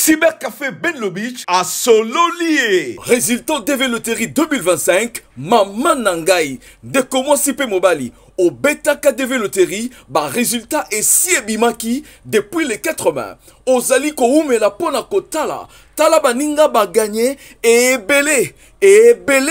Cybercafé Benlo Beach à Sololier. Résultat DV Loterie 2025, Maman Nangai, de comment Sipe Mobali. Au Beta KDV Loterie, résultat est si ebimaki depuis les 80. Ozali Koume la pona kotala, tala baninga ba gagné et belé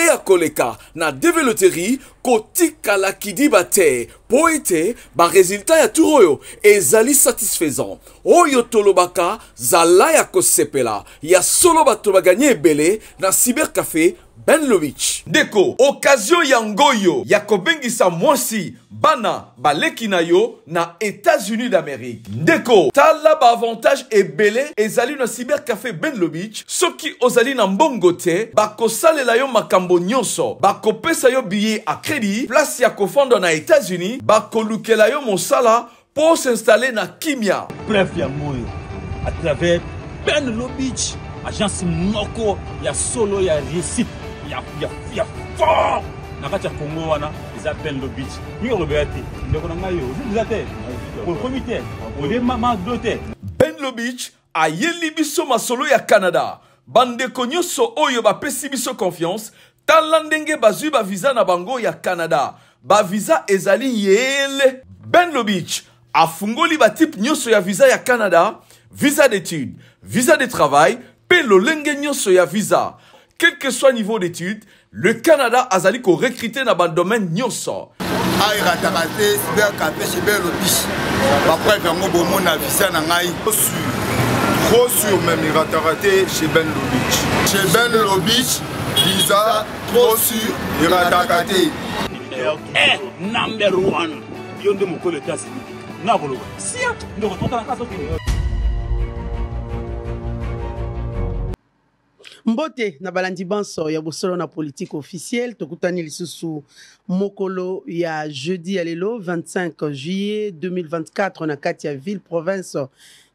à koleka. Na DV Loterie, kotika la kidi bate, poete, résultat ya turoyo, et zali satisfaisant. Oyo tolobaka, zala ya kosepela, ya solo bato ba gagné belé, na Cybercafé Benlo Beach. Deko, occasion yangoyo, yakobengisa mwasi, bana, baleki na yo, na États-Unis d'Amérique. Deko, tala ba avantage ebele, ezali na Cybercafé Benlo Beach, soki ozali na mbongote, bakosalela yo makambo nyonso, bakopesa yo billet à crédit, place ya kofando na États-Unis, bakolukela yo mosala, pour s'installer na Kimia. Bref, ya moyo, à travers Benlo Beach, agence moko, ya solo, ya réussite. Ya fort nakati ya Congo wana eza Benlo Beach ni robeti ndeko na ngayo zilate au comité au démama doté Benlo Beach ayeli biso masolo ya Canada bandeko nyonso oyo bapesi biso confiance tala ndenge bazwi ba visa na bango ya Canada ba visa ezali yele Benlo Beach afungoli ba type nyonso ya visa ya Canada visa d'études visa de travail pe lolenge nyonso ya visa. Quel que soit niveau d'études, le Canada a zali ko recruter dans le domaine nyonso. Aïe ratarate Cybercafé chez Benlo Beach. Après quand on a visa na ngai trop sûr même il ratarate chez Benlo Beach. Chez Benlo Beach, visa trop sûr il ratarate. Number one. Yonde mokolo tasi. Na bolo. Sia ndo kutoka na kaso kini. Mbote na balandi banso ya bosolo na politique officielle tokutani lisusu mokolo ya jeudi alelo 25 juillet 2024 na kati ya ville province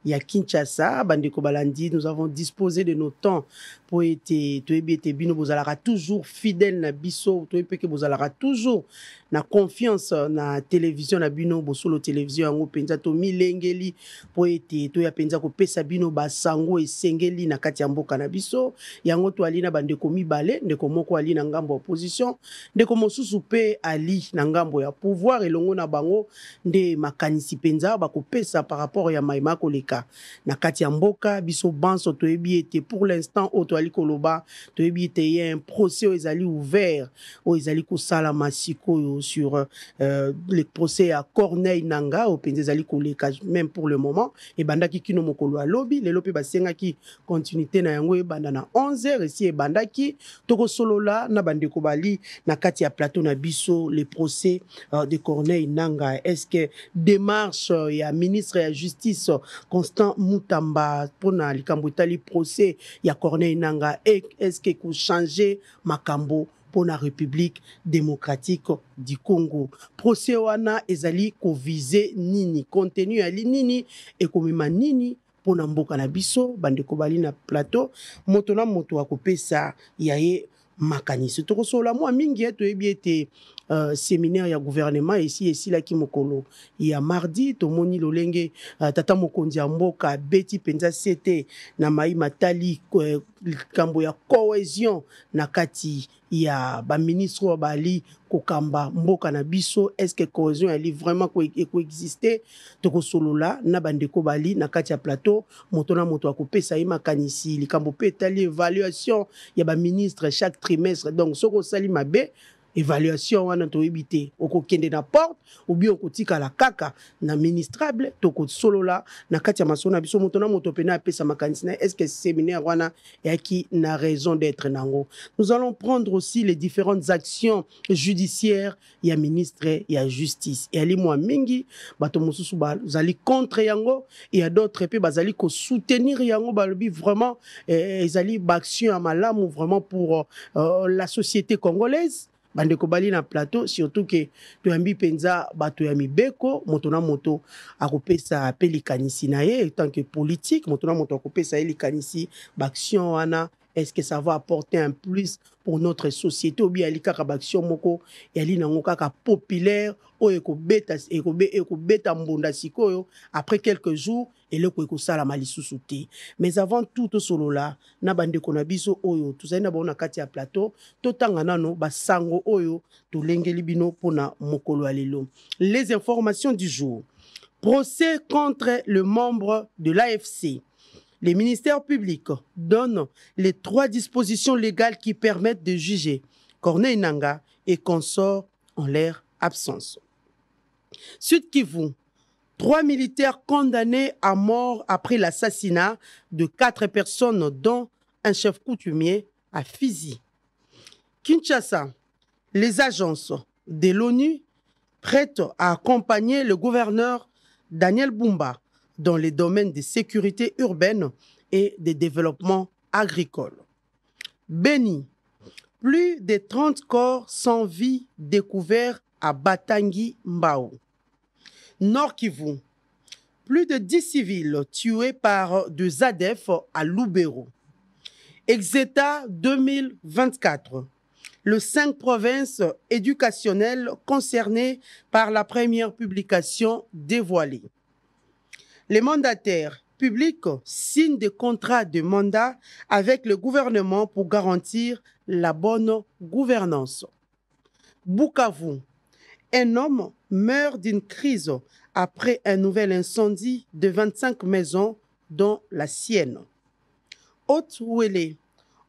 ya Kinshasa bandeko balandi nous avons disposé de nos temps pour être bino bozalaka toujours fidèle na biso que bozalaka toujours na confiance na télévision na bino bosolo télévision yango penza to milengeli po ete to ya penza ko pesa bino basango esengeli na kati ya mboka na biso yango to ali na bandeko mibale ndeko moko ali na ngambo opposition ndeko mosusu pe ali na ngambo ya pouvoir elongo na bango nde makanisi penza bakopesa par rapport ya maima koleka na kati ya mboka biso banso to ebi ete pour l'instant auto ali koloba to ebi ete y a un procès ezali ouvert o ezali ko sala masiko sur le procès à Corneille Nanga au Penzali koleka même pour le moment et bandaki kino mokolo a lobby le lope basenga ki continuité na yango e banda na 11h ici e bandaki toko solo la na bandeko bali na kati ya plateau na biso le procès de Corneille Nanga est-ce que démarche ya ministre ya justice Constant Mutamba pona likambo itali procès ya Corneille Nanga est-ce que ko changer makambo pour la République démocratique du Congo. Procès wana ezali ko viser nini contenu ali nini et komema nini pour na mboka na biso bandeko bali na plateau moto na moto akopesa yaye makanisi toko sola moi mingi eto ebiete séminaire ya gouvernement ici la kimokolo ya mardi tomoni lolenge tata mokonzi ya mboka beti penza cete na mai matali kambo ya cohésion na kati ya ba ministre wa bali kokamba mboka na biso est-ce que cohésion elle vraiment ko exister toko solola na bandeko bali na kati ya plateau moto na moto akopesa ye makanisi likambo pe tali évaluation ya ba ministre chaque trimestre donc soko sali mabe évaluation wana to ebité oko kende na porte ou bien okotika la kaka na ministrable toko solola na kati ya masona biso moto na moto pena pesa makanisi na est-ce que séminaire wana ya ki na raison d'être nango. Nous allons prendre aussi les différentes actions judiciaires ya ministre ya justice et ali moi mingi bato mosusu bazali contre yango et y a d'autres pe bazali ko soutenir yango balobi vraiment ezali action ya malamu vraiment pour la société congolaise. Bandeko bali na plateau surtout que toyambi penza bato ya mibeko moto na moto akopesa apeli kanisi na ye tant que politique moto na moto akopesa eli kanisi baction wana est-ce que ça va apporter un plus pour notre société ou bien ali kaka baction moko yali nango kaka populaire oyo ekobeta mbunda sikoyo après quelques jours eloko ekosalama lisusu te. Mais avant tout solo là na bandeko na biso oyo tozali na bona kati ya plateau totanga nano basango oyo tolengeli bino pona mokolo ya lelo. Les informations du jour. Procès contre le membre de l'AFC. Les ministères publics donnent les 3 dispositions légales qui permettent de juger Corneille Nangaa et consorts en leur absence. Sud Kivu, 3 militaires condamnés à mort après l'assassinat de 4 personnes, dont un chef coutumier à Fizi. Kinshasa, les agences de l'ONU prêtes à accompagner le gouverneur Daniel Bumba dans les domaines de sécurité urbaine et de développement agricole. Beni, plus de 30 corps sans vie découverts à Batangi Mbao. Nord Kivu, plus de 10 civils tués par des ADF à Lubero. Exeta 2024, les 5 provinces éducationnelles concernées par la première publication dévoilée. Les mandataires publics signent des contrats de mandat avec le gouvernement pour garantir la bonne gouvernance. Bukavu, un homme meurt d'une crise après un nouvel incendie de 25 maisons, dont la sienne. Haute-Ouélé,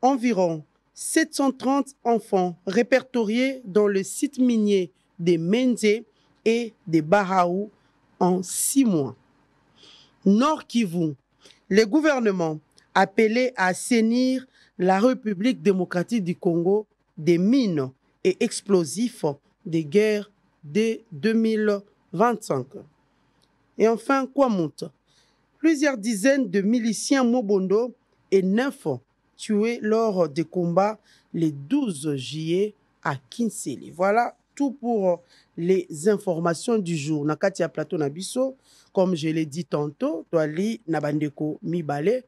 environ 730 enfants répertoriés dans le site minier des Menze et des Baraou en 6 mois. Nord Kivu, le gouvernement appelé à assainir la République démocratique du Congo des mines et explosifs des guerres dès 2025. Et enfin, Kwamouth, plusieurs dizaines de miliciens Mobondo et 9 tués lors des combats le 12 juillet à Kinsele. Voilà tout pour les informations du jour. Nakati ya plateau Nabiso, comme je l'ai dit tantôt, toali nabandeko mibale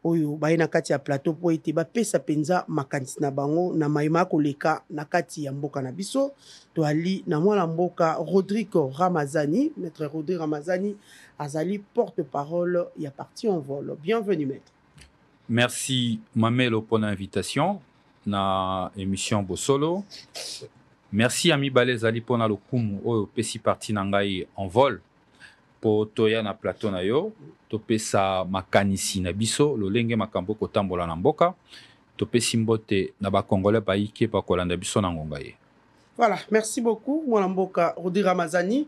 oyo baye nakati ya plateau po ete bapesa penza makanisi na bango na mayima koleka nakati ya mboka na biso. Toali na mwana mboka Rodrigo Ramazani, maître Rodrigo Ramazani azali porte-parole ya parti en vol. Bienvenue maître. Merci Mamelo pour l'invitation na émission Bosolo. Merci Ami Balezali pour na lokumu oyo pesi parti na ngai en vol po toya na plateau na yo to pesa makanisi na biso lolenge makambo kotambola na mboka to pesi mbote na ba congolais ba yike pa kolanda biso na ngonga ye. Voilà, merci beaucoup mwana mboka Rodrigo Ramazani.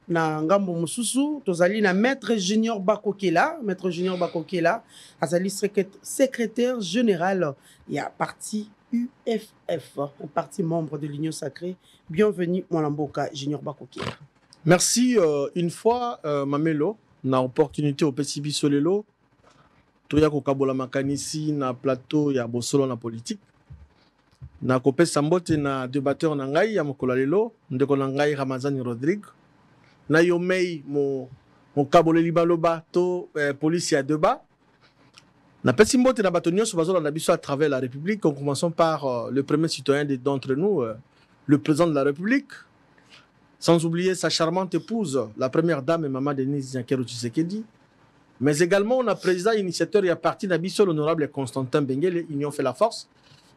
Na ngambo mususu tozali na maître Junior Bakokela, maître Junior Bakokela azali secrétaire général ya parti UFF, un parti membre de l'Union sacrée. Bienvenue mon Mboka Junior Bakokela. Merci une fois Mamelo na opportunité au PCB Solelo toya ko kabola makanisi na plateau ya Bosolo na politique na kopesa mbote na débatteur na ngai ya mokolo lelo ndeko na ngai Ramazani Rodrigue na yomei mo kaboleli baloba to police ya deba na pesi mbote na bato nyonso bazola na biso à travers la République, en commençant par le premier citoyen d'entre nous, le président de la République, sans oublier sa charmante épouse, la première dame, Maman Denise Nyakeru Tshisekedi, mais également on a président initiateur et à parti d'Abisso, l'honorable Constantin Bengele, Union fait la force,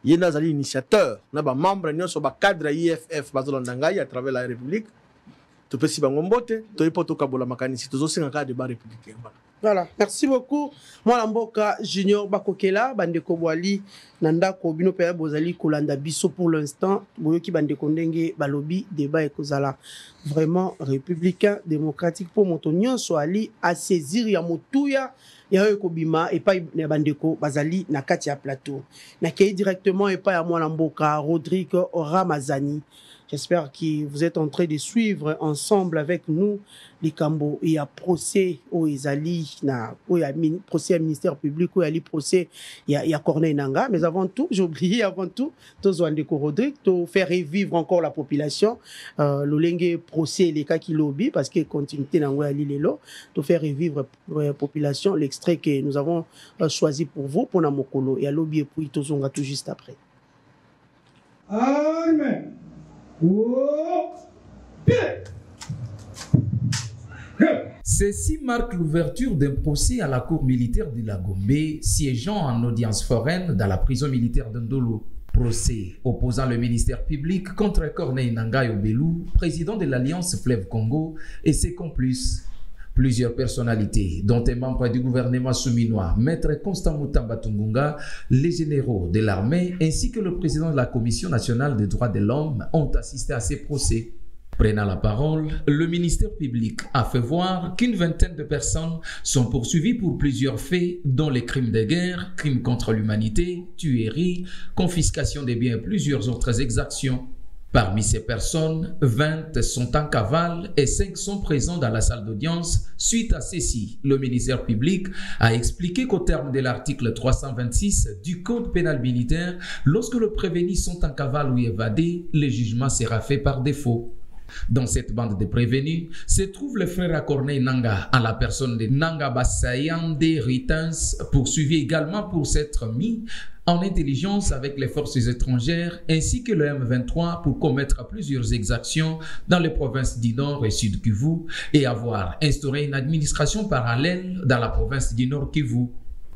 yena zali initiateur, na ba membre nyonso ba cadre IFF bazola ndangai à travers la République. To pesi bangombote, to ipoto kabola makanisi, to zosinga ka débat républicain. Voilà, merci beaucoup. Mwana mboka Junior Bakokela, bandeko boali nandako bino pe bozali kolanda biso pour l'instant, boyoki bandeko ndenge balobi débat ekozala vraiment républicain démocratique pour motonyon so ali à saisir ya motuya ya ekobima et pas ya bandeko bazali na kati ya plateau. Na kei directement et pas ya mwana mboka Rodrigo Ramazani. J'espère que vous êtes en train de suivre ensemble avec nous les Cambo. Il y a procès au Ezali, il y a procès au ministère public, il y a procès, il y a Corneille Nangaa. Mais avant tout, j'ai oublié avant tout, Tozwandeko Rodrigue, de faire revivre encore la population. Le lengue procès, les cas qui lobby, parce que continuité Nangaa Lilelo, de faire revivre la population, l'extrait que nous avons choisi pour vous, pour Namokolo. Et à lobby et puis Tozonga tout juste après. Amen. Ceci marque l'ouverture d'un procès à la cour militaire de la Gombe, siégeant en audience foraine dans la prison militaire de Ndolo. Procès opposant le ministère public contre Corneille Nangaa Obelou, président de l'Alliance Fleuve Congo, et ses complices. Plusieurs personnalités, dont un membre du gouvernement souminois, Maître Constant Mutamba Tungunga, les généraux de l'armée, ainsi que le président de la Commission nationale des droits de l'homme, ont assisté à ces procès. Prenant la parole, le ministère public a fait voir qu'une vingtaine de personnes sont poursuivies pour plusieurs faits, dont les crimes de guerre, crimes contre l'humanité, tueries, confiscation des biens et plusieurs autres exactions. Parmi ces personnes, 20 sont en cavale et 5 sont présents dans la salle d'audience. Suite à ceci, le ministère public a expliqué qu'au terme de l'article 326 du Code pénal militaire, lorsque les prévenus sont en cavale ou évadés, le jugement sera fait par défaut. Dans cette bande de prévenus se trouve le frère à Corneille Nangaa, à la personne de Nanga Basayande Ritens, poursuivi également pour s'être mis en intelligence avec les forces étrangères ainsi que le M23 pour commettre plusieurs exactions dans les provinces du Nord et Sud Kivu et avoir instauré une administration parallèle dans la province du Nord Kivu.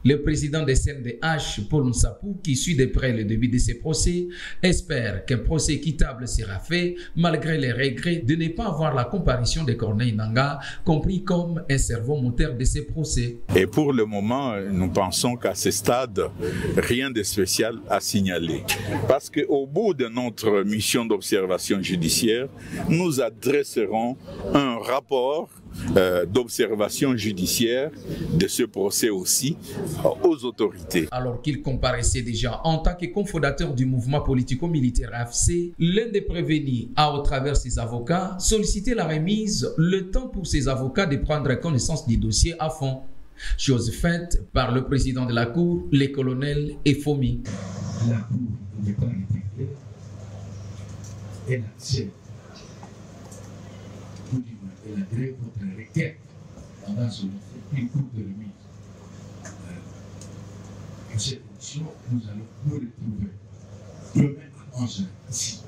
Le président des CNDH, Paul Nsapou, qui suit de près le début de ces procès, espère qu'un procès équitable sera fait malgré les regrets de ne pas avoir la comparution de Corneille Nangaa, compris comme un cerveau moteur de ces procès. Et pour le moment, nous pensons qu'à ce stade, rien de spécial à signaler. Parce qu'au bout de notre mission d'observation judiciaire, nous adresserons un rapport d'observation judiciaire de ce procès aussi aux autorités. Alors qu'il comparaissait déjà en tant que cofondateur du mouvement politico-militaire AFC, l'un des prévenus a, au travers ses avocats, sollicité la remise, le temps pour ses avocats de prendre connaissance du dossier à fond. Chose faite par le président de la Cour, le colonel Efomi. La Cour n'est pas respectée. Elle accepte. Elle a créé votre requête pendant son une cour de remise. Dans cette édition, nous allons nous retrouver demain à 11h ici.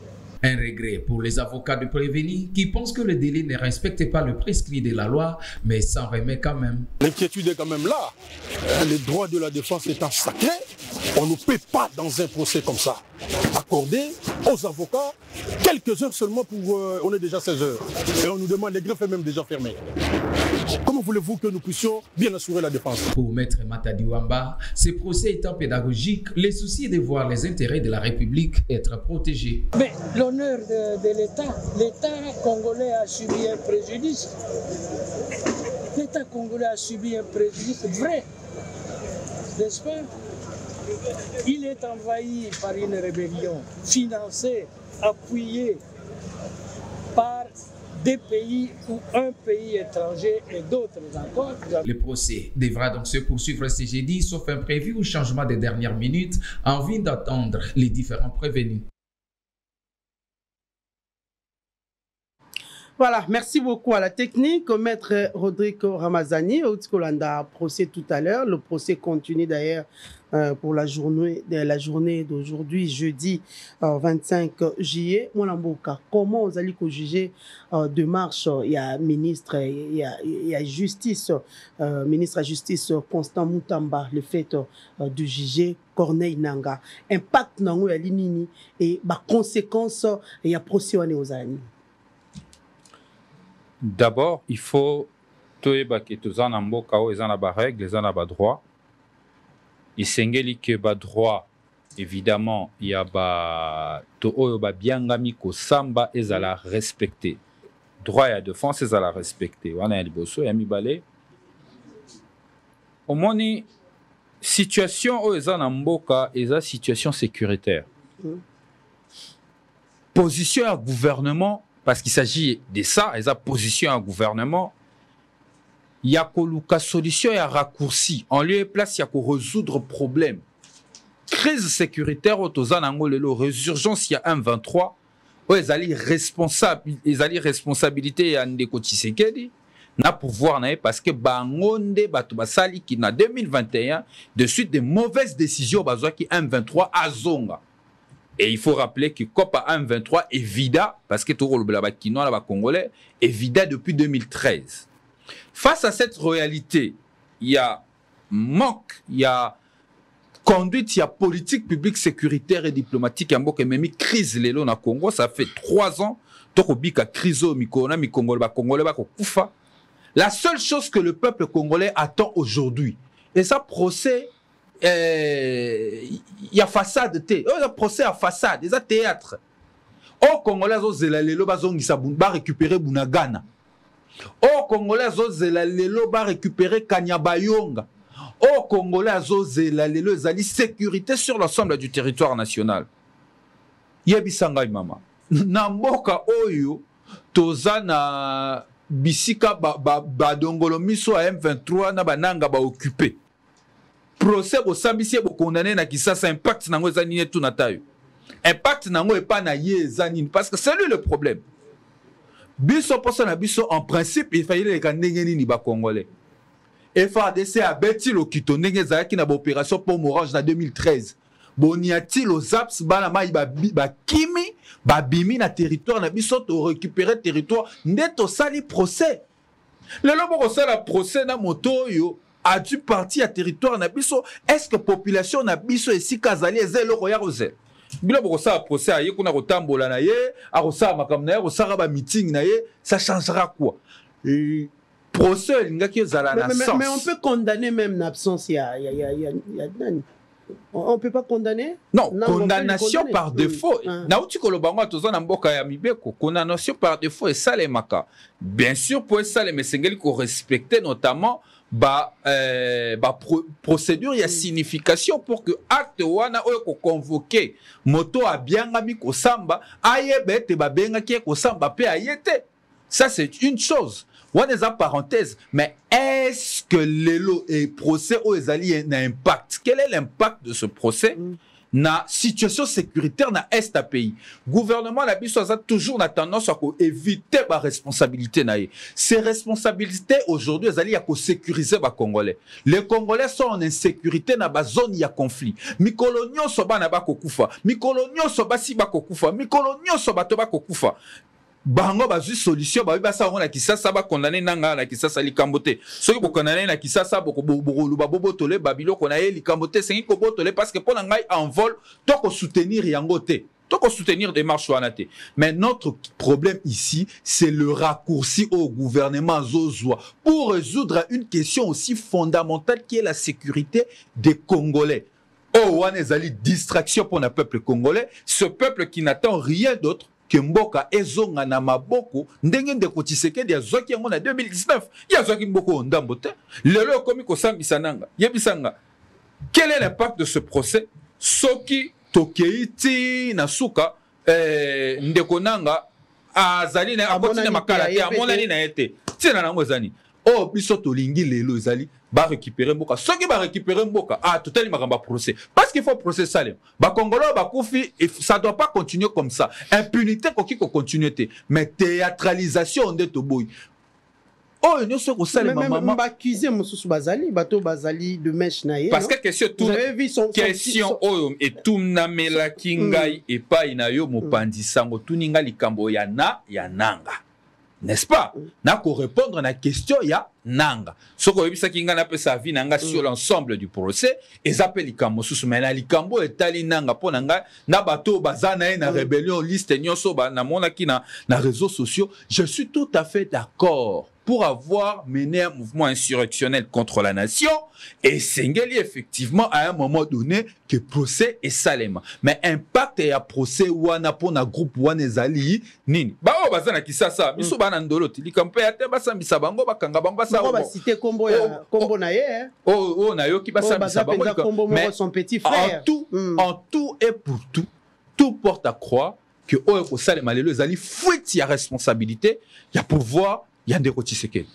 Un regret pour les avocats de prévenus qui pensent que le délai ne respecte pas le prescrit de la loi, mais s'en remet quand même. L'inquiétude est quand même là. Les droits de la défense étant sacrés, on ne peut pas, dans un procès comme ça, accorder aux avocats quelques heures seulement pour... on est déjà 16 heures. Et on nous demande, les greffes est même déjà fermées. Comment voulez-vous que nous puissions bien assurer la défense? Pour Maître Matadi Wamba, ces procès étant pédagogiques, le souci est de voir les intérêts de la République être protégés. Mais l'honneur de l'État congolais a subi un préjudice. L'État congolais a subi un préjudice vrai, n'est-ce pas? Il est envahi par une rébellion financée, appuyée par des pays ou un pays étranger et d'autres encore. Le procès devra donc se poursuivre ce jeudi, sauf imprévu ou changement de dernière minute, en vue d'attendre les différents prévenus. Voilà, merci beaucoup à la technique, au maître Rodrigo Ramazani, au Tkolanda procès tout à l'heure. Le procès continue d'ailleurs pour la journée d'aujourd'hui, jeudi 25 juillet. Moulamboka, comment vous allez juger de marche? Il y a ministre, il y a justice, ministre de la Justice Constant Mutamba, le fait de juger Corneille Nangaa. Impact nango ya linini et ba conséquences il y a procès aux amis. D'abord, il faut que tous en amboka o ezana ba règles, ezana ba droit. Il sengeli que ba droit évidemment il y a ba to oyo ba biangami ko samba ezala respecté. Droit ya défense ezala respecté. Wana ya liboso ya mibale. Omoni situation o ezana mboka eza situation sécuritaire. position à gouvernement, parce qu'il s'agit de ça, et ça position à gouvernement, il y a une solution et un raccourci. En lieu et place, il y a qu'à résoudre le problème. Crise sécuritaire, résurgence, il y a 1-23, ils allaient responsabilité à Ndeko Tshisekedi, na pouvoir, parce que Bangonde, Batubasali, qui en 2021, de suite de mauvaises décisions, qui 1-23 à Zonga. Et il faut rappeler que COP à 1-23 est vida, parce que tout le Congolais est vida depuis 2013. Face à cette réalité, il y a manque, il y a conduite, il y a politique publique, sécuritaire et diplomatique. Il y a même crise lélo na Congo. Ça fait 3 ans. La seule chose que le peuple congolais attend aujourd'hui, et ça procès, il y a façade, il y a procès à façade, il y a théâtre. Au Congolais, ils va récupérer Bunagana. Au Congolais, ils va récupérer Kanyabayonga. Au Congolais, ils va sécurité sur l'ensemble du territoire national. Yebisangay mama. Namboka oyo, tozana bisika badongolo miso à M23 na bananga ba occupé. Procès au sambisi bo condamné na Kisasa impact nango ezanine tout natayo. Impact nango est pas na ye zanine parce que c'est lui le problème. Biso posa na biso en principe il fallait les kandenge ni ba congolais. FARDC a bêti le kito ndenge zaki na ba opération pour Orange na 2013. Boniati lo zaps bana mai ba kimi ba bimi na territoire na biso to récupérer territoire ndeto sali procès. Le lobo ko sala procès na moto yo a dû partir à territoire na biso. Est-ce que population na biso ici kazali ezelo ko ya rozel? Bilo ko sala procès aye kuna ko tambola na ye, a ko sala makam na ye, ko sala ba meeting na ye, ça changera quoi? Procès ngaki zala na sens. Mais on peut condamner même l'absence il y a on peut pas condamner? Non, condamnation par défaut. Naouti kolobango tozana mboka ya mibeko, condamnation par défaut et ça les maka. Bien sûr pour ça les mesengeli ko respecter notamment procédure y a signification pour que acte wana oyo ko convoquer moto a biangami ko samba ayebe te babenga ki ko samba pe ayete. Ça c'est une chose. On est en parenthèse, mais est-ce que l'élo et procès aux Ezali a un impact? Quel est l'impact de ce procès? Na situation sécuritaire na est à pays. Gouvernement la biso a toujours la tendance à éviter la responsabilité naïe. Ces responsabilités aujourd'hui Ezali a sécuriser les Congolais. Les Congolais sont en insécurité na ba zone ya conflit. Mikolonio soba na ba kokufa. Mikolonio soba si ba kokufa. Mikolonio soba to ba kokufa. Bango bazui solution ba basa on na Kisasa ba condamné nanga na Kisasa likambote soki bo condamné na Kisasa boko luba bobotole babilo ko na ye likambote sengi ko botole parce que pour ngai en vol to ko soutenir yango te to ko soutenir des marches wana te. Mais notre problème ici c'est le raccourci au gouvernement Zozwa pour résoudre une question aussi fondamentale qui est la sécurité des Congolais. Oh wana ezali distraction pour le peuple congolais, ce peuple qui n'attend rien d'autre Mboka ezonga na maboko ndenge Ndeko Tshisekedi azoki yango na 2019 ya zoki mboko ndambo te lelo komi ko sambisa nanga yebisanga. Quel est l'impact de ce procès soki tokeiti na suka ndeko nanga azali na abotine makala ya monani na ete tina nango zani oh biso tolingi lelo ezali ba récupérer mboka soki ba récupérer mboka totali makamba procès parce qu'il faut procès salem ba congolais ba kufi ça doit pas continuer comme ça impunité koki ko continuer mais théâtralisation de toboy oh nous sommes au salem maman ba accuser mususu bazali bato bazali de mèche na ye parce que question tout question oyo et tout na mela kingai et pas inayo mopandi sango tuninga likambo ya nanga. N'est-ce pas? Na ko répondre à la question ya nanga. Ce que yebisa kinga na pesa vie nanga sur l'ensemble du procès et appelle likambo susu mais na likambo etali nanga po nanga na bato bazana na rébellion liste nyoso ba na mona ki na réseaux sociaux. Je suis tout à fait d'accord pour avoir mené un mouvement insurrectionnel contre la nation et Sengeli effectivement à un moment donné que procès est salem mais impact et à procès wana pona groupe wana ezali nini ba o bazana Kisasa biso bana ndoloti likampo ya te basambisa bango bakanga bango basa ba citer combo ya combo na ye oh na yo ki basambisa bango mais son petit frère en tout et pour tout porte à croire que au salé malelo ezali fuite ya responsabilité ya pouvoir ya Ndeko Tshisekedi.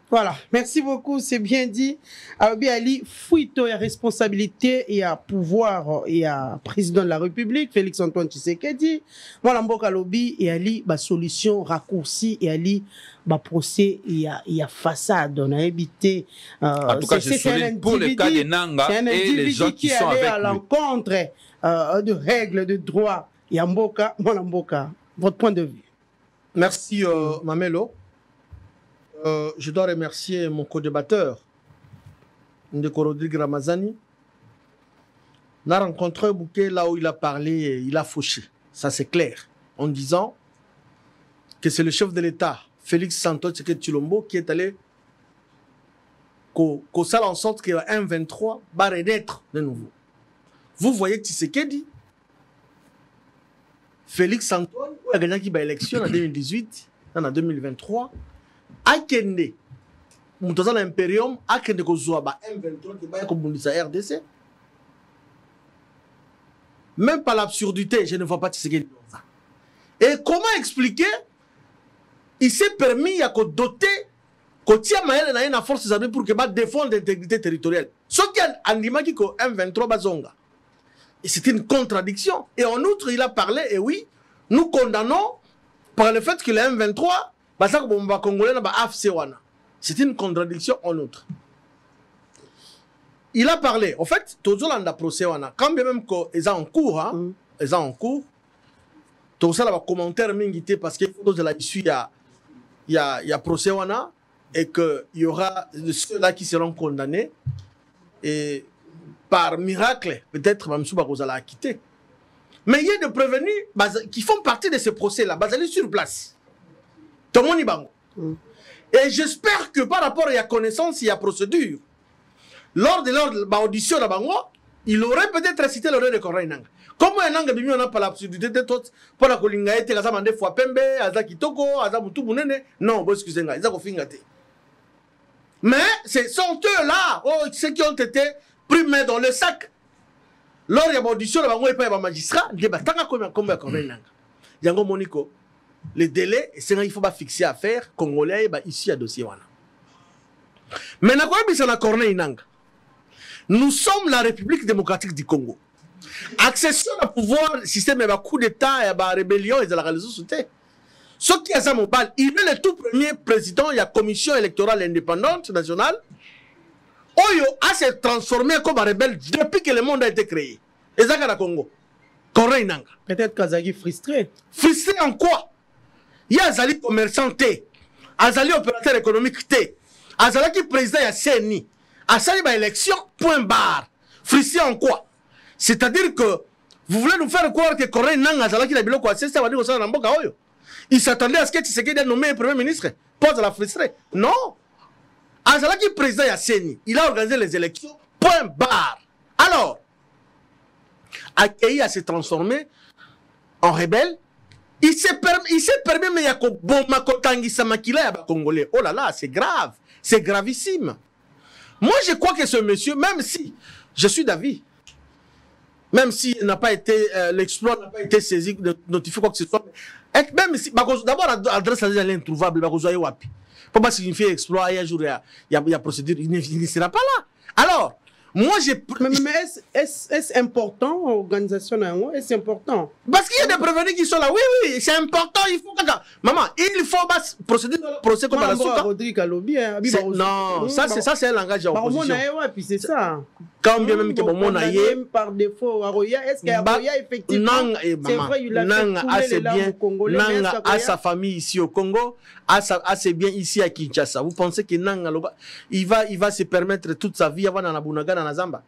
Voilà, merci beaucoup, c'est bien dit. Abi Ali, fuite et responsabilité et à pouvoir et à président de la République, Félix Antoine Tshisekedi. Voilà, Mboka Lobi et Ali, bah solution raccourcie et Ali, bah procès et à façade. On a évité. En tout cas, je souligne pour le cas de Nanga et les gens qui sont avec lui. À l'encontre de règles, de droits. Et à Mboka, voilà Mboka, votre point de vue. Merci, Mamelo. Je dois remercier mon co-débatteur, Ndeko Rodrigue Ramazani. On a rencontré Bouquet là où il a parlé, il a fauché. Ça, c'est clair. En disant que c'est le chef de l'État, Félix Antoine Tshisekedi Tshilombo, qui est allé qu'au salle en sorte que M23 va renaître de nouveau. Vous voyez Tshisekedi, Félix Antoine, qui a gagné l'élection en 2018, en 2023, akende mutoza na imperium akende kozwa ba M23 qui ba kobundisa RDC. Même pas l'absurdité, je ne vois pas Tshisekedi dans ça. Et comment expliquer il s'est permis à doter kotia maele na une force armée pour que ba défendre l'intégrité territoriale. Ce qui andima qui ko M23 bazonga. Et c'est une contradiction. Et en outre, il a parlé et oui, nous condamnons par le fait que le M23 c'est une contradiction en outre. Il a parlé. En fait, Tozolanda procès quand même qu'ils sont en cours, ils sont en cours. Tout ça, va commentaire mingité parce qu'il faut de la issue il y a procès et que il y aura ceux-là qui seront condamnés et par miracle peut-être même sous la acquitté. Mais il y a des prévenus qui font partie de ce procès-là, basés sur place. Et j'espère que par rapport à la connaissance et à la procédure, lors de l'audition, il aurait peut-être cité l'honneur de Corneille Nanga. Comment un Nanga bimi on n'a pas l'absurdité de tout pour la colinga été la zamande fois pembe, azaki toko, azamutu bunene. Non, bon excusez-moi, ils ont fingate. Mais ce sont eux là, ceux qui ont été pris main dans le sac. Lors de l'audition, il n'y a pas de magistrat, il y a pas de Corneille Nanga. Yango Monico. Les délais, il faut pas fixer à faire congolais ici à dossier. Maintenant, nous sommes la République démocratique du Congo. Accession au pouvoir, système de coup d'État et de rébellion et de la réalisation. Ce qui est ça, il est le tout premier président de la commission électorale indépendante nationale. Oyo a se transformé comme un rebelle depuis que le monde a été créé. Et ça, c'est le Congo. Peut-être Kazagi frustré. Frustré en quoi? Il y a Azali commerçant T, Azali opérateur économique T, Azali qui président à CNI, Azali ba élection, point barre. Frustré en quoi? C'est-à-dire que vous voulez nous faire croire que Corneille Nanga Azali qui a bilo quoi, c'est ça va dire au sein d'Amboka Oyo. Il s'attendait à ce que Tshisekedi ait nommé un premier ministre. Pose la frustré. Non. Azali qui président à CNI, il a organisé les élections, point barre. Alors, accueilli à se transformer en rebelle. Il s'est permis, mais il y a Congolais. Oh là là, c'est grave. C'est gravissime. Moi, je crois que ce monsieur, même si je suis d'avis, même si n'a pas été, l'exploit n'a pas été saisi, notifié quoi que ce soit, même si, d'abord, l'adresse à l'introuvable, pour pas signifier exploit, il y a jour, il y a procédure, il ne sera pas là. Alors, moi, j'ai... Mais est-ce important, l'organisation, est-ce important? Parce qu'il y a des prévenus qui sont là. Oui, oui, c'est important. Il faut... Maman, il faut procéder dans le procès comme à la souka. Non, ça, c'est un langage à opposition. C'est ça. Quand bien même que mon aïe... Par défaut, est-ce qu'il y a effectivement... C'est vrai, il a fait les Congolais. Nanga a sa famille ici au Congo, a ses biens ici à Kinshasa. Vous pensez que Nanga, il va se permettre toute sa vie avant dans la Bunaga, dans la Zamba?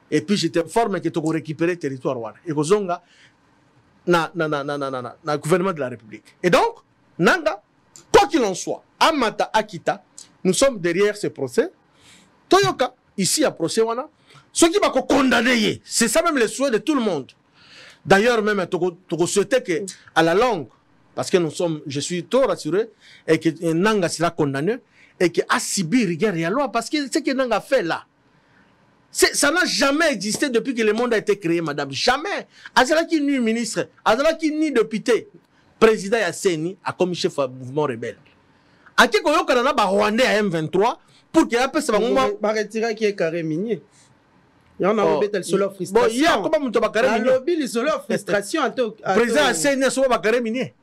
Et puis je t'informe que tu vas récupérer le territoire. Et que Zonga, na gouvernement de la République. Et donc, Nanga, quoi qu'il en soit, Amata Akita, nous sommes derrière ce procès. Toyoka, ici à procès, ceux qui vont condamner, c'est ça même le souhait de tout le monde. D'ailleurs, même, tu souhaitais que, à la longue, parce que je suis trop rassuré, et que Nanga sera condamné, et que Asibi regarde la loi, parce que ce que Nanga fait là, Ça n'a jamais existé depuis que le monde a été créé, madame. Jamais. Azalaki ni ministre, Azalaki ni député, président Yasseni a commis chef du mouvement rebelle. A qui koyo kanana ba Rwandais à M23 pour qu'il appelle ça moment ba retirer qui est carré minier. Il y en a lobby tel solo frustration. Bon, il y a comment muto ba carré minier. Lobby le solo frustration président Yasseni so ba carré minier.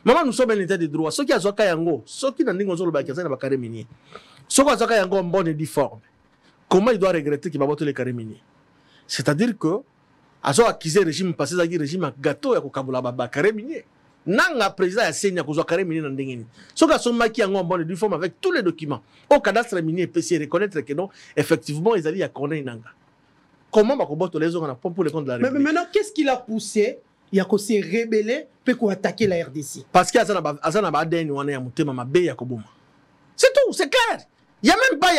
Maman, nous sommes en état de droit. Ceux qui ont zoka yango, ceux qui n'ont pas de bakazana ba carré minier. Ceux qui ont zoka yango en bonne et difforme. Comment il doit regretter qu'il va voter les carrés miniers? C'est-à-dire que, à ce accusé régime passé, à régime à gâteau, et à carré minier. Nanga président a signé à carré minier dans l'Ingénie. Ce qui sont maquillés en bonne du forme avec tous les documents. Au cadastre minier, PC reconnaître que non, effectivement, ils allaient à Corneille Nanga. Comment va combattre les autres pour les comptes de la République? Mais maintenant, qu'est-ce qui l'a poussé? Il a s'est rebellé pour attaquer la RDC. Parce qu'il y a un ADN ou un Moutema Mabe Yakobuma. C'est tout, c'est clair. Il n'y a même pas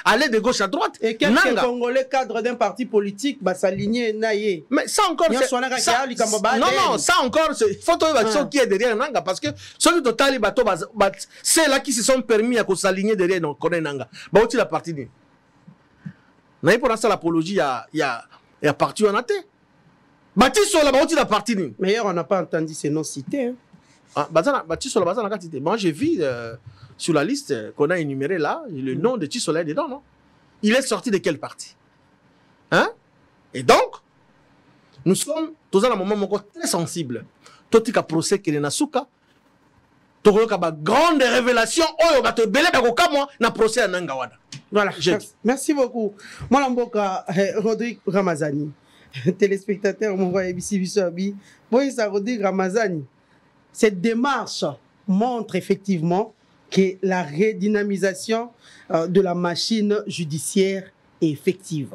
à aller de gauche à droite. Et quelques Congolais cadres d'un parti politique va s'aligner naïe. Mais ça encore, non, ça encore, il faut trouver qui est derrière Nanga. Parce que ceux qui total c'est là qui se sont permis à s'aligner derrière Nanga. Bah, où tu la partie ni. Naïe pour ça l'apologie, il y a parti en athée. Baptiste là, bah, où tu la partie ni. Mais hier, on n'a pas entendu ces noms cités. Baptiste là, bah, ça moi, j'ai vu. Sur la liste qu'on a énumérée là, le nom de Tissola est dedans, non? Il est sorti de quel parti? Hein? Et donc, nous sommes dans un moment très sensible. Tout est procès qui est dans Souka. Tout est grande révélation. Oh, on va te belé na procès à Nangawada. Voilà. Merci beaucoup. Moi, Mboka, Rodrigue Ramazani, téléspectateur, mon voix ABC Bissobi. Moi, ça Rodrigue Ramazani. Cette démarche montre effectivement que la redynamisation de la machine judiciaire est effective.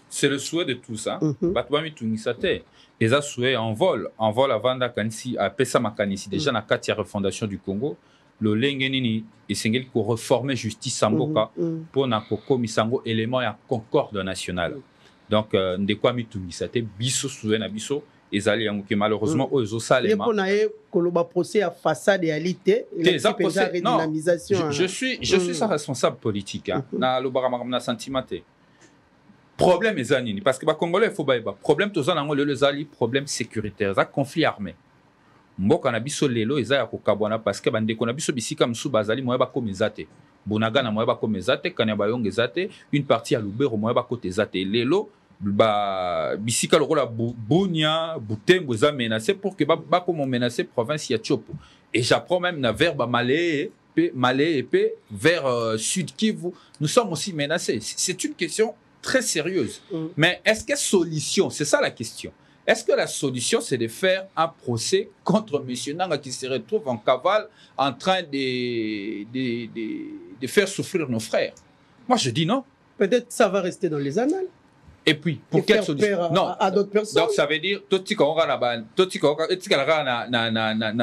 C'est le souhait de tout ça. Batouami Tungisate, les a souhait en vol avant d'Akansi, à Pessa Makanisi, déjà dans la 4e refondation du Congo, le Lengenini, et Sengel pour reformer justice Samboka pour Nakoko Misango, élément à concorde nationale. Donc, de quoi Tungisate, Bisso souhait na Bisso. Malheureusement, aux Salema. Procès à façade et alité. Non, je suis sa responsable politique. Na le baramana sentimenté. Problème est anini parce que les Congolais faut baïba. Problème tous en anglais les ali problème sécuritaire, ça conflit armé. Mboka na biso lelo eza ya kokabwana parce que bande kona biso bisika msu bazali moya ba komezate. Bonaga na moya ba komezate kanya ba yongezate, une partie à Lubero moya ba kotezate lelo. Bisika lokola Bunia, Butembo za menacé pour que ba comme menacé province ya Tchopo. Et j'apprends même na vers Malé et vers Sud Kivu, nous sommes aussi menacés. C'est une question très sérieuse. Mais est-ce qu'il y a solution? C'est ça la question. Est-ce que la solution c'est de faire un procès contre M. Nanga qui se retrouve en cavale en train de faire souffrir nos frères? Moi je dis non. Peut-être ça va rester dans les annales. Et puis, pour quelle solution? Non. À d'autres personnes. Donc, ça veut dire, tout ce qu'on a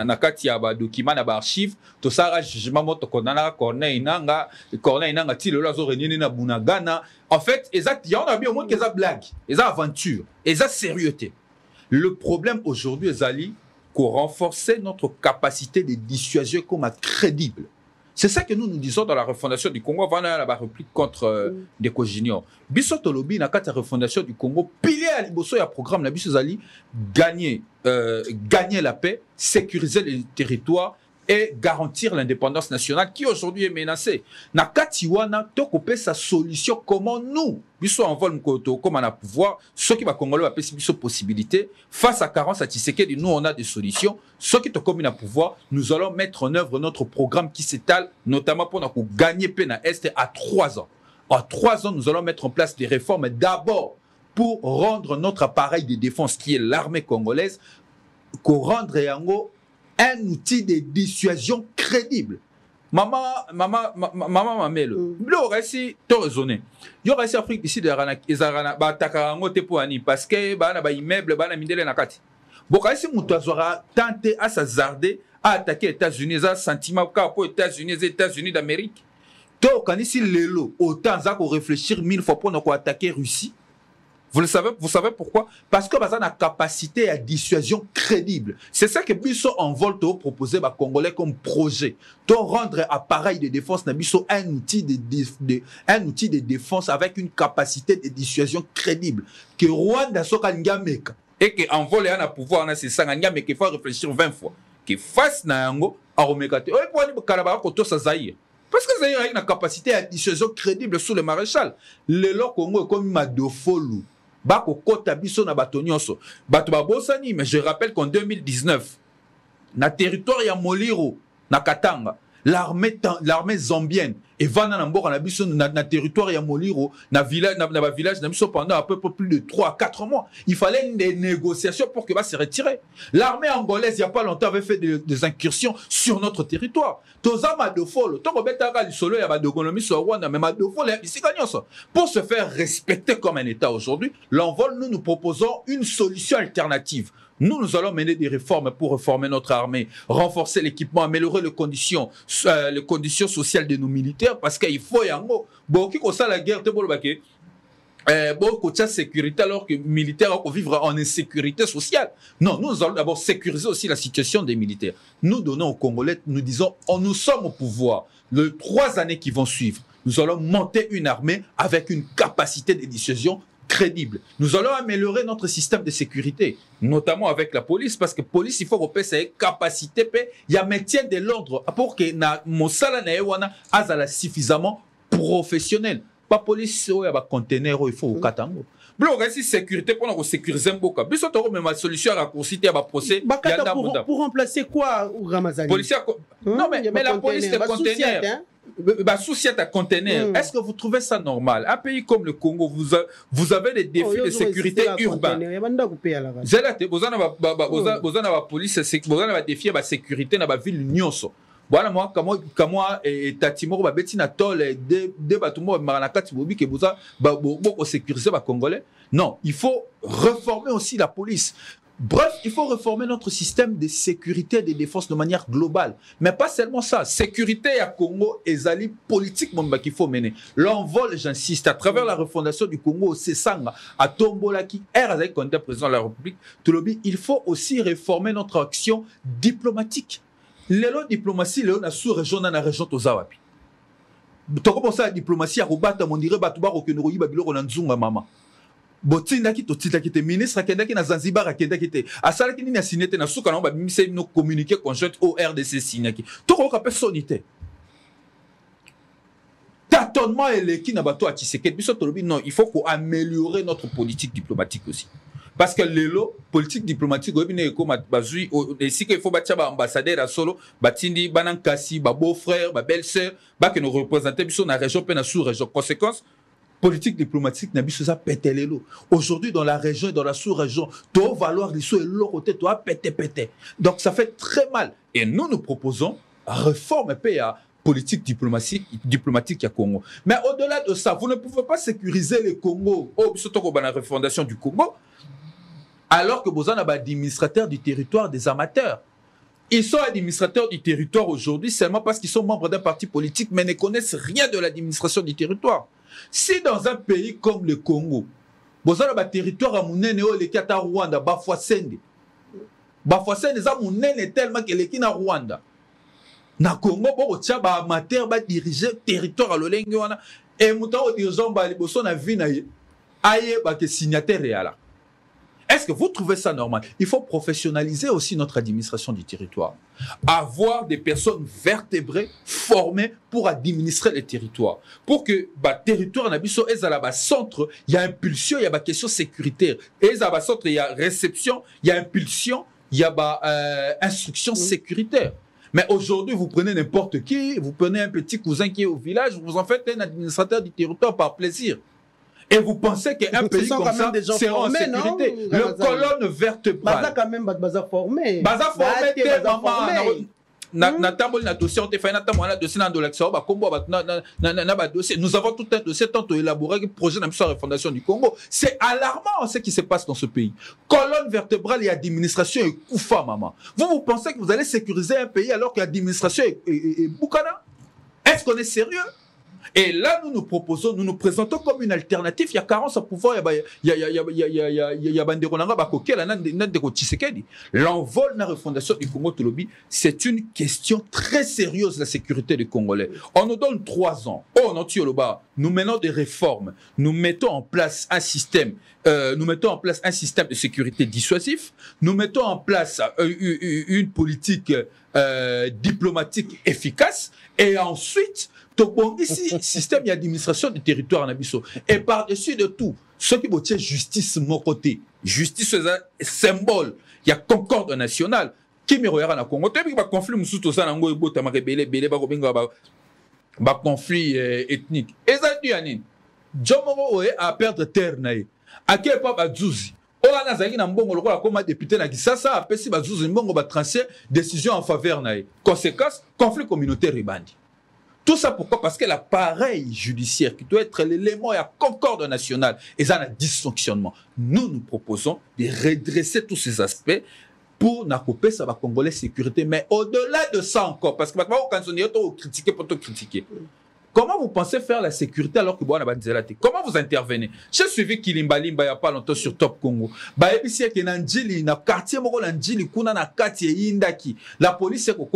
na katia ba document na ba archive, tout ça jugement moto konana Corneille Nanga ti le lazo renini na Bunagana. En fait, exact, il y en a bien au monde qui a blague, ils ont aventure, ils ont sérieuxité. Le problème aujourd'hui, Zali, qu'on renforcer notre capacité de dissuasion comme crédible. C'est ça que nous disons dans la refondation du Congo. Avant la réplique contre des Junior. Bissot Lobby, dans la refondation du Congo, pilier à l'Iboso, il y a un programme, la Bissozali, gagner la paix, sécuriser les territoires et garantir l'indépendance nationale qui aujourd'hui est menacée. Na Katiwana, tokopé sa solution, comment nous, Bissot en vol mkoto, comme on a pouvoir, ceux qui va Congolais va payer Bissot possibilité, face à carence à Tshisekedi, nous on a des solutions. Ceux qui te commune à pouvoir, nous allons mettre en œuvre notre programme qui s'étale, notamment pour gagner paix à Est à 3 ans. En 3 ans, nous allons mettre en place des réformes d'abord pour rendre notre appareil de défense, qui est l'armée congolaise, qu'on rendre Yango un outil de dissuasion crédible. Maman, Mamelo. Il aurait si tout raisonné. Il y aurait si Afrique ici de Rana, Izarana, Batakarango Tepoani, parce que Bana immeuble, Bana Mindele Nakati. Bon, si Moutazora tenté à s'hazarder à attaquer les États-Unis, à sentiment pour les États-Unis d'Amérique. Donc, quand ici, autant qu'on réfléchir 1000 fois pour nous attaquer Russie. Vous savez pourquoi? Parce que ça a une capacité à dissuasion crédible. C'est ça que Bisso Envol te proposer aux Congolais comme projet. De rendre appareil de défense Bisso un outil de défense avec une capacité de dissuasion crédible. Que Rwanda soit Ngameka et que Envol a un pouvoir, c'est ça, Ngameka, il faut réfléchir 20 fois. Que face na yango à Romekate. Et pour aller Kalabara koto sa Zaïre. Parce que Zaïre a une capacité à dissuasion crédible sous le maréchal. Le Congo est comme Madofolu. Bako kota biso na bato nyonso. Bato babosani, mais je rappelle qu'en 2019, na territoire ya Moliro, na Katanga, l'armée zambienne et vana na mboka na biso na territoire ya Moliro, na village na biso pendant à peu près plus de 3 à 4 mois. Il fallait des négociations pour que va se retirer. L'armée angolaise il y a pas longtemps avait fait des incursions sur notre territoire. Tozama de folo, to betaka lisolo ya ba dogonomi so Rwanda mais ma de folo ici gagnoso. Pour se faire respecter comme un état aujourd'hui, l'envol nous proposons une solution alternative. Nous allons mener des réformes pour réformer notre armée, renforcer l'équipement, améliorer les conditions sociales de nos militaires, parce qu'il faut y avoir beaucoup de la guerre, beaucoup de sécurité alors que les militaires vont vivre en insécurité sociale. Non, nous allons d'abord sécuriser aussi la situation des militaires. Nous donnons aux Congolais, nous disons, nous sommes au pouvoir. Les 3 années qui vont suivre, nous allons monter une armée avec une capacité de dissuasion crédible. Nous allons améliorer notre système de sécurité, notamment avec la police, parce que la police, il faut qu'on ait sa capacité, il y a maintien de l'ordre pour que mon salaire soit suffisamment professionnel. Pas police, il y a un conteneur, il faut au Katango. Bloc si sécurité pour nous sécuriser un peu. Bis on même la solution à raccourcir à procès. Pour remplacer quoi ou Ramazani? Policier. Non mais la police c'est conteneur. Bah souci à conteneur. Est-ce que vous trouvez ça normal? Un pays comme le Congo, vous avez des défis de sécurité urbains. Vous avez la police, vous avez des défis de sécurité dans la ville Nyonso. Voilà moi comment et Tatimo ba betina tol de batumo maranakati bobi que boza beaucoup sécuriser ba congolais. Non, il faut réformer aussi la police. Bref, il faut réformer notre système de sécurité et de défense de manière globale. Mais pas seulement ça. Sécurité à Congo et Zali politique qu'il faut mener. L'envol, j'insiste, à travers la refondation du Congo, c'est ça, à Tombolaki, avec le président de la République, il faut aussi réformer notre action diplomatique. L'élo diplomatie, l'élo na sous-région, na région Tozawapi. Tu commences à la diplomatie à Robata, on dirait Batouba, Rokenoroyi, Babilo, Ronanzunga, maman. Botindaki totindaki te ministre akendaki na Zanzibar akendaki te asalaki nini signé te na suka na ba bimise no communiqué conjoint au RDC signaki to ko ka personnalité tâtonnement eleki na bato a Tshisekedi biso tolobi non il faut qu'on améliorer notre politique diplomatique aussi parce que lelo politique diplomatique obi ne ko bazui ici qu'il faut batia ba ambassadeur à solo batindi banankasi ba beau-frère ba belle-sœur ba que nous représenter biso na région pe na sous-région conséquence politique diplomatique n'a pas ça péter les lots. Aujourd'hui, dans la région et dans la sous-région, tu dois valoir les sous et l'eau côté, tu dois péter. Donc, ça fait très mal. Et nous proposons réforme PA politique diplomatique à Congo. Mais au-delà de ça, vous ne pouvez pas sécuriser le Congo, surtout dans la refondation du Congo, alors que vous avez un administrateur du territoire des amateurs. Ils sont administrateurs du territoire aujourd'hui seulement parce qu'ils sont membres d'un parti politique, mais ne connaissent rien de l'administration du territoire. Si dans un pays comme le Congo, vous avez un territoire à Mounene ou le Kata Rwanda, Bafouassende est tellement que le Kina Rwanda. Na Congo, vous avez un amateur qui dirige le territoire à l'Olengwana et vous avez un dirigeant qui a vu que signataire réel. Est-ce que vous trouvez ça normal? Il faut professionnaliser aussi notre administration du territoire. Avoir des personnes vertébrées, formées pour administrer les territoires. Pour que le territoire n'a centre, il y a impulsion, il y a question sécuritaire. Et centre, il y a réception, il y a impulsion, il y a instruction sécuritaire. Mais aujourd'hui, vous prenez n'importe qui, vous prenez un petit cousin qui est au village, vous en faites un administrateur du territoire par plaisir. Et vous pensez qu'un pays comme ça sera en sécurité? Le colonne vertébrale. Baza quand même baza formé. Baza formé, maman. Natamboli na dossier, on te fait un dossier dans l'action, nous avons tout un dossier tant élaboré que projet de la refondation du Congo. C'est alarmant ce qui se passe dans ce pays. Colonne vertébrale et administration est koufa, maman. Vous pensez que vous allez sécuriser un pays alors que l'administration est boucana? Est-ce qu'on est sérieux? Et là, nous nous présentons comme une alternative. Il y a carence à pouvoir. Il y a Banderonanga Bakokela, Nandeko Tshisekedi. L'envol de la refondation du Congo Tolobi, c'est une question très sérieuse de la sécurité des Congolais. On nous donne 3 ans. Nous menons des réformes. Nous mettons en place un système. De sécurité dissuasif. Nous mettons en place une politique diplomatique efficace. Et ensuite, ici, système d'administration du territoire en Abisso. Et par-dessus de tout, ceux qui votent justice mon côté. Justice, c'est un symbole. Il y a concorde nationale. Qui me regarde dans le Congo? Il y a un conflit, conflit ethnique. Et ça dit, Yannin, Djomoro a perdre terre. À quel point Badjouzi? Ola Nazaki na mbongo lokola comme député na Kisasa a pesi Badjouzi mbongo ba trancher décision en faveur nae. Conséquence, conflit communautaire ribandi. Tout ça pourquoi? Parce que l'appareil judiciaire qui doit être l'élément et la concorde nationale et ça a un dysfonctionnement. Nous proposons de redresser tous ces aspects pour n'accompagner ça va Congolais sécurité. Mais au-delà de ça encore, parce que quand on est critiqué pour te critiquer. Comment vous pensez faire la sécurité alors que vous avez Banzelate? Comment vous intervenez? J'ai suivi Kilimba Limba il n'y a pas longtemps sur Top Congo. La police est au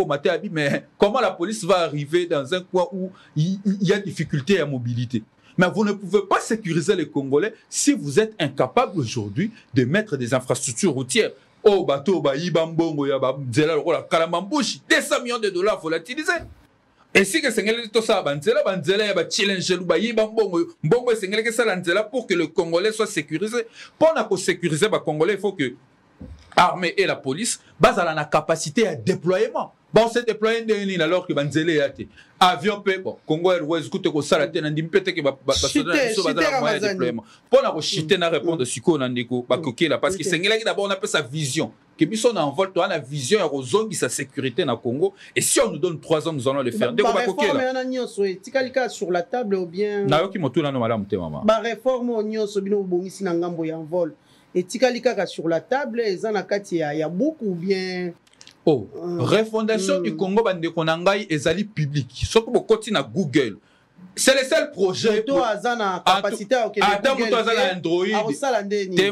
mais comment la police va arriver dans un coin où il y a difficulté à mobilité? Mais vous ne pouvez pas sécuriser les Congolais si vous êtes incapable aujourd'hui de mettre des infrastructures routières. Oh, bateau, Ibambongo, Yabamzela, Kalamambouchi, 200 millions de dollars volatilisés. Et si que Sengel tout ça, Banzela, y a challenge, Mbongo, Sengel, que ça, Banzela, pour que le Congolais soit sécurisé. Pour sécuriser le Congolais, il faut que l'armée et la police basent la capacité à déploiement. Bon, c'est déployé de l'île alors que Banzela est athée. Avion, bon, Congo Airways, écoutez, que ça, la tête, n'importe peut-être que moyen de déploiement. Pour la chiter, n'a répondre de Siko, Nandeko, Bakoké, là, parce que Sengel, d'abord, on appelle sa vision. Que Bisson envole, tu as la vision et aux sa sécurité dans le Congo. Et si on nous donne 3 ans, nous allons le faire. Bah, réforme, Tikalika sur la table ou bien. Naoki Motoula, non, madame, maman. Bah, réforme, on y a Sobino Bongisi Nangambo y envol. Et Tikalika sur la table, et Zanakati, il y a beaucoup ou bien. Oh, refondation du Congo, Bande Konangai, et Zali public. Ce que vous continuez à Google. C'est le seul projet. Moto Azana capacité à Moto Azana Android.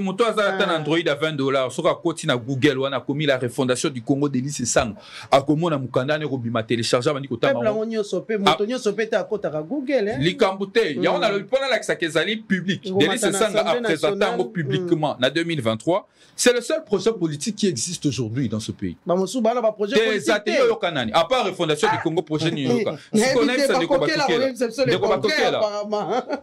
Moto Azana Android à $20. Ce qu'on continue à Google, on a commis la refondation du Congo de l'ICE Sang. À comment on a Mukanda ne robima télécharger avant d'y Peuple on sopé, Motonio sopé à côté à Google. Likambute, il y a on a le point là que ça qu'est public. De l'ICE Sang a présenté publiquement en 2023. C'est le seul projet politique qui existe aujourd'hui dans ce pays. Des ateliers au Canada. À part refondation du Congo projet New York. Si on aime ça,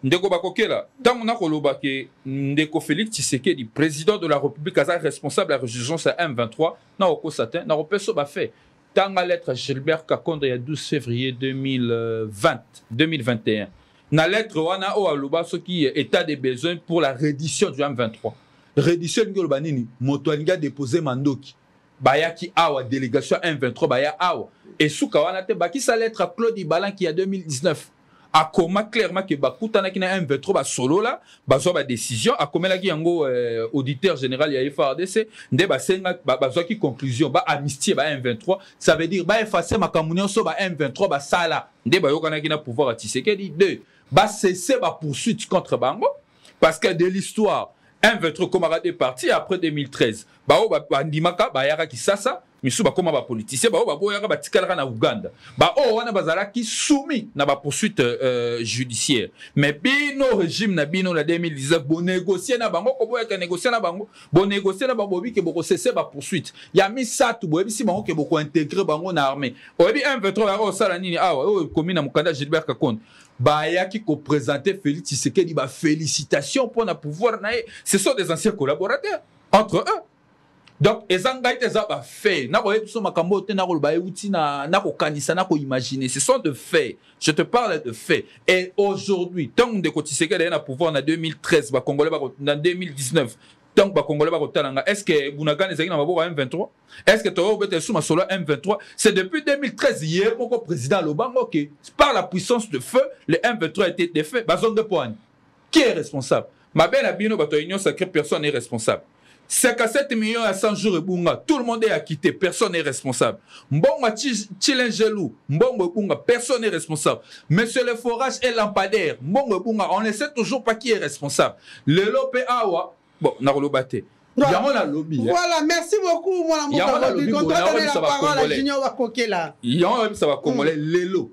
Ndeko Bakokela, tant on a koloba que Ndeko Félix Tshisekedi, président de la République, est responsable de la résistance à M23, n'a aucun satin, n'a aucun so fait. Tant la lettre Gilbert Kakonde il y a 12 février 2021. Na lettre wana o aloba ce qui est état des besoins pour la reddition du M23. Reddition ngolobanini, Motoalinga déposé mandoki. Bayaki awa délégation M23 baya awa. Et souka wana te baki sa lettre à Claude Ibalan qui a 2019. A comment clairement que bakutana ki na M23 ba solo là bazwa ba décision a comment la ki yango auditeur général ya FARDC nde ba senga bazwa ki conclusion ba amnistie ba M23 ça veut dire ba effacer makamunyo so ba M23 ba sala nde ba yokana ki na pouvoir à Tshisekedi 2 ba cesser ba poursuite contre bango parce que de l'histoire M23 comme a des partis après 2013 ba o ba ndimaka ba yaka ki sasa misu bakoma ba politicien ba boyaka batikala na Uganda ba o wana bazalaki soumis na ba poursuite judiciaire mais bino régime na bino la 2019 bon négocier na bango ko boyaka négocier na bango bon négocier na bango bi ke boko cesser ba poursuite ya misatu boyebi si bango ke boko intégrer bango na armée oyebi M23 ya o sala nini awa o commune na mukanda Gilbert Kakonde ba yaki ko présenter Félix Tshisekedi ba félicitations pour na pouvoir na ce sont des anciens collaborateurs entre eux. Donc, ce sont de faits. Je te parle de faits. Et aujourd'hui, tant que Tshisekedi a pouvoir en 2013, en 2019, tant que Congolais est-ce que Bounagan est M23? Est-ce que tu as sous ma solo M23? C'est depuis 2013, hier, mon président Lobango, que par la puissance de feu, le M23 a été défait. Bazon de poigne. Qui est responsable? Ma belle Abino, union sacrée, personne n'est responsable. 57 millions à 100 jours et bunga. Tout le monde est acquitté. Personne n'est responsable. Mbonga Chilengelou. Mbonga bunga. Personne n'est responsable. Monsieur le forage et lampadaire. Mbonga bunga. On ne sait toujours pas qui est responsable. Le lopé awa. Bon, Narolo Baté. Voilà, merci beaucoup. Moi, la parole à Junior Wakokela. Ça va congolais. Lelo.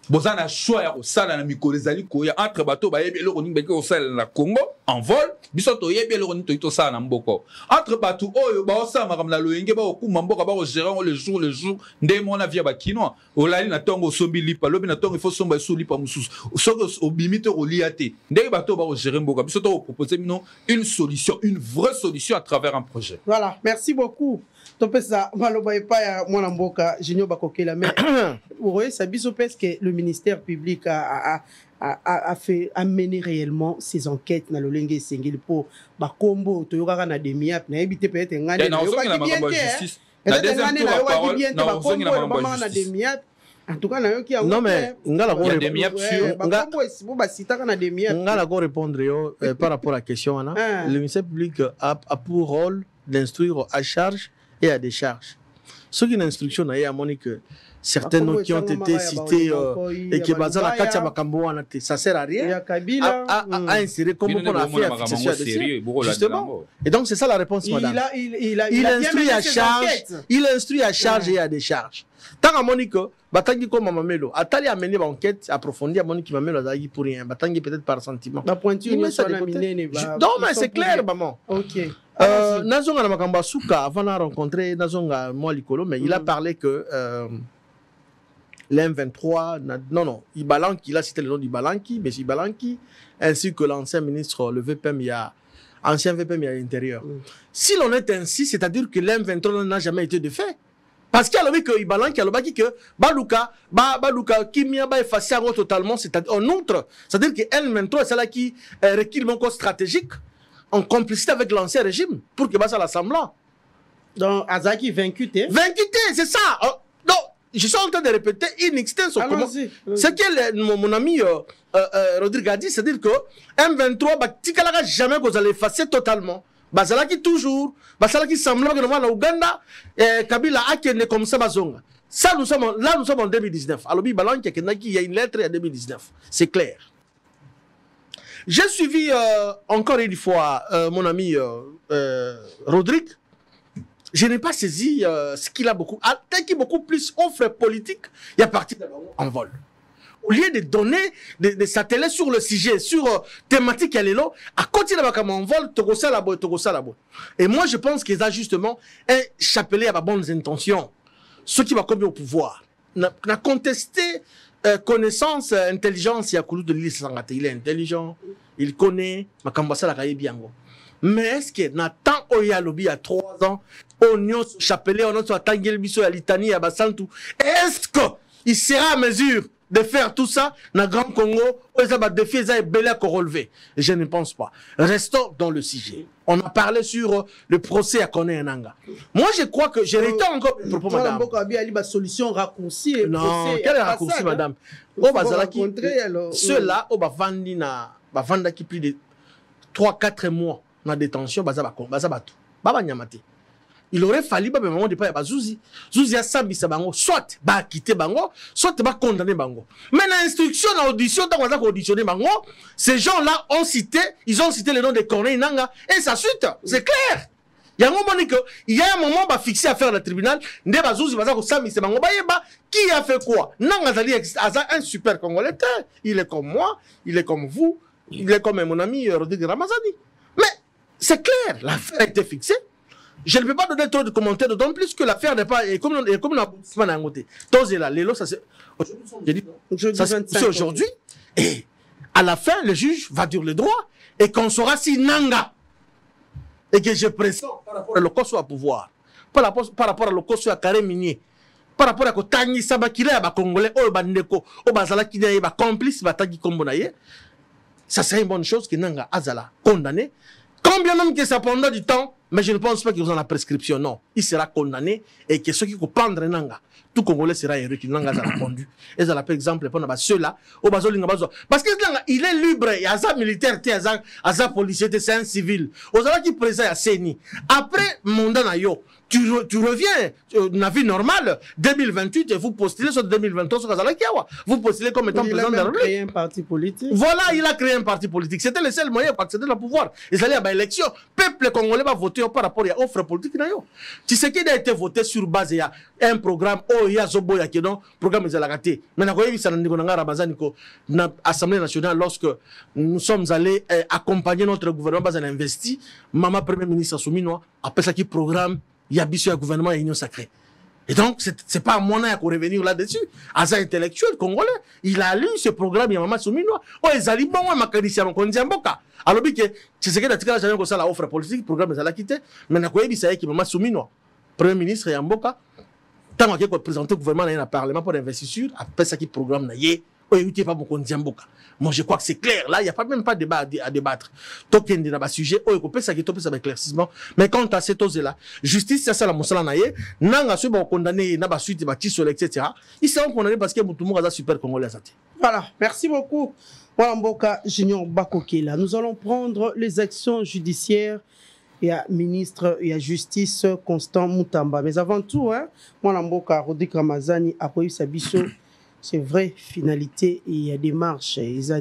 Bozana choix ya osala na mikolo ezali koya entre bato ba yebi eloko ningi beke osala na Congo en vol biso to yebi eloko ningi to sala na mboko entre bato oyo ba osala makambo na loyenge ba okuma mboka ba gérer le jour nde mona via ba kinois olali na tongo sombi lipa lobi na tongo il faut somba sous lipa mususu soko obimite oliate nde bato ba gérer mboka biso to proposer mino une solution, une vraie solution à travers un projet. Voilà, merci beaucoup. Topesa maloba epa ya mwana mboka Junior Bakokela mais vous voyez ça biso parce que le ministère public a mené réellement ces enquêtes na lolenge sengeli pour ba kombo to yokaka na demiap na ebité peut-être ngane na justice na deuxième tour la parole na ozongi na mambo na demiap en tout cas na yoki non mais ngala ko répondre yo par rapport à la question là le ministère public a pour rôle d'instruire à charge et à des charges. Ce qui est une instruction, il y a que certaines notes qui ont été citées et qui basent la Katia Makambo, ça sert à rien à insérer comme on a fait à fixation à dessus. Justement. Et donc c'est ça la réponse, madame. Il instruit à charge et à des charges. Tant à Monique, Batangi comme Mamelo, Atali a mené l'enquête approfondie à Monique Mamelo Zagi pour rien. Batangi peut-être par sentiment. Non, mais c'est clair, maman. Ok. Nazonga na Makamba Souka, avant de rencontrer Nazonga Moalikolo, mais il a parlé que l'M23, non, Ibalanki, il a cité le nom d'Ibalanki, mais Ibalanki, ainsi que l'ancien ministre, le VPM, ancien VPM à l'intérieur. Si l'on est ainsi, c'est-à-dire que l'M23 n'a jamais été de fait. Parce qu'il y a le que Ibalanki a le baki que Baluka, Kimia ba effacé totalement, c'est-à-dire en outre, c'est-à-dire que L23 c'est là qui requiert mon cause stratégique en complicité avec l'ancien régime pour que ça l'assemblée. Donc Azaki vaincu, c'est ça. Donc je suis en train de répéter in extenso. C'est que mon ami Rodrigue a dit, c'est-à-dire que M23 Tikalaga jamais vous allez effacer totalement. Bazalaki toujours, Bazalaki semblant que nous sommes au Ouganda, Kabila a qui comme ça bazonga. Ça nous sommes en 2019. Alors il y a une lettre en 2019. C'est clair. J'ai suivi encore une fois mon ami Rodrigue. Je n'ai pas saisi ce qu'il a beaucoup. Tant qu'il beaucoup plus offre politique, il y a parti en vol. Au lieu de donner des satellites sur le sujet, sur thématique à côté de en vol, et moi je pense qu'ils ont justement un chapelet à bonnes intentions. Ceux qui va combien au pouvoir. N'a contesté connaissance, intelligence, il y a de l'île. Il est intelligent, il connaît, mais est-ce que Nathan Oyalobi a 3 ans, on a chapelet, on a Tangel Bisso, à Litanie, à Bassantou, est-ce qu'il sera à mesure de faire tout ça dans le Grand Congo, les défis sont belés à relever? Je ne pense pas. Restons dans le sujet. On a parlé sur le procès à Kone Nanga. Moi, je crois que j'ai été encore plus propos, madame. Solution raccourcie. Non, quel raccourci, madame? Ceux-là, on va vendre qui plus de 3-4 mois dans détention, il aurait fallu que moment de pas Zouzi a sabi bango soit ba quitter bango soit ba condamner bango. Mais dans l'instruction dans l'audition tant qu'on a auditionné bango, ces gens-là ont cité le nom de Corneille Nanga et sa suite, c'est clair. Il y a un moment ba fixé à faire le tribunal, ndé ba Zouzi ba sabi bango ba yeba qui a fait quoi. Nanga Zali un super Congolais, il est comme moi, il est comme vous, il est comme mon ami Rodrigue Ramazani. Mais c'est clair, l'affaire a été fixée. Je ne peux pas donner trop de commentaires, d'autant plus que l'affaire n'est pas. Et comme on a pas d'un côté. C'est aujourd'hui. Et à la fin, le juge va dire le droit. Et qu'on saura si Nanga. Et que je pressens par rapport à l'Okoso à pouvoir. Par rapport à l'Okoso à carré minier. Par rapport à Kotani Sabakira, à Congolais, au Bandeko, au Bazala qui est complice, Batagi Kombonaye. Ça serait une bonne chose que Nanga Azala condamné. Combien même que ça prendra du temps, Mais je ne pense pas qu'ils ont la prescription, non. Il sera condamné et que ceux qui vont prendre Nanga, tout Congolais sera heureux qu'il Nanga a conduit. Et ça, par exemple, pour ceux-là, parce qu'il est libre, il y a un militaire, il y a un policier, c'est un civil. Aux gens qui présent à Seni. Après, Mondana Yo, tu reviens dans la vie normale, 2028, et vous postulez sur 2023 sur Kazalakiawa. Vous postulez comme étant président de la République. Il a créé un parti politique. Voilà, il a créé un parti politique. C'était le seul moyen pour accéder au pouvoir. Ils allaient à l'élection. Peuple congolais va voter par rapport à l'offre politique. Tu sais qu'il a été voté sur base, il y a un programme, oh, il y a Zobo, il y a un programme de la gâté. Mais dans l'Assemblée nationale, lorsque nous sommes allés accompagner notre gouvernement, on a investi, Maman Premier ministre Souminois, après ça qui programme, il y a un gouvernement et union sacrée. Et donc, c'est pas à mon âge qu'on revenir là-dessus. Asa intellectuel congolais, il a lu ce programme, il y a Maman Souminois. Oh, ils allaient bon, ma carrière, on dit un boca. Alors, que tu sais que la tika jamais comme ça la offre politique, le programme, ils allaient quitter. Mais n'a quoi, il s'agit que Maman Souminois, Premier ministre et Mboka, tant qu'il présente le gouvernement dans le Parlement pour l'investiture, après ça qui programme, il pas beaucoup de Mboka. Moi, je crois que c'est clair. Là, il n'y a même pas de débat à débattre. Token de la sujet, il peut ça qui ça éclaircissement. Mais quant à cette ose-là, justice, c'est ça la moussala naïe, n'anga se bon condamné, n'a pas suite, etc. Ils sont condamnés parce que tout le monde a super congolais. Voilà, merci beaucoup. Voilà, Mboka Junior Bakokela. Nous allons prendre les actions judiciaires. Il y a ministre, il y a justice, Constant Moutamba. Mais avant tout, moi, Mboka Rodrigue Ramazani a eu sa biso. C'est vrai, finalité, il y a des marches, il y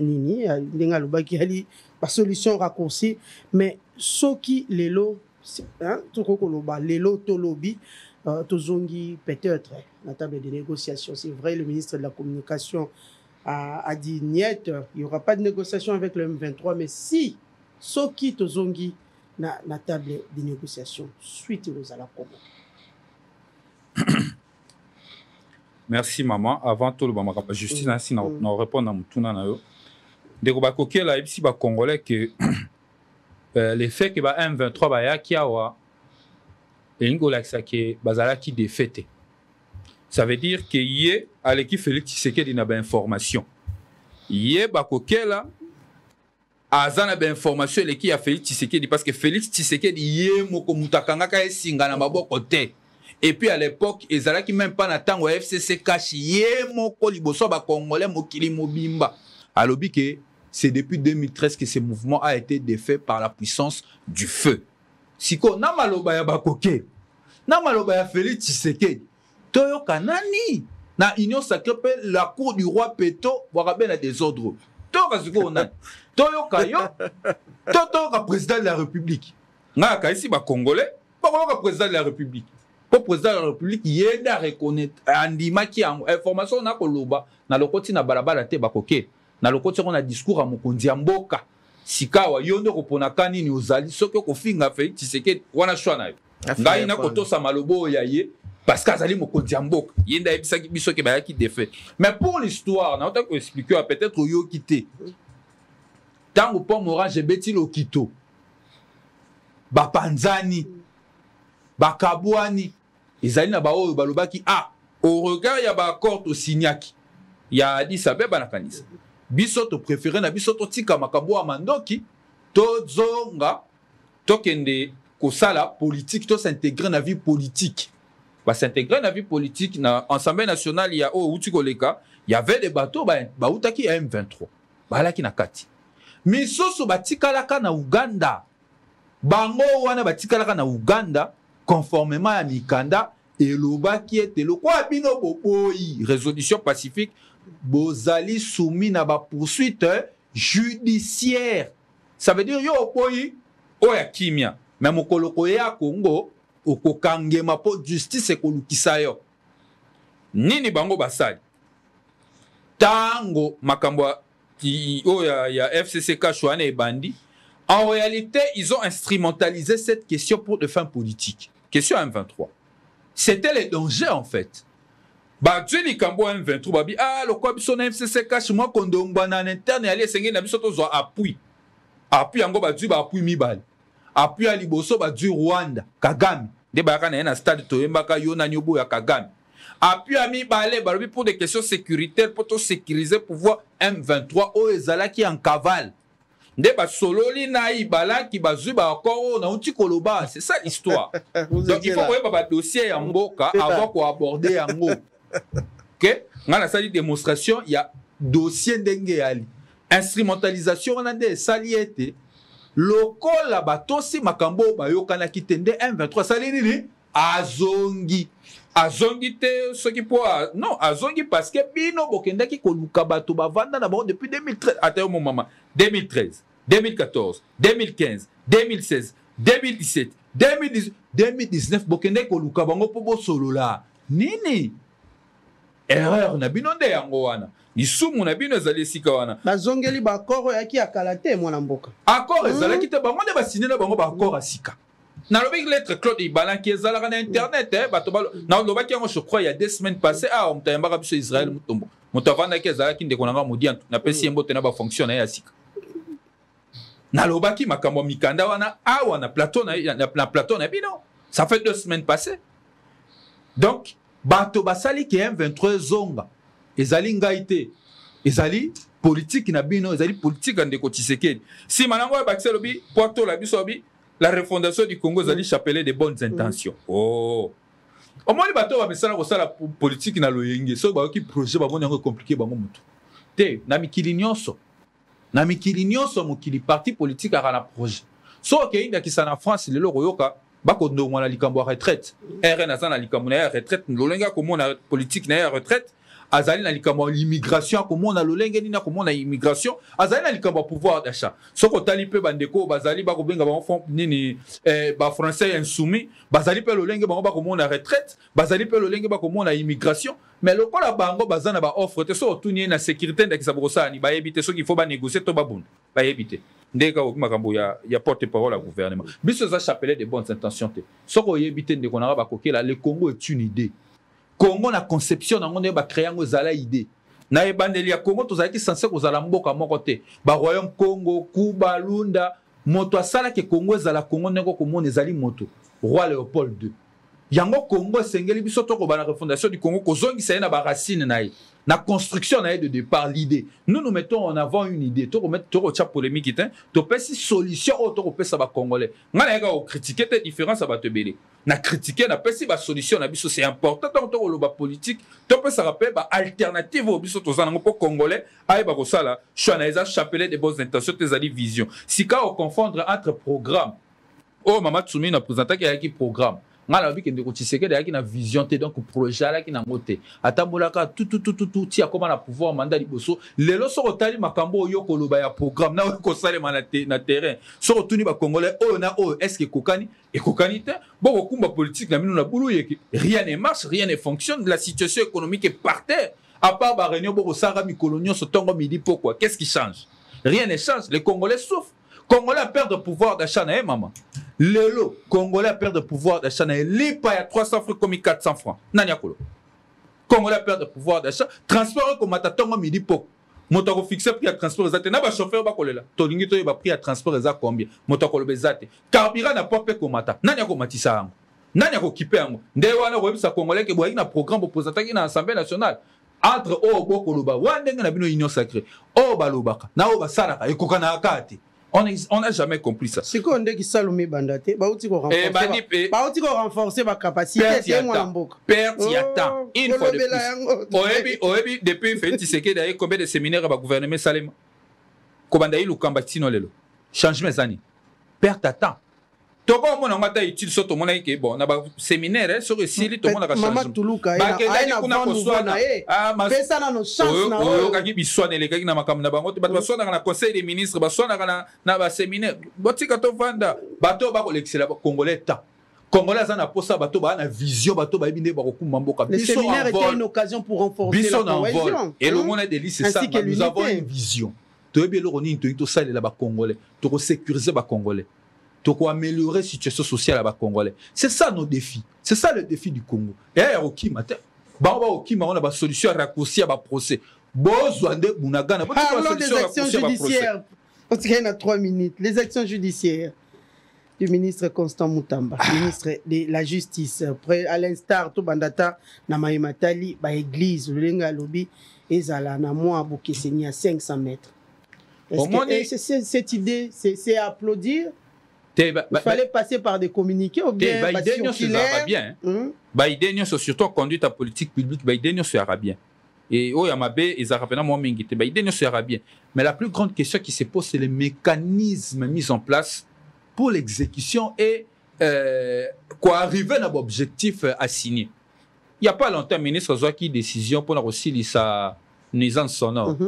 a des solutions raccourcies, mais ce qui les lots, les lots tolobi, tozongi peut-être la table de négociation. C'est vrai, le ministre de la Communication a dit niet, il n'y aura pas de négociation avec le M23, mais si ce qui tozongi na table de négociation, suite aux ala Congo. Merci maman. Avant tout, le maman justice ainsi nous répond à tout nanayo. De Kobakoke là ici ba congolais que les faits que ba M23 ba ya kiawa et ngola que bazala qui défaite. Ça veut dire que yé à l'équipe Félix Tshisekedi na ba information. Yé ba koke là azana ba information l'équipe a Félix Tshisekedi parce que Félix Tshisekedi yé moko mutakanga ka esinga na maboko te. Et puis à l'époque, ils allaient qui même pas n'attendre au FCC caché moko liboso ba congolais mokili mobimba. Alors que c'est depuis 2013 que ce mouvement a été défait par la puissance du feu. Siko na maloba ya bakoke. Na maloba ya Félix Tshisekedi. Toyo kanani na union sacrée la cour du roi Peto boira bien à désordre. Toyo siko na. Toyo kayo. Toyo président de la République. Na ka ici ba congolais, pas président de la République. Le président de la République, il est à reconnaître Andima qui a information na koloba na lokoti na balabala te bakoke na lokoti on a discours à Mokonzi Mboka sikawa yondo kopona kani ni ozali soki ko finga Félix Tshisekedi wana shwana ngai na kotosa malobo ya ye parce qu'azali Mokonzi Mboka yenda ebisaki biso ke bayaki défait. Mais pour l'histoire na autant expliquer peut-être yo kité tango po Morange beti lokito ba Panzani ba Kabouani ils allaient na-bas balobaki au regard il y a ba accord au Signaki il y a Addis Abeba na kanisa biso to préféré na biso to tika makabo amandoki to zonga to kende ko sala politique to s'intégrer na vie politique ba s'intégrer na vie politique na Assemblée nationale il y a Utikoleka il y avait des bateaux ba utaki M23 balaki na kati misoso batikalaka na Uganda bango wana batikalaka na Uganda conformément à Mikanda et l'oba qui était le quoi bino boboyi résolution pacifique bozali soumis na ba poursuite judiciaire. Ça veut dire yo opoyi oya kimia mais mokoloko ya Congo okokangema po justice ekolukisa yo nini bango basali tango makambo ya FCCK chouane et bandi. En réalité, ils ont instrumentalisé cette question pour des fins politiques. Question M23. C'était le danger en fait. Bah, tu es Kambo M23, babi, le quoi, son FCC cache moi, qu'on donne en interne, et aller s'engager, n'a bisoto zo appui. Appui, en gros, bah, du appui Mibal. Appui à Liboso, bah, du Rwanda, Kagame. Des barranes, un stade, Toyembaka, Yona, Nyobo, ya Kagame. Appui à Mibale, bah, pour des questions sécuritaires, pour tout sécuriser, pour voir M23, Ezala qui en cavale. nde basololi na ibalaki bazwi baakoro na uti koloba. C'est ça l'histoire. Donc il faut koyeba badossier ya mboka avant koaborder yango. Ok, ngana sali démonstration ya dossier ndenge yali instrumentalisation wana nde esali ete lokola batosi makambo bayokanaki te nde M23 sali nini azongi te soki po non azongi parce que bino bokendaki koluka bato bavanda na bango depuis 2013 ata mon maman 2013 2014 2015 2016 2017 2018 2019 bokendaki koluka bango po bosolola nini erreur na bino nde yango wana lisumu na bino ezali esika wana bazongeli baakoro yaki akala te mwana mboka akoro ezalaki te bango nde basine na bango baakoro asika nalobaki lettre Claude Ibalan qui ezalaka na internet bato nalobaki yango je crois il y a 2 semaines passées moto ayambaka biso Israël mutombo moto avandaki ezalaki ndeko nanga modiantu napesi ye mbote na bafonction na ye ya sika nalobaki makambo mikanda wana awa na plateau na bino ça fait 2 semaines passées donc bato basali ki M23 zonga ezali ngai te ezali politique na bino ezali politique ya ndeko Tshisekedi si manango ya bakise lobi poato la biso lobi la refondation du Congo ezali chapelet de bonnes intentions au moins bato ba mesala ko sala politique na loyenge so ba ki projet ba mona ngo compliqué bango mutu te na mikili nyonso mokili parti politique a na projet so ke inda ki sana France lelo royoka bako ndongo na likambo ya retraite RN azana likambo na retraite lolenga komona politique na retraite azali na likambo l'immigration komona lolenge nina komona immigration azali na likambo pouvoir d'achat soko tali pe bandeko bazali bako benga ba fond nini ba français insoumis bazali pe lolenge bango bako mona retraite bazali pe lolenge bako mona immigration mais lokola bango bazana ba offre te so tuni na sécurité ndakisa bokosa ni ba yebite so qu'il faut ba négocier to ba bunda ba yebite ndeka makambo ya porte-parole à gouvernement biso za chapelet de bonnes intentions te soko yebite ndeko na ba kokela le Congo est une idée Congo na conception nango ne ba créer ngo zala idée na ebandeli ya Congo tozalaki censé kozala mboka moko te ba royaume Congo Kuba Lunda moto asala ke Congo ezala Congo ndeko komona ezali moto roi Léopold II yango Congo sengeli biso to ko ba na refondation du Congo kozongisa na ba racine na na construction na de départ l'idée nous mettons en avant une idée to remettre to cha polémique te to pesi solution au to pesa ba congolais ngana ka critiquer te différence ba te belé na critiquer na pesi ba solution na biso c'est important to lo ba politique to pesa rappel ba alternative au biso to zanango po congolais ay ba ko sala choisir chapelet de bonnes intentions tes ali vision si ka au confondre entre programme oh mama Tsumi na présenter qui programme ngala bi kende ko Tshisekedi yaki na vision te donc projet la ki na ngote atambolaka tout ti akoma na pouvoir mandat liboso lelo so otali makambo yo koloba ya programme na ko salema na terrain so otuni ba congolais o na o est-ce que kokani et kokani te bon kumba politique na minu na bulu yeki rien ne marche rien ne fonctionne la situation économique est par terre à part ba réunion bo sara mi coloniaux so tongo midi pourquoi qu'est-ce qui change rien ne change les congolais souffrent Congolais perdent le pouvoir d'achat na maman. Lelo Congolais perdent le pouvoir d'achat na lipa ya 300 francs comme 400 francs. Nanya kolo. Congolais perdent le pouvoir d'achat. Transport comme matatongo midi poko. Moto ko fixer prix à transport ezate na ba chauffeur ba kolela. Tolingi to ba prix à transport eza combien? Moto ko lobezate. Carburant na popé ko mata. Nanya ko matisa yango. Nanya ko kipe yango. Nde wana ko bisa Congolais ke boyi na programme représentatif na Assemblée nationale. Entre o boko loba wandenge na bino union sacrée. O balobaka. Na o basalaka ekokana akate. On n'a jamais compris ça. C'est quoi on dit que Salomé Bandate Baouti ko renforcer ma capacité c'est moi mboka. Perte ya temps une fois de plus. Oebi depuis fait Tshisekedi d'ailleurs combien de séminaires ba gouvernement Salema. Kobanda yi lukamba tino lelo. Changement zani. Perte à temps. Toko mona ngata utile soto mona ke bon na ba séminaire sur sili to mona ka changement. Mama Tuluka ba kuna ko swana pesa na no chance na o ka ki biswana le ka na makamna bango ba swana na conseil des ministres ba swana na ba séminaire botika to vanda bato ba ko l'excella congolais ta congolais za na posa bato ba na vision bato ba binde ba ko kumba mboka biso. Le séminaire était une occasion pour renforcer la cohésion. Et le monde de l'île c'est ça nous avons une vision. To bien le roni to saler la ba congolais to sécuriser ba congolais. Pour améliorer la situation sociale à Congolais. C'est ça nos défis. C'est ça le défi du Congo. Et à Okima, on a une solution à raccourcir à procès. Parlons des actions judiciaires. Parce qu'il y a 3 minutes. Les actions judiciaires du ministre Constant Moutamba, ministre de la Justice, à l'instar de Bandata, Namaïmatali, l'église, le Lenga Lobby, et Zala, Namoa, Bokeseni à 500 mètres. Cette idée, c'est à applaudir. Il fallait passer par des communiqués ou bien bien. Biden, surtout conduite à politique publique, Biden, c'est arabien. Et Oyamabe, ils arabes, moi, Biden, c'est arabien. Mais la plus grande question qui se pose, c'est les mécanismes mis en place pour l'exécution et arriver à l'objectif assigné. Il n'y a pas longtemps, le ministre a pris une décision pour aussi sa nuisance sonore.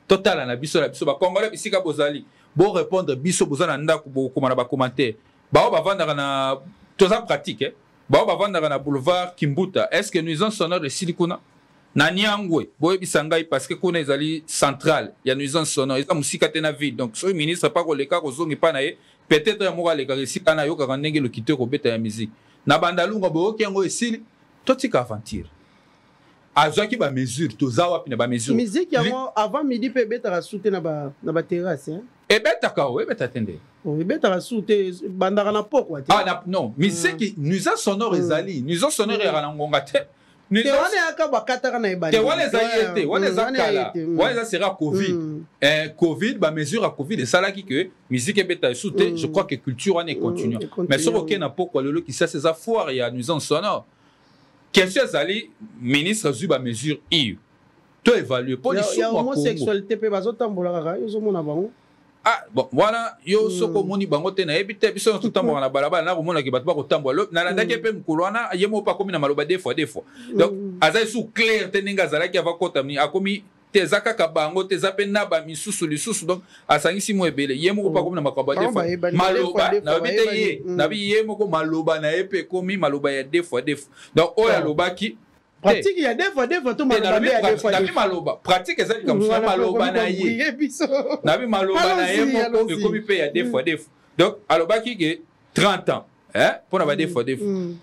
Total, on a vu ça, Congolais, ici, Bozali. Bon répondre, biso bozana ndako comme on a commenté. Bah on va vendre na tout ça pratique. Bah on va vendre na boulevard Kimbuta. Est-ce que nuisance sonore de Silikuna? Na Niangwe, boye bisangai parce que kuna ezali central. Il y a nuisance sonore. Eza musika tena ville. Donc ce ministre pas ko leka ko zongi pa na ye. Peut-être ya moka leka sika na yo ka ndenge le kité ko beta ya musique. Na bandalunga boyo kengo esili totika aventure. Azaki ba mesure toza wapi na ba mesure. Musique yango avant midi pe beta souté na ba terrasse hein. Et beta kao, et beta tende. Et beta souté bandara na poko ate. Ah non, musique nuisance sonore ezali, nuisance sonore ya na ngonga te. Te wane aka bakataka na ebali. Te wane za yete, wane za kala. Wane za sera Covid. Covid ba mesure à Covid et ça là qui que musique et beta souté, je crois que culture on est continue. Mais sur aucun na poko lelo qui ça c'est za foire ya nuisance sonore. Question zali ministre zuba mesure iu. To évaluer police ya homosexualité pe bazotambola kaka yo zomona bango. Ah bon voilà yo soko moni bango te na ebite biso to tambola na balabala na komona ke bato ba kotambola na landaki pe mkulwana yemo pa komi na maloba des fois donc azai sous clair te ninga zalaki ava kota mi akomi tezaka ka bango tezape na ba misusu lisusu donc asangisi mo ebele yemo pa komi na makaba des fois maloba na bite ye na bi yemo ko maloba na epe komi maloba ya des fois donc oya lobaki pratique il y a des fois tout maloba des fois nabi maloba pratique ezali comme ça maloba na ye nabi maloba na ye moko ekomi pe ya des fois donc alobaki ke 30 ans hein pour na ba des fois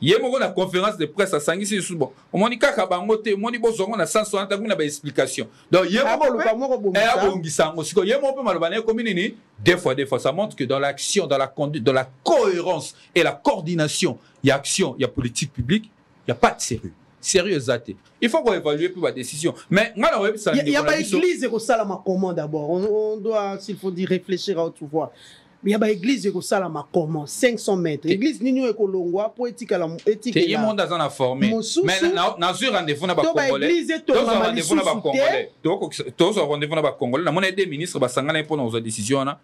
ye moko na conférence de presse asangisi sous bon omoni kaka bango te omoni bozongo na 160 na ba explication donc ye moko abongisa ngo siko ye moko maloba na ekomi nini des fois ça montre que dans l'action dans la conduite dans la cohérence et la coordination il y a action il y a politique publique il y a pas de sérieux athée. Il faut qu'on évalue pour la décision. Mais il n'y a pas d'église qui ça la comment d'abord. On doit, s'il faut dire, réfléchir à autre voie. Mais il y a pas d'église qui ça la comment 500 mètres. L'église ni nous écolongwa pour éthique à la éthique. C'est un monde dans un formé. Mais dans un rendez-vous na ba Congolais. Dans un rendez-vous na ba Congolais. Dans un rendez-vous na ba Congolais. Na mon aide ministre ba sangana pour nos décisions na.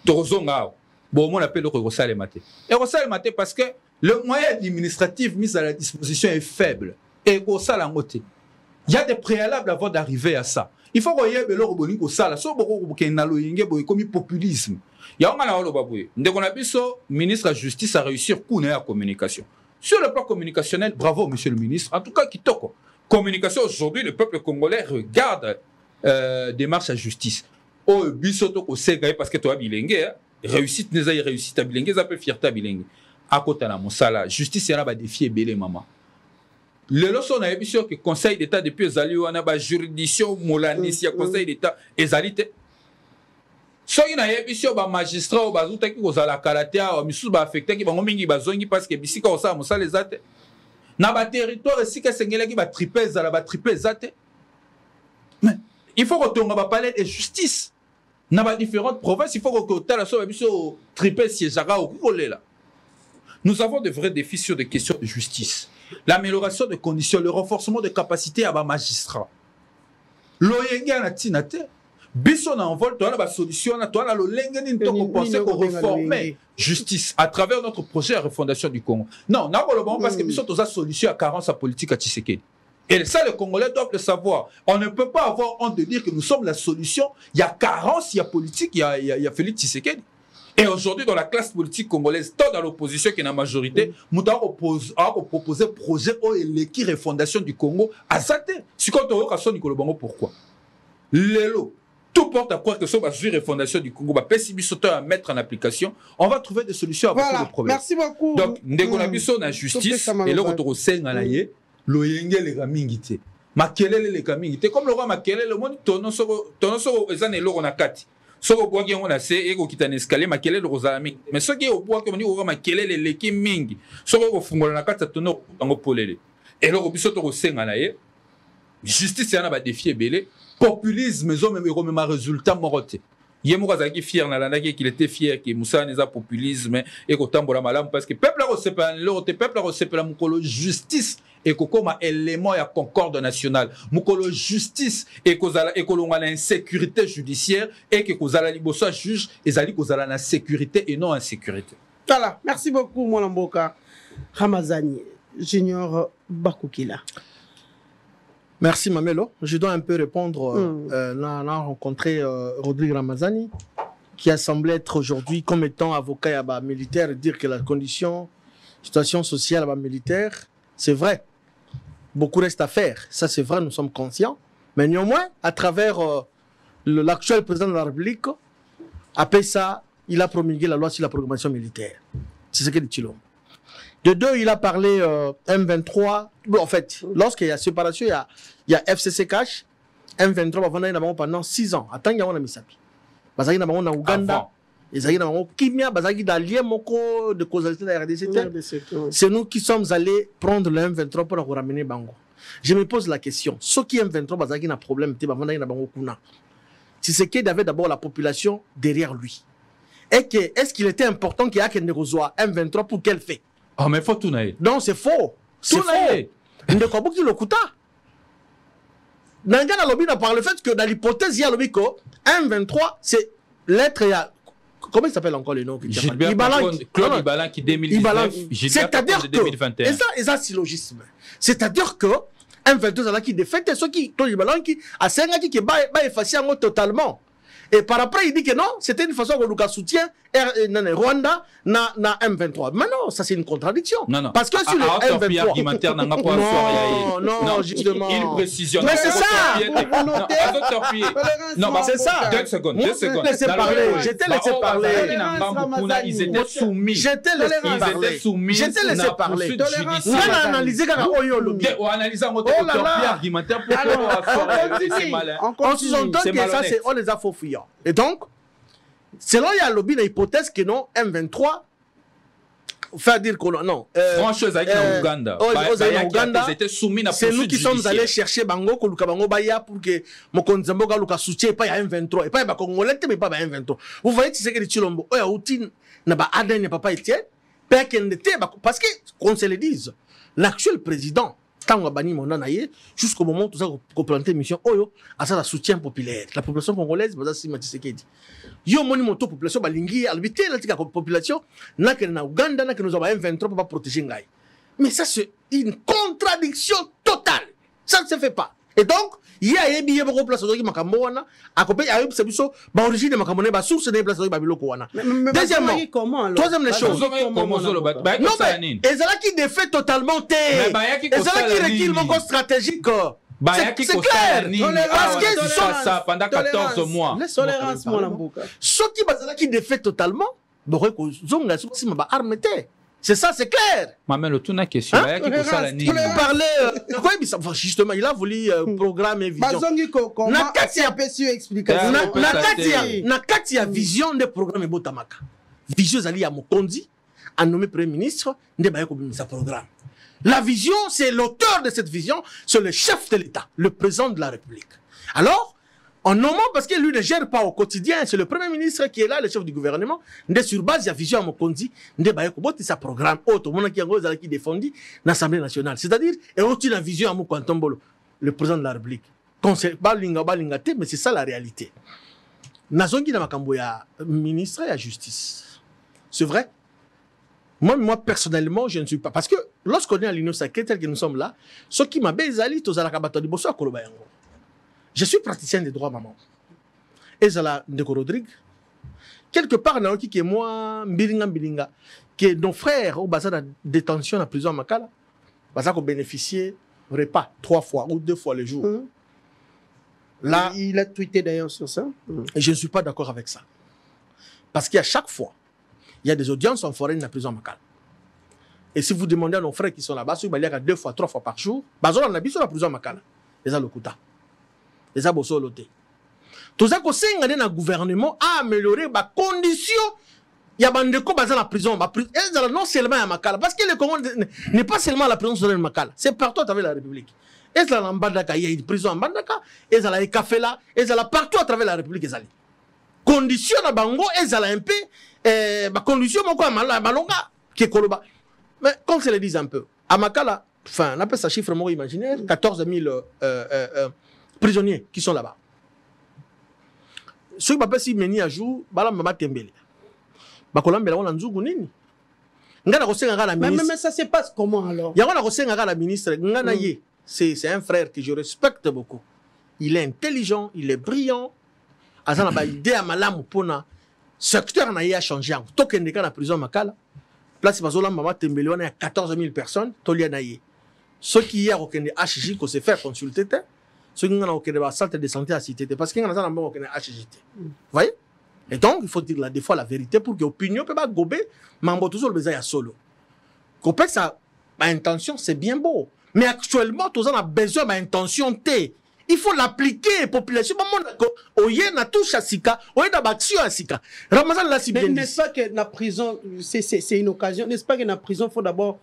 Tozonga. Bon on appelle le Rosale Maté. Et Rosale Maté parce que le moyen administratif mis à la disposition est faible. Et au salangote. Il y a des préalables avant d'arriver à ça. Il faut qu'on y ait le robot au sala. So beaucoup qui n'a l'oyingue comme populisme. Il y a un malheur au baboué. Dès qu'on a vu ça, ministre de la Justice a réussi à la communication. Sur le plan communicationnel, bravo monsieur le ministre. En tout cas, qui toque. Communication aujourd'hui, le peuple congolais regarde démarche à justice. Oh, bisoto au Ségaï parce que toi bilingue, réussite n'est pas réussite à bilingue, ça peut fierté à bilingue. À côté de la monsala, justice y a un défi belé maman. Le leçon a été sûr que le Conseil d'État depuis les alliés, on a la juridiction, Molanis, le Conseil d'État, les alliés. Si on a été sûr que les magistrats, les autres qui ont la karaté, les autres affectés, qui ont été affectés parce que les autres ont les athées. Dans le territoire, si on a triplé les athées. Mais il faut retourner à parler de justice. Dans les différentes provinces, il faut que on triplé siège là. Nous avons de vrais défis sur des questions de justice. L'amélioration des conditions, le renforcement des capacités à les magistrats. L'oyenga na tinate, biso na envol, toi la solution, toi la l'oyenga ni to penser qu'on réformer justice à travers notre projet de refondation du Congo. Non, n'a pas le bon parce que biso to solution à carence à politique à Tshisekedi. Et ça, les Congolais doivent le savoir. On ne peut pas avoir honte de dire que nous sommes la solution. Il y a carence, il y a politique, il y a Félix Tshisekedi. Et aujourd'hui, dans la classe politique congolaise, tant dans l'opposition qui est la majorité, nous avons proposé un projet de refondation du Congo à Sate. Si quand on a Nicolas Bango, pourquoi? Lélo, tout porte à croire que ce refondation du Congo va à mettre en application. On va trouver des solutions à beaucoup de problèmes. Merci beaucoup. Donc, dès qu'on a vu ça, on a justice, et là, on retrouve Sengalaye, l'Oyenge les Ramingité. Makelele les Ramingité. Comme le roi Makelele, le monde tourne sur les années, l'or on a 4. So au bois qui on a c'est ego qui t'en escalier ma kelele rosamingi mais ce qui au bois comme on dit au ma kelele leki mingi so au fungola na kata tono ngo polele et le biso to senga na ye justice yana ba défier belé populisme zo même ma résultat moroté Yemoko azaki fier na landaki qu'il était fier que Moussa neza populisme et ko tambola malamu parce que peuple a recépé l'autre peuple a recépé la mukolo justice et ko koma élément ya concorde nationale mukolo justice et kozala et kolonga na insécurité judiciaire et que kozala liboso juge ezali kozala na sécurité et non insécurité. Voilà, merci beaucoup Mwalamboka Ramazani Junior Bakukila. Merci Mamelo. Je dois un peu répondre. On a rencontré Rodrigue Ramazani, qui a semblé être aujourd'hui comme étant avocat militaire et dire que la situation sociale militaire, c'est vrai. Beaucoup reste à faire. Ça, c'est vrai, nous sommes conscients. Mais néanmoins, à travers l'actuel président de la République, après ça, il a promulgué la loi sur la programmation militaire. C'est ce qu'il dit. De deux, il a parlé M23. Bon, en fait, lorsqu'il y a séparation, il y a FCC Cash. M23 pendant 6 ans. Attends, il y a un Misapi. Bazaki na bango na Ouganda. Ezaki na bango Kimia, bazaki d'allié moko de causalité de la RDC. C'est nous qui sommes allés prendre le M23 pour ramener Bango. Je me pose la question. Ceux qui M23 bazaki na problème, te bavanda na bango kuna. C'est qu'il avait d'abord la population derrière lui. Et que est-ce qu'il était important qu'il y ait un M23 pour qu'elle fait? Ah, mais faut tout naïe. Non, c'est faux. C'est faux. Ne crois pas qu'il le coûte. Nanga lobby par le fait que dans l'hypothèse, il y a lobby que M23, c'est l'être. Comment il s'appelle encore le nom? Claude Ibalan qui 2019. C'est-à-dire que. Et ça, c'est logisme. C'est-à-dire que M23, c'est là qui défait ceux qui. Claude Ibalan qui a 5 ans qui va effacer totalement. Et par après, il dit que non, c'était une façon qu'on soutient Rwanda na M23. Mais non, ça c'est une contradiction. Non. Parce que sur le M23... Non, justement. Il précisionne. Mais c'est ça. Non, c'est ça. 2 secondes. Je t'ai laissé parler. Ils étaient soumis. Je t'ai laissé parler. On a analysé on analyse argumentaire pour on sous-entend que ça, on les a faux fuyants. Et donc, selon il y a lobby l'hypothèse que non, M23, faire dire qu'on non. Franchement, Ouganda. Ils étaient soumis à c'est nous qui sommes allés chercher Bango, Bango Baya pour que Mokonzambo Galuka soutient pas à M23 et pas à Congolais, mais pas à M23. Vous voyez, c'est que les Chilombo, oh, Outin, n'a pas Aden, n'a pas été, parce que, qu'on se le dise, l'actuel président, tant bani mon anaye jusqu'au moment où tout ça qu'on planté mission oyo à ça la soutien populaire la population congolaise baza si Tshisekedi yo moni moto population balingi albité la tika population na que na Ouganda na que nous avons M23 pour pas protéger ngai mais ça c'est une contradiction totale ça ne se fait pas et donc il y a yebi yebo place oki makambo wana akopé ayo biso ba origine makambo ne ba source ne place ba biloko wana deuxièmement troisième les choses non mais ezala qui défait totalement ezala qui recule mon stratégique c'est clair parce que ça pendant 14 mois tolérance Mwalamboka ce qui bazala qui défait totalement boreko zonga si ma arme té. C'est ça, c'est clair. Maman, le tout n'a question. Il parlait. Justement, il a voulu programme et vision. Nakatia vision de programme Botamaka. Vision Zali à Mokondi, a nommé Premier ministre, sa programme. La vision, c'est l'auteur de cette vision, c'est le chef de l'État, le président de la République. Alors, en nommant, parce que lui ne gère pas au quotidien, c'est le Premier ministre qui est là, le chef du gouvernement, sur base de la vision à Mokondi, sa programme, qui défendit l'Assemblée nationale. C'est-à-dire, et aussi la vision à Mokontambolo, le président de la République. Mais c'est ça la réalité. Nazongi na makambo ya ministre et la justice. C'est vrai. Moi, personnellement, je ne suis pas. Parce que lorsqu'on est à l'Union sacrée, tel que nous sommes là, ce qui m'a bézali, je suis praticien des droits, maman. Et Zala Ndeko Rodrigue, quelque part, dans qui est moi, Mbilinga, que nos frères au bazar de détention à la prison à Makala, bazar qu'on bénéficiait repas 3 fois ou 2 fois le jour. Là, il a tweeté d'ailleurs sur ça. Et je ne suis pas d'accord avec ça. Parce qu'à chaque fois, il y a des audiences en forêt dans la prison à Makala. Et si vous demandez à nos frères qui sont là-bas, il y a 2 fois, 3 fois par jour, bazar on habite sur la prison à Makala. Les Alokuta. Les abosolotés. Tout ça, le gouvernement a amélioré les conditions. Il y a des gens qui sont la prison. Non seulement à Makala. Parce que le Congo n'est pas seulement la prison de Makala. C'est partout à travers la République. Et là, il y a une prison en Mbandaka. Et là, il y a un café là. Et là, partout à travers la République. condition na bango ezala un peu condition moko malonga qui koloba. Mais comme je le dis un peu, à Makala, enfin, on appelle ça chiffre moko imaginaire, 14 000 prisonniers qui sont là-bas. Ceux qui m'appellent si meni à jour, bala mama tembele. Bakolambela wana nzugu nini? Ngana kosenga la ministre. Mais ça se passe comment alors? Yangona kosenga la ministre, ngana ye. C'est un frère que je respecte beaucoup. Il est intelligent, il est brillant. Azana ba idée à malamu pona secteur na ye a changé. Tokende ka na prison Makala. Place bazola mama tembele wana 14 000 personnes tolia na ye. Ceux qui hier okende HJ ko se faire consulter. Ceux qui ont un centre de santé à cité, parce qu'il y a un HGT. Vous voyez? Et donc, il faut dire des fois la vérité pour que l'opinion peut pas gober, mais on toujours le besoin à solo. Qu'on ça, ma intention, c'est bien beau. Mais actuellement, tous on a besoin d'intention T. Il faut l'appliquer, population. Oye na touche à Sika, oye na baction à Sika. Ramazan là, si bien. N'est-ce pas que la prison, c'est une occasion, n'est-ce pas que la prison, il faut d'abord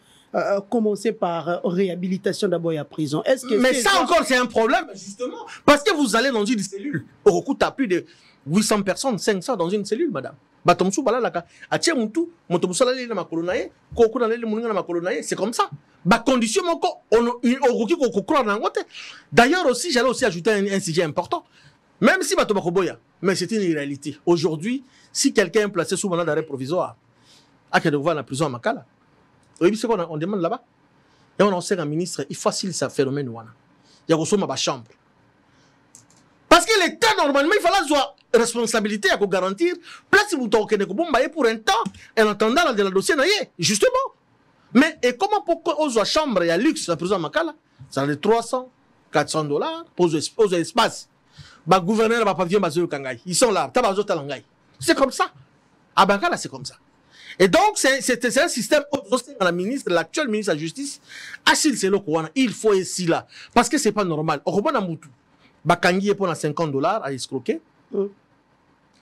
commencer par réhabilitation d'abord à prison. Est-ce que mais ça encore c'est un problème justement parce que vous allez dans une cellule au coût à plus de 800 personnes 500 dans une cellule madame batomsu balalaka atie mutu motomusala le na makolonaye koku na le muninga na makolonaye c'est comme ça ba condition moko okoki ko croire na ngote. D'ailleurs aussi j'allais aussi ajouter un sujet important même si bato bakoboya mais c'est une réalité aujourd'hui si quelqu'un est placé sous mandat d'arrêt provisoire a que de voir la prison à Makala. Oui, c'est qu'on demande là-bas. Et on enseigne un ministre, il facilite ce phénomène. Il y a aussi ma chambre. Parce que l'État, normalement, il fallait avoir responsabilité à garantir. Place où vous avez pour un temps, en attendant de la dossier, justement. Mais et comment pourquoi aux chambre, il y a luxe, la prison à Makala, ça a 300, 400 $, pour aux espaces. Le gouverneur va pas venir à Kangai. Ils sont là, c'est comme ça. À Makala, c'est comme ça. Et donc, c'est un système, l'actuel ministre de la Justice, il faut ici là. Parce que ce n'est pas normal. Au Robana Moutou, Bakangi est pour 50 $ à escroquer.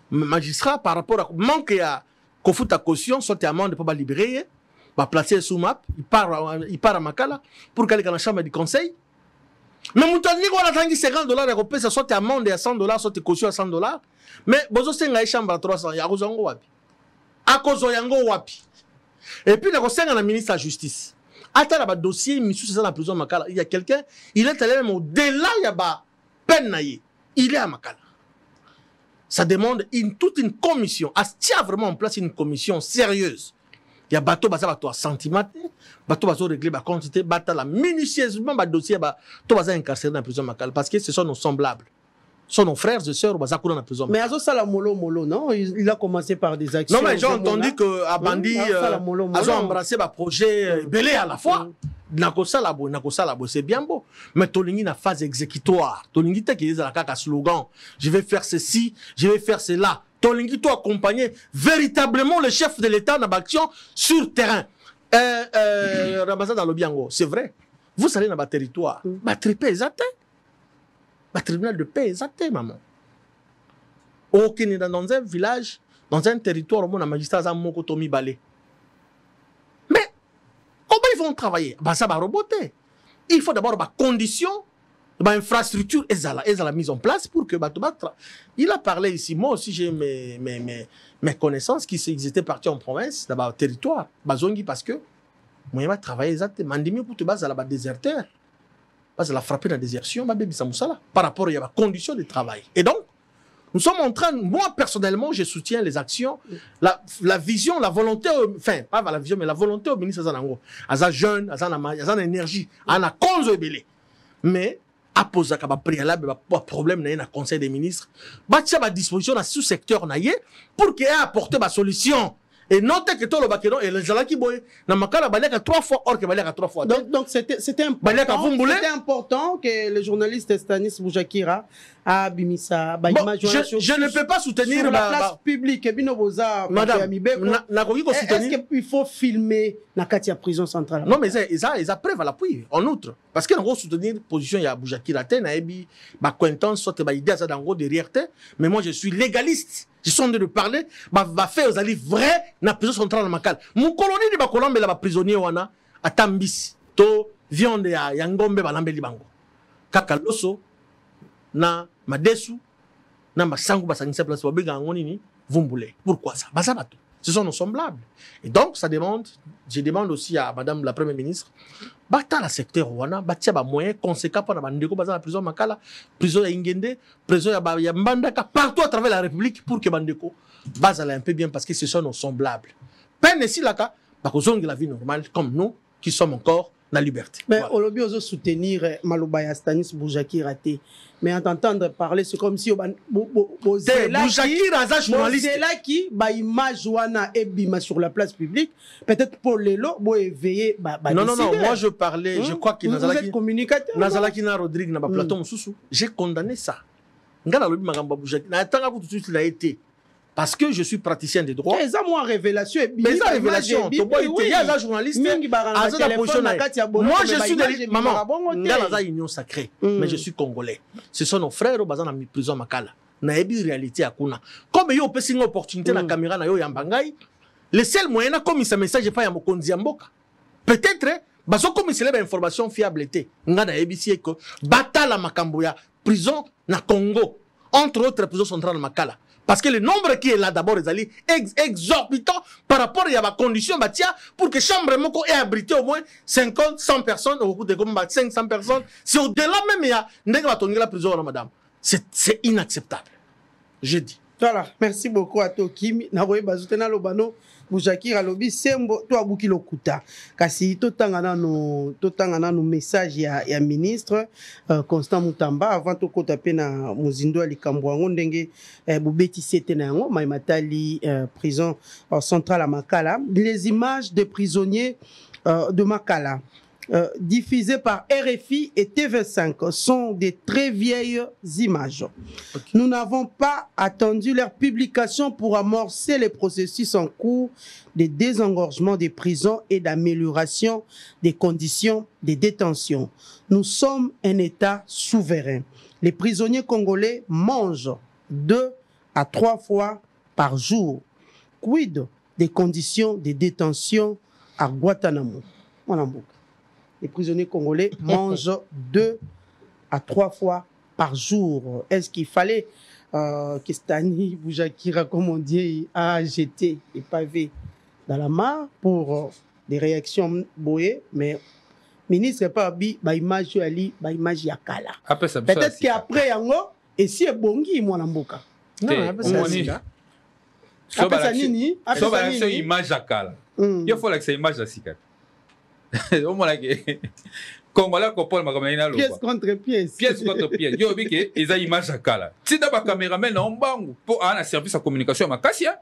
Magistrat, par rapport à manque à Kofuta caution, soit amende pour libérer, va placer sous map, il part à Makala pour qu'elle ait dans la chambre du conseil. Mais Moutani, on a 50 $, ça soit amende à 100 $, soit caution à 100 $. Mais, Bozo Senga chambre à 300, il y a Rozango Wapi. À cause de Yango Wapi. Et puis, il y a un ministre de la Justice. Attends, il y a un dossier, il y a la prison Makala. Il y a quelqu'un, il est allé même au-delà, il y a une peine. Il est à Makala. Ça demande toute une commission. Astia vraiment en place une commission sérieuse. Il y a bateau, bateau centimaté, bateau, régler la quantité, bateau, minutieusement, le dossier, bateau, incarcéré dans la prison Makala. Parce que ce sont nos semblables. Sont nos frères et sœurs dans la prison. Mais Azo Sala Molo, non? Il a commencé par des actions. Non, mais j'ai entendu que Abandi a embrassé un projet belé à la fois. C'est bien beau. Mais Tolingi na phase exécutoire. Tolingi te qui est la caca slogan. Je vais faire ceci, je vais faire cela. Tolingi doit accompagner véritablement le chef de l'État dans l'action sur terrain. Ramazan dans l'Obiango, c'est vrai. Vous allez dans le territoire. Tripé exact. Le tribunal de paix, exactement, maman. Aucun est dans un village, dans un territoire où on a magistrat à Mokotomi Balé. Mais, comment ils vont travailler? Ça va roboter. Il faut d'abord des conditions, des infrastructures, et la mise en place pour que il a parlé ici. Moi aussi, j'ai mes connaissances qui étaient partis en province, dans le territoire. Bazongi, parce que moi, je vais travailler exactement. Mandimi pour te baser à la déserteur. Parce que la frappé dans la désertion, par rapport à la condition de travail. Et donc, nous sommes en train, moi personnellement, je soutiens les actions, la vision, la volonté, enfin, pas la vision, mais la volonté au ministre Zanango. Aza jeune, Aza énergie, Aza cause belé. Mais, à poser un préalable, pas problème, il y a un conseil des ministres, bâtir à disposition dans ce secteur pour qu'il ait apporté ma solution. Et notez que tout le baqueron et les gens qui boy na makala baleka 3 fois or que baleka 3 fois. Donc c'était important que le journaliste Stanis Boujakira a bimisa ba image je ne peux pas soutenir sur la place publique bino boza madame est-ce qu'il faut filmer na katia prison centrale? Non mais ils a preuve à l'appui en outre parce que on soutenir position ya Boujakira te na ebi ba acquaintance soit ba idée ça dango derrière te mais moi je suis légaliste. Je suis en train de parler, va faire aux alliés vrai na prison centrale de Makala. Mon colonie de Bakolombe la prisonnier wana atambisi to viande ya yangombe balambe libango. Kakaloso na madesu na masango basangisa place babenga yango nini vumbule. Pourquoi ça? Baza bato. Ce sont nos semblables. Et donc, ça demande, je demande aussi à Madame la Première ministre, bata la secteur wana, batia ba moyens conséquents pour la bandeko baza la prison Makala, prison ya Ingende, prison ya Mbandaka, partout à travers la République pour que bandeko base un peu bien parce que ce sont nos semblables. Peine ici là ka, bakozongi la vie normale comme nous qui sommes encore la liberté. Mais on l'a bien soutenir Malobaya Stanis Boujaki raté. Mais en t'entendre parler, c'est comme si Boujaki raza journaliste qui ba image wana ebima sur la place publique, peut-être pour les lots bo éveiller non, moi je parlais, je crois qu'il vous êtes communicateur. Nazalaki na Rodrigue na ba Platon Moussou. J'ai condamné ça. Ngala lobi magamba Boujaki. Na tanga ko tout de suite l'a été. Parce que je suis praticien des droits. Mais ça, moi, révélation. Mais ça, révélation. Il y a un journaliste. Moi, je suis de maman. Dans la union sacrée. Mais je suis congolais. Ce sont nos frères au bazar dans la prison Makala. Na ebi réalité à Kuna. Comme il y a une opportunité na caméra na yo yambangai, le seul moyen comme ce message pas ya mokonzi mboka. Peut-être bazo comme c'est l'information fiable était. Nga na ebi si ko batala makambo ya prison na Congo. Entre autres prisons centrales Makala. Parce que le nombre qui est là d'abord est exorbitant par rapport à la condition pour que chambre moko ait abrité au moins 50, 100 personnes, au bout de 500 personnes. C'est au-delà même, il y a la prison, madame. C'est inacceptable. Je dis. Voilà, merci beaucoup à Toki. Naroye bazutena lobano Boujaki Ralobi sembo to abuki lokuta. Kasi totangana no message ya ministre Constant Mutamba avant to kota pe na muzindo likambo ngo ndenge bubeti sete na ngo maimatali prison centrale à Makala. Les images des prisonniers de Makala diffusées par RFI et TV5 sont des très vieilles images. Okay. Nous n'avons pas attendu leur publication pour amorcer les processus en cours de désengorgement des prisons et d'amélioration des conditions de détention. Nous sommes un État souverain. Les prisonniers congolais mangent 2 à 3 fois par jour. Quid des conditions de détention à Guantanamo? Les prisonniers congolais mangent 2 à 3 fois par jour. Est-ce qu'il fallait que Stani Boujakira, comme on dit, a jeté les pavés dans la mare pour des réactions boyées, mais ministre n'est pas image ali image yakala. Peut-être qu'après yango et si est bongi moi namboka. Non, ça nini? Ça image yakala. Il faut que c'est image asika. Au moins que Congolais comprennent ma caméra. Pièce contre pièce. Pièce contre pièce. Yo biki ils a image akala. Si d'abord caméraman na mbangu pour un service à communication à Makasia.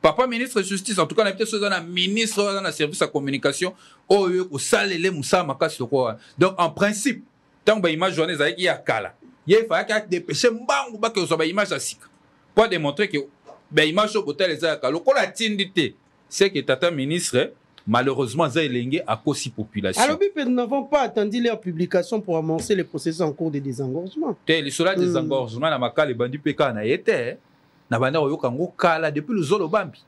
Papa ministre de justice en tout cas on a peut-être un ministre dans un service à communication au salele musa Makasia quoi. Donc en principe tant que image journée ça y a akala. Il faut que dépêcher mbangu ba que so ba image asika. Pour démontrer que ba image au hôtel les akala. Ko la tindité c'est que tata ministre malheureusement, ça est à cause de la population. Alors, nous n'avons pas attendu leur publication pour amorcer les processus en cours de désengorgement. Les soldats de désengorgement, les bandits PK n'a été. Depuis le Zolo Bambi.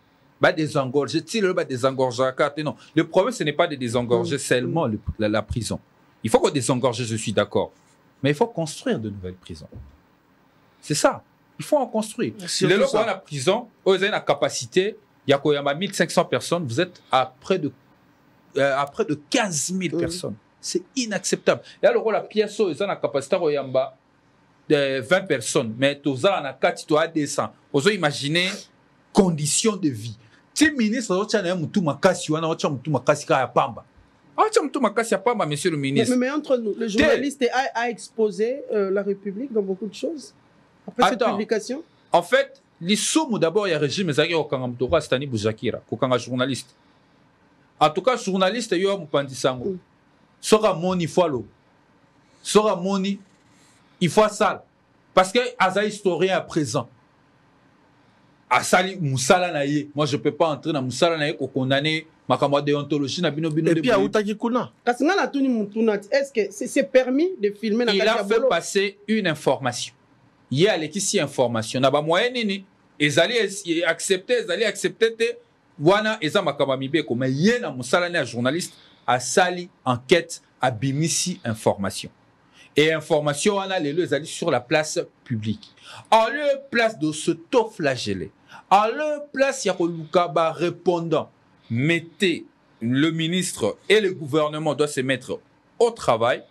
Désengorger, désengorger. Non, le problème, ce n'est pas de désengorger seulement la prison. Il faut qu'on désengorge, je suis d'accord. Mais il faut construire de nouvelles prisons. C'est ça. Il faut en construire. Les locaux à la prison, ils ont la capacité. Il y a 1500 personnes, vous êtes à près de 15 000 personnes. C'est inacceptable. Et alors, la pièce, ils ont la capacité de 20 personnes, mais tous en a 4, tu as 200. Vous imaginez conditions de vie. Si le ministre, monsieur le ministre. Mais entre nous, le journaliste a exposé la République dans beaucoup de choses après cette publication. En fait, les sommes d'abord, il y a un régime, mais il y a un Stani Boujakira, un journaliste. En tout cas, journaliste, il y a un Pandisango. Sora moni follow. Sora moni, il faut ça. Parce que, as un historien à présent, à Sali Moussala Naye, moi je ne peux pas entrer dans Moussala Naye pour condamner ma camarade déontologie. Et puis, à Outakikuna. Est-ce que c'est permis de filmer? Il a fait passer une information. Il y a les informations. N'a pas moyen ni. Ils allaient accepter. Wana eza makabami be comme yena musala na journaliste a sali enquête a bimisi information. Et information, on a les lieux sur la place publique. En leur place de s'auto-flageller, en leur place, il y a un répondant. Mettez le ministre et le gouvernement doivent se mettre au travail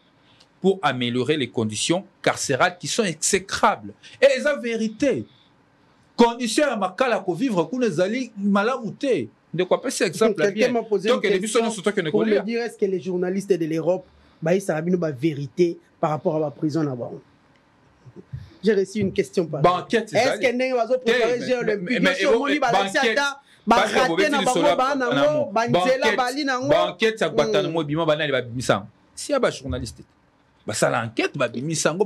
pour améliorer les conditions carcérales qui sont exécrables. Et les vérité. Conditions à makala pour vivre qu'on les alliés malamouté. De quoi passer exemple là bien. Donc les question pour me dire est-ce que les journalistes de l'Europe bah ça a une vérité par rapport à la prison là-bas. J'ai reçu une question par banquette. Est-ce que n'est pas préparer les Olympiques banquette ça batana mo bima bana ba bimisa. Si y a ba journaliste bah ça l'enquête bah bimisango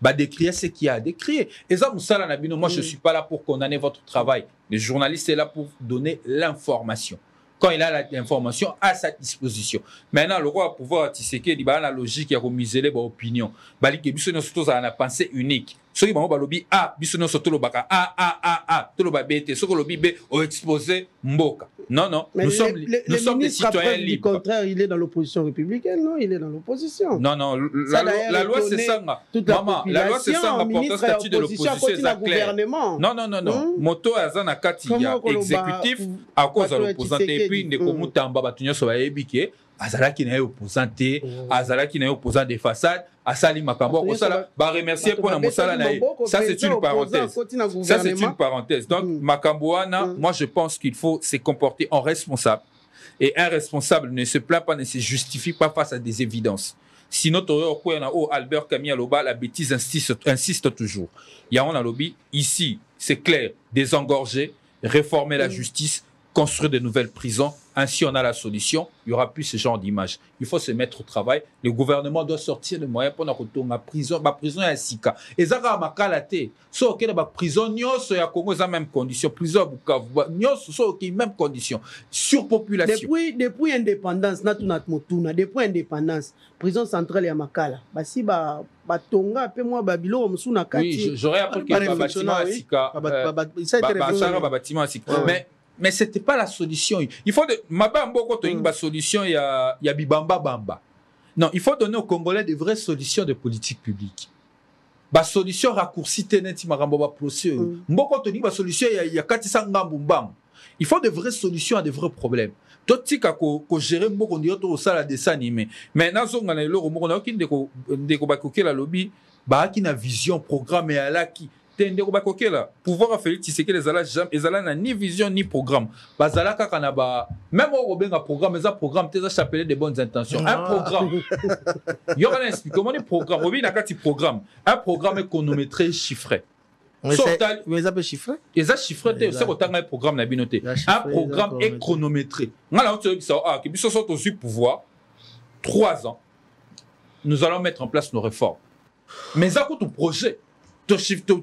bah décrire ce qu'il y a à décrire. Et ça musala na bino moi je suis pas là pour condamner votre travail. Le journaliste est là pour donner l'information. Quand il a l'information à sa disposition. Maintenant, le roi va pouvoir tisser la logique et remiser les opinions. Bali que biso surtout à la pensée unique. Ceux qui vont lobby A, biso surtout le baka A, tout le babete, ceux qui lobby B au exposé mboka. Non, non, nous sommes des citoyens libres. Au contraire, il est dans l'opposition républicaine, non, il est dans l'opposition. Non, non, la loi c'est ça. Maman, la loi c'est ça, rapporteur statut de l'opposition, c'est clair. Non, non, non, non. Moto azana kati ya exécutif à cause de l'opposant. Et puis, ne komutamba batunyo so baebike. Azala qui n'est opposante, Azala qui n'est opposant des façades, Asali Makambo, Osala, va remercier pour la Moussala Naï. Ça, c'est une parenthèse. Ça, c'est une parenthèse. Donc, Makamboana, moi, je pense qu'il faut se comporter en responsable. Et un responsable ne se plaint pas, ne se justifie pas face à des évidences. Sinon, Albert Camille Aloba, la bêtise insiste toujours. Il y a un lobby, ici, c'est clair, désengorger, réformer la justice, construire de nouvelles prisons. Ainsi, on a la solution. Il n'y aura plus ce genre d'image. Il faut se mettre au travail. Le gouvernement doit sortir les moyens pour retourner à prison. La prison est à Sika. Et ça va makalate. So que la prison, nyoso ya Congo za même condition. Prison Bukavu, nyoso so que même condition. Surpopulation. Depuis indépendance, depuis indépendance, prison centrale ya Makala. Basi ba tonga pe moi babilo msuna kati. Oui, j'aurais appris que bâtiment à Sika. Bâtiment à Sika. Mais ce n'était pas la solution. Il faut une solution, il y a Bibamba Bamba. Non, il faut donner aux Congolais de vraies solutions de politique publique. La solution raccourcie, il faut de vraies solutions à de vrais problèmes. Tout ce qu'on gère, on dit au salle à dessin animé. Mais dans on a la lobby, qui a vision, programme et à la qui. Pouvoir faire que les alans ni vision ni programme. Même au programme, les programmes, tu as appelé des bonnes intentions. Un programme. Il y aura un explique comment les programmes. Un programme économétré chiffré. Mais ils appellent chiffré. Ils ont chiffré, c'est autant un programme n'abinoté. Un programme est chronométré. Qui sont au pouvoir 3 ans. Nous allons mettre en place nos réformes. Mais ça coûte au projet. C'est un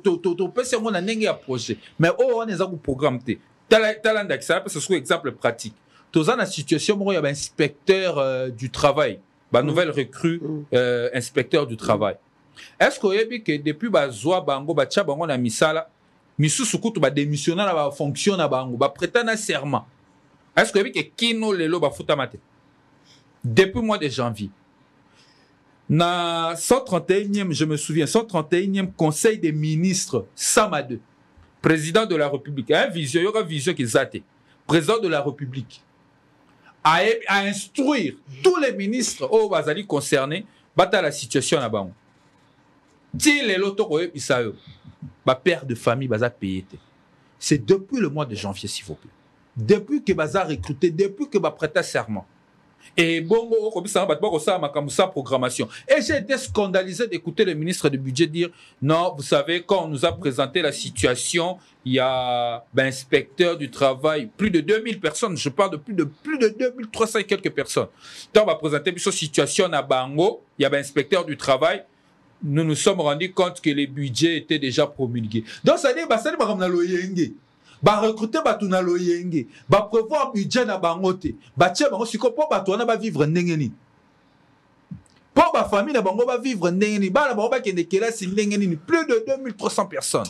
projet. Mais on est un programme. Ce soit un exemple pratique. Dans la situation où il y a un inspecteur du travail, nouvelle recrue, inspecteur du travail. Est-ce que vous avez que depuis Zoa Bango, Bango na misala, Misusukutu ba démissionner la fonction na Bango, ba prétendre un serment. Est-ce que vous avez que Kino Lelo ba futamate? Depuis le mois de janvier. Na 131e, je me souviens, 131e Conseil des ministres, Samade, président de la République, il y aura vision qui zate, président de la République, à instruire tous les ministres au Bazali concernés, à la situation là-bas. Si les lotos, père de famille, baza payé. C'est depuis le mois de janvier, s'il vous plaît. Depuis que baza recruté, depuis que baza prêté serment. Et bon, sa programmation. Et j'ai été scandalisé d'écouter le ministre du budget dire non, vous savez, quand on nous a présenté la situation, il y a inspecteur du travail, plus de 2000 personnes, je parle de plus de 2300 et quelques personnes. Donc on va présenter cette situation à Bango, il y a inspecteur du travail. Nous nous sommes rendus compte que les budgets étaient déjà promulgués. Donc ça dit recruter batuna loyenge prévoir budget na bangote tia bango siko po batuna ba vivre ndengeni po ba famille na bango ba vivre ndengeni bana bango ba kende kelasi ndengeni plus de 2300 personnes.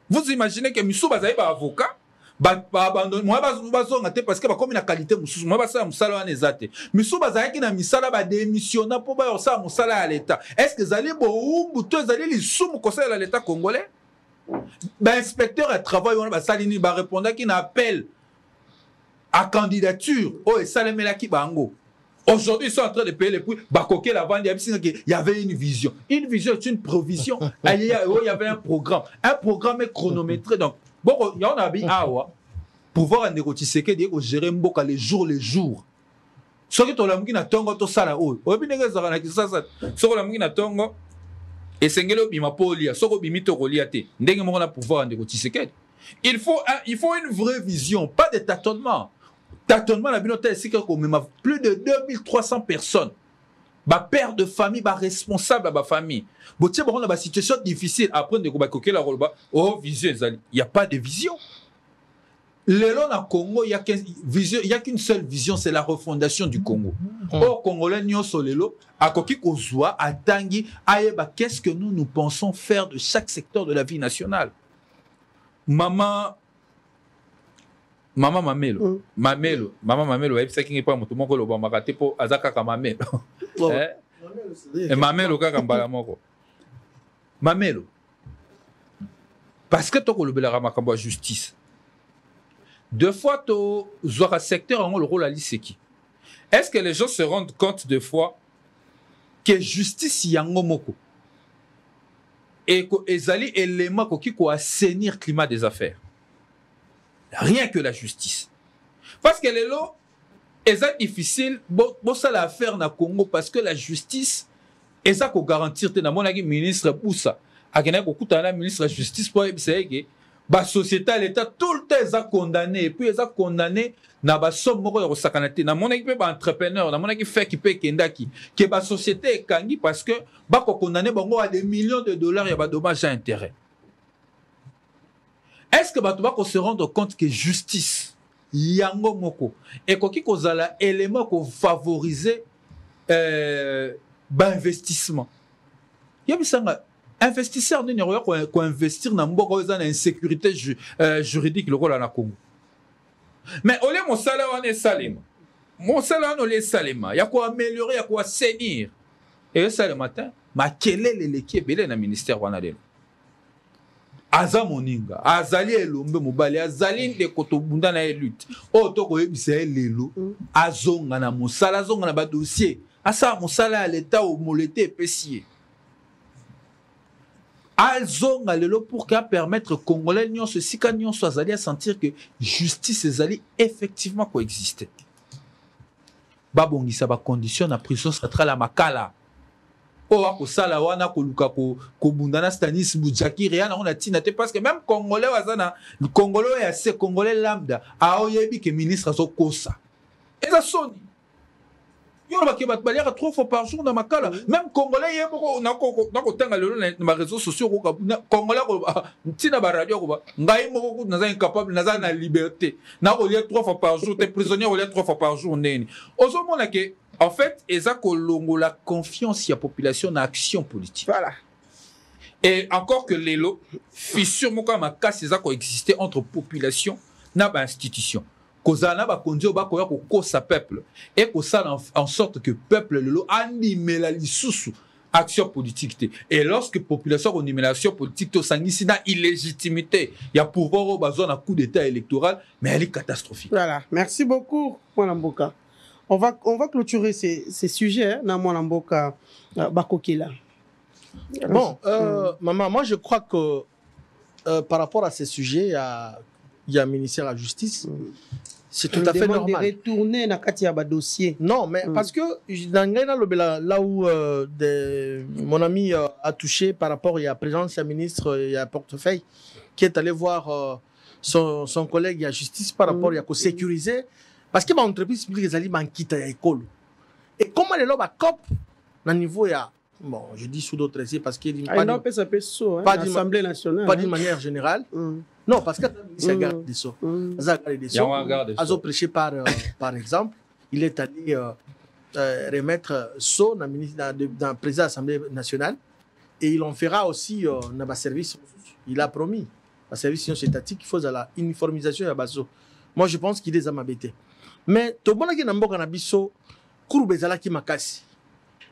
Vous imaginez que miso bazali ba avocat abandonne moi bazonga te parce que comme na qualité mususu moi basala musala wana ezate misu bazalaki na misala ba démissionna po ba yosala musala ya l'état est-ce que zali bo to zali lisumu kosala l'état congolais ba inspecteur à travail wana basali ni ba répondaki na appel à candidature et salemelaki bango. Aujourd'hui, ils sont en train de payer les prix. Bakoké la vente, il y avait une vision. Une vision est une provision. Il y avait un programme. Un programme est chronométré. Donc, bon, il y en a bien pouvoir négocier que dire gérer mboka les jours. Ce qui est la mugina tongo to sala o. Obi nega zara na kisasa. Soko la mugina tongo. Et sengelo bima polia. Soko bimito kolia te. Ndenge mo na pouvoir négocier que. Il faut une vraie vision, pas de tâtonnement. Tâtonnement, la bibliothèque, c'est qu'on met plus de 2300 personnes. Bah, père de famille, bah, responsable à ma famille. Bon, tiens, on a une situation difficile. Après, on a coqué la rôle. Oh, vision, il n'y a pas de vision. Le long au Congo, il n'y a qu'une seule vision, c'est la refondation du Congo. Au Congolais, nous sommes lelo, à Koki Kozwa, à Tanguy, qu'est-ce que nous pensons faire de chaque secteur de la vie nationale? Maman Mamelo, c'est qui n'est pas mon le bon maraté pour Azaka Mamelo. Mamelo Kagambala Moko. Mamelo. Parce que tu as le Belaramakaboa justice. Deux fois, tu as un secteur le rôle à l'ISEKI. Est-ce que les gens se rendent compte deux fois que justice y a un moko? Et qu'ils allaient éléments qui assainir le climat des affaires. Rien que la justice. Parce que les lots, c'est difficile, ça l'affaire na Congo, parce que la justice, c'est ça qu'on garantit, na mon ministre Poussa, à quel ministre de la justice, pour que la société, l'État, tout le temps, est condamné, et puis ils ont condamné, na ba somme moko ya sakanate na mon équipe entrepreneur na mon équipe fait qui peut kendaki que la société est kangi parce que ba ko condamné bango à des millions de dollars ya ba dommages à intérêt. Est-ce que batuba ko se rendre compte que justice yango moko et koki kozala élément ko favoriser ba investissement yebisanga investisseur ni roya ko investir na mboko za na insécurité juridique le rôle na Congo. Mais au lieu mon salaire on est salima. Mon salaire on est salima. Il y a quoi améliorer, il y a quoi assainir. Et ça le matin, ma kelele l'équipe belé na ministère wana de. Aza moninga, azali elombe mobali, azali de kotobunda na lutte. O to ko yebisa lelo, azonga na mosala, azonga na ba dossier. Asa mosala à l'état au molete epesier. Azonga lelo pour qu'à permettre Congolais nyon ce sika nyon soit allé à sentir que justice est allée effectivement coexister. Babongi ça va condition na prison sera la makala. O ako sala wana ko luka ko bundana Stanis Boudjaki rien on a tina te parce que même Congolais wazana le Congolais ya se Congolais lambda a oyebi que ministre so kosa. Et ça sonne. Il y a des gens qui 3 fois par jour dans ma cala. Même Congolais, il y a des réseaux sociaux. Congolais, il y a des radios. Il y a des incapables, il y a la liberté. Il y a 3 fois par jour. Les prisonniers, il y a 3 fois par jour. En fait, il y a la confiance de la population dans l'action politique. Voilà. Et encore que les lots, fissure, ma casse, ils ont existé entre population et institution. Kozana ba kondio ba koya ko sa peuple et ko ça en sorte que peuple le anime la lisusu action politique et lorsque population anime l'action politique to sangisi na illégitimité il y a pouvoir au besoin d'un coup d'état électoral mais elle est catastrophique. Voilà, merci beaucoup Mwanamboka. On va clôturer ces sujets na Mwanamboka Bakokila. Bon, maman, moi je crois que par rapport à ces sujets il y a un ministère de la Justice. C'est tout à fait normal. De retourner dans le dossier. Non, mais parce que là où mon ami a touché par rapport à la présence du ministre, il y a un portefeuille qui est allé voir son collègue à la justice par rapport à sécuriser. Parce que l'entreprise publique est quitte à l'école. Et comment les lois COP, au niveau, il y a. Bon, je dis sous d'autres essais parce qu'il pas l'Assemblée nationale. Pas d'une manière générale. Non, parce que c'est un garde des Sceaux. Azo prêché par exemple, il est allé remettre Sceaux dans le président de l'Assemblée nationale et il en fera aussi dans le service. Il a promis. le service étatique, il faut la uniformisation ya baso. Moi je pense qu'il est à m'embêter. Mais to bona ki na mboka na biso courbe ezalaki makasi.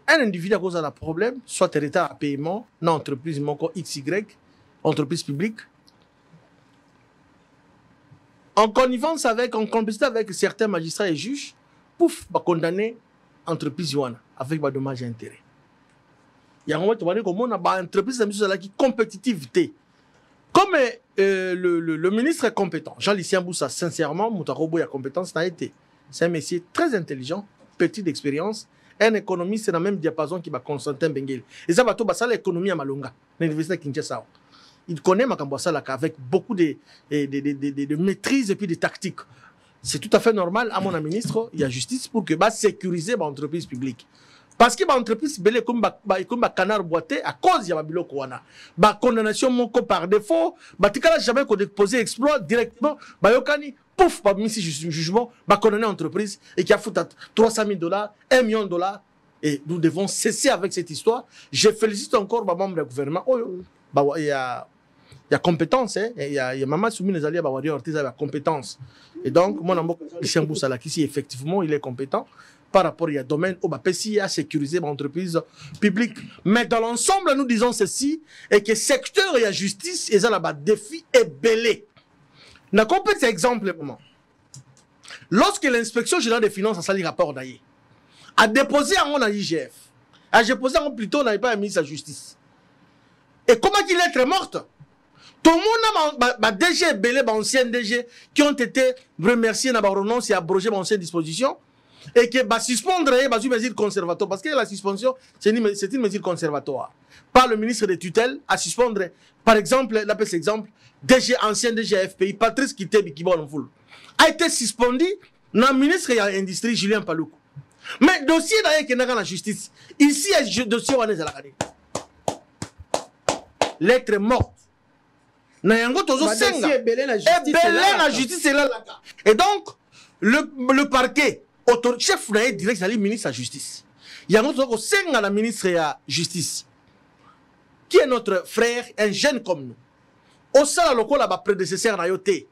Un individu a cause d'un problème, soit retard à paiement, non entreprise moko XY, entreprise publique. En connivence avec, en complicité avec certains magistrats et juges, pouf, va condamner entreprise Yoana avec des dommages et intérêts. Il y a un moment où on a une entreprise qui compétitivité. Comme le ministre est compétent, Jean-Lucien Boussa, sincèrement, Moutarobo a compétence, n'a été. C'est un monsieur très intelligent, petit d'expérience, un économiste, c'est dans le même diapason qui va Constantin Benguel. Et ça va tout passer l'économie à Malunga, l'université de Kinshasa. Il connaît Makambouassa avec beaucoup de maîtrise et puis de tactique. C'est tout à fait normal, à mon ministre, il y a justice pour que bah sécuriser l'entreprise publique. Parce que l'entreprise belé comme canard boité à cause de la Kouana. Bah condamnation mon par défaut, bah tu n'as jamais déposé exploit directement, bah yokani pouf, bah mis jugement, bah condamner l'entreprise et qui a foutu $300,000, $1 million. Et nous devons cesser avec cette histoire. Je félicite encore les membres du gouvernement. Bah il y a compétence, hein. Il y a Maman Soumi les alliés Bawari Ortiz avec compétence. Et donc, mon amour, Christian Boussala, qui effectivement il est compétent par rapport à domaine où il a sécurisé l'entreprise publique. Mais dans l'ensemble, nous disons ceci, et que secteur et la justice, ils ont un défi et belé. N'a compris cet exemple. Lorsque l'inspection générale des finances a sali rapport d'ailleurs, a déposé en mon IGF, a déposé en plutôt n'avait pas mis sa justice. Et comment qu'il est très morte? Tout le monde a DG belé, anciens DG qui ont été remerciés dans la renonce et abrogé ancienne disposition et qui va suspendre une mesure conservatoire parce que la suspension c'est une mesure conservatoire par le ministre des tutelles à suspendre par exemple la petit exemple DG ancien DG FPI Patrice Kitebi qui a été suspendu dans le ministre de l'industrie Julien Paloukou. Mais dossier d'ailleurs qui est dans la justice ici il y a dossier où on est à la lettre morte. Et donc, le parquet, chef direct, c'est le ministre de la Justice. Il y a un autre la ministre de la Justice, qui est notre frère, un jeune comme nous. Au sein de la prédécesseur Nayote.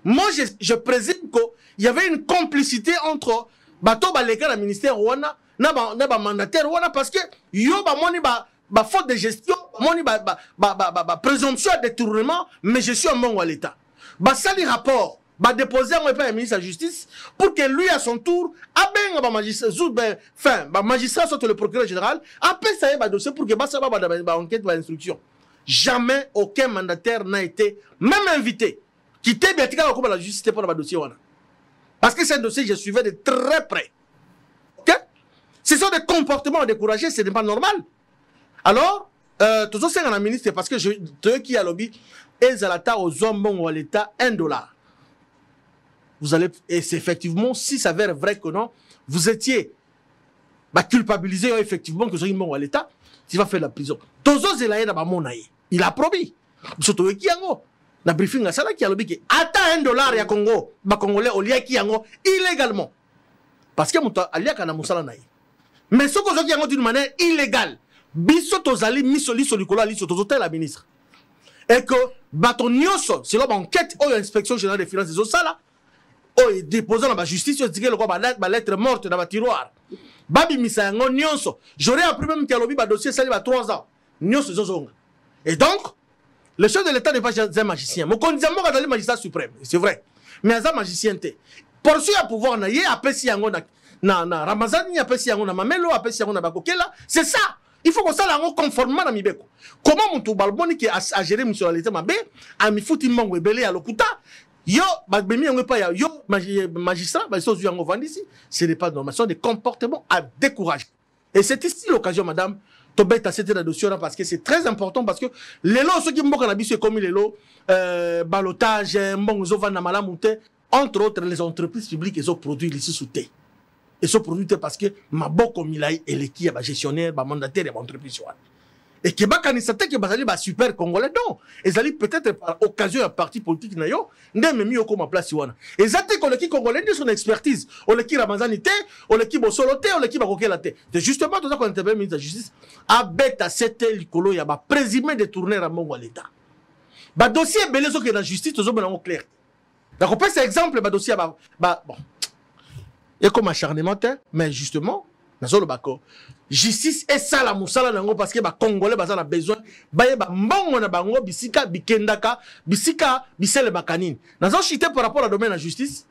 Moi, je présume qu'il y avait une complicité entre Bato Baleka, le ministère Rwanda, et le mandataire Rwanda, parce que faute de gestion, présomption de détournement, mais je suis un bon à l'État. Ça les rapports, déposer un ministre de la Justice pour que lui, à son tour, magistrat soit le procureur général, après ça y est, dossier pour que ça va enquête, instruction. Jamais aucun mandataire n'a été, même invité, quitter la justice pour le dossier. Parce que c'est un dossier que je suivais de très près. Okay? Ce sont des comportements à décourager, ce n'est pas normal. Alors, tout ça, c'est un ministre parce que ceux qui a lobby, ils ont aux hommes ou à l'État $1. Vous allez, et c'est effectivement, si ça s'avère vrai que non, vous étiez culpabilisé effectivement que vous êtes bon à l'État, tu vas faire la prison. Tout ça, c'est là, il a promis. Surtout qui a na briefing, ça là qui a lobby qui attend $1 à Congo, Congolais, au lieu qui a illégalement. Parce que mon alia kana musala naï. Mais ce que vous avez d'une manière illégale. Biso tozali misoli solikola liso tozotel la ministre et que baton nyonso c'est l'enquête ou l'inspection générale des finances de ça là ou déposant dans la justice on dit que le quoi ba lettre morte dans le tiroir babi misa ngo nyonso j'aurais appris même que lobi ba dossier sali ba 3 ans nyonso zozonga et donc le chef de l'État n'est pas un magicien mon candidat mo ka magistrat suprême c'est vrai mais un magicien té poursuit à pouvoir na yé apesi yango na Ramazani apesi yango na Mamelo apesi yango na Bakokela c'est ça. Il faut que ça soit conformément à Mibeko. Comment mon toubalboni qui a géré M. Alité Mabé, a mis foutu mango et belé à l'okuta, yo, bami on pas yo, magistrat, ce n'est pas normal. Ce sont des comportements à décourager. Et c'est ici l'occasion, madame, Tobet a cité la dossier parce que c'est très important parce que les lots, ceux qui m'ont c'est comme les lots, balotage, entre autres, les entreprises publiques, ils ont produit ici sous thé. Et ce produit parce que ma boko milai et l'équipe est gestionnaire, mandataire et entreprise. Et que bakanissate que bazali ba super congolais non. Ils allaient peut-être par occasion un parti politique nayo, n'aime mieux comme place wana. Et ça que l'équipe congolais de son expertise, ou l'équipe Ramazanité, ou l'équipe Bosoloté, ou l'équipe Bakokelate. C'est justement tout ça qu'on intervient ministre de la justice. À bête à cette likolo ya ba présumé de tourner à mon l'État. Ba dossier belé so que la justice tozo bonango clair. D'accord, pas cet exemple ba dossier bon. Et comme acharnement mais justement, dans le bako, justice est ça la musala nango parce que ba congolais bazana besoin baye ba mbongo na bango bisika bikendaka bisika bisele bakanine. Dans un chité par rapport à domaine de la justice,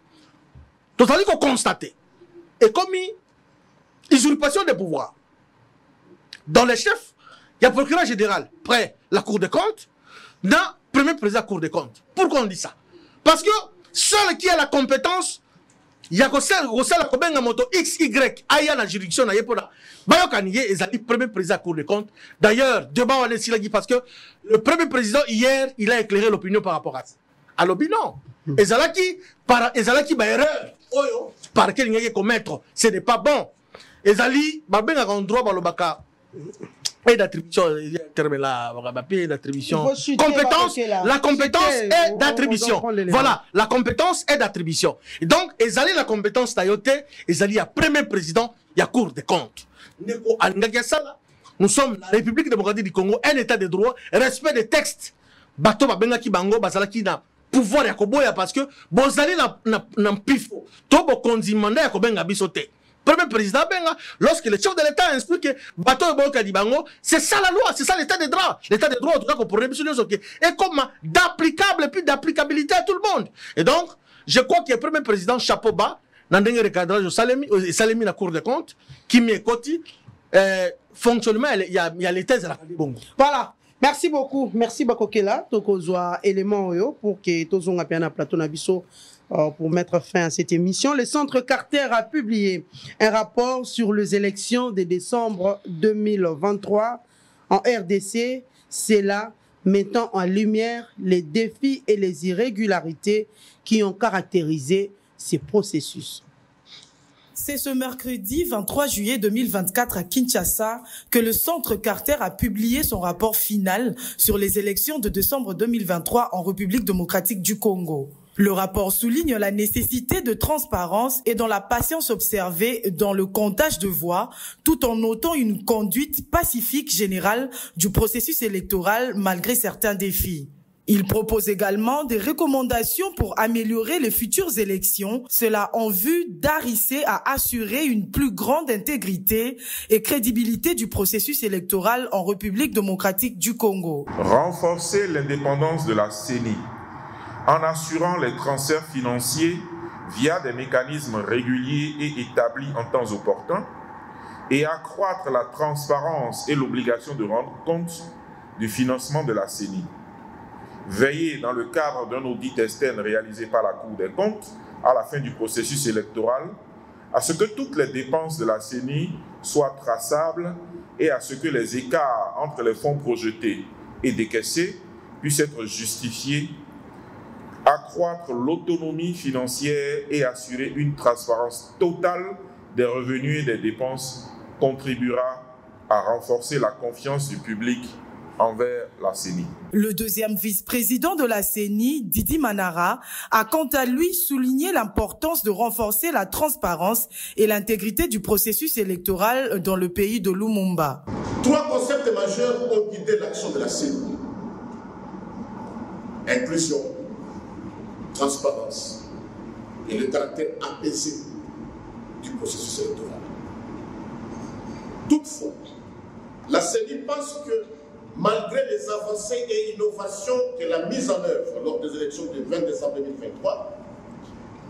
totalement qu'on constate. Et comme usurpation des pouvoirs. Dans les chefs, il y a le procureur général près la Cour des comptes, dans le premier président de la Cour des comptes. Pourquoi on dit ça? Parce que seul qui a la compétence, il y a la moto X, Y, il y a la juridiction, il y a le premier président de la Cour des comptes. D'ailleurs, débat on est parce que le premier président, hier, il a éclairé l'opinion par rapport à ça. À l'opinion. Et Zalaki, par erreur, par laquelle il y a commettre, ce n'est pas bon. Et Zali, ben un droit par le baka. Et d'attribution, compétence, la compétence est d'attribution. Voilà, la compétence est d'attribution. Et donc, Ezali la compétence tayote, Ezali a premier président, il y a Cour des comptes. Nous sommes la République démocratique du Congo, un état de droit, respect des textes. Bato babenga ki bango, bazala ki na pouvoir ya koboya parce que bozali na pifo. To bo konzimanda ya kobenga bisote. Premier président benga, lorsque le chef de l'État instruit que bateau et banque dibango, c'est ça la loi, c'est ça l'état de droit. L'état de droit, en tout cas, qu'on pourrait et comme d'applicable et puis d'applicabilité à tout le monde. Et donc, je crois que le premier président chapeau bas, dans le recadrage Salemi la Cour des comptes, qui m'est côté, fonctionnement, il y a les thèses à la Bongo. Voilà. Merci beaucoup. Merci Bakokela. Tokozwa élément pour que tozonga piana plateau na biso. Pour mettre fin à cette émission, le Centre Carter a publié un rapport sur les élections de décembre 2023 en RDC. C'est là mettant en lumière les défis et les irrégularités qui ont caractérisé ces processus. C'est ce mercredi 23 juillet 2024 à Kinshasa que le Centre Carter a publié son rapport final sur les élections de décembre 2023 en République démocratique du Congo. Le rapport souligne la nécessité de transparence et dans la patience observée dans le comptage de voix, tout en notant une conduite pacifique générale du processus électoral malgré certains défis. Il propose également des recommandations pour améliorer les futures élections, cela en vue d'arriver à assurer une plus grande intégrité et crédibilité du processus électoral en République démocratique du Congo. Renforcer l'indépendance de la CENI en assurant les transferts financiers via des mécanismes réguliers et établis en temps opportun et accroître la transparence et l'obligation de rendre compte du financement de la CENI. Veiller dans le cadre d'un audit externe réalisé par la Cour des comptes à la fin du processus électoral à ce que toutes les dépenses de la CENI soient traçables et à ce que les écarts entre les fonds projetés et décaissés puissent être justifiés. Accroître l'autonomie financière et assurer une transparence totale des revenus et des dépenses contribuera à renforcer la confiance du public envers la CENI. Le deuxième vice-président de la CENI, Didi Manara, a quant à lui souligné l'importance de renforcer la transparence et l'intégrité du processus électoral dans le pays de Lumumba. 3 concepts majeurs ont guidé l'action de la CENI. Inclusion, transparence et le caractère apaisé du processus électoral. Toutefois, la CENI pense que malgré les avancées et innovations qu'elle a mises en œuvre lors des élections du 20 décembre 2023,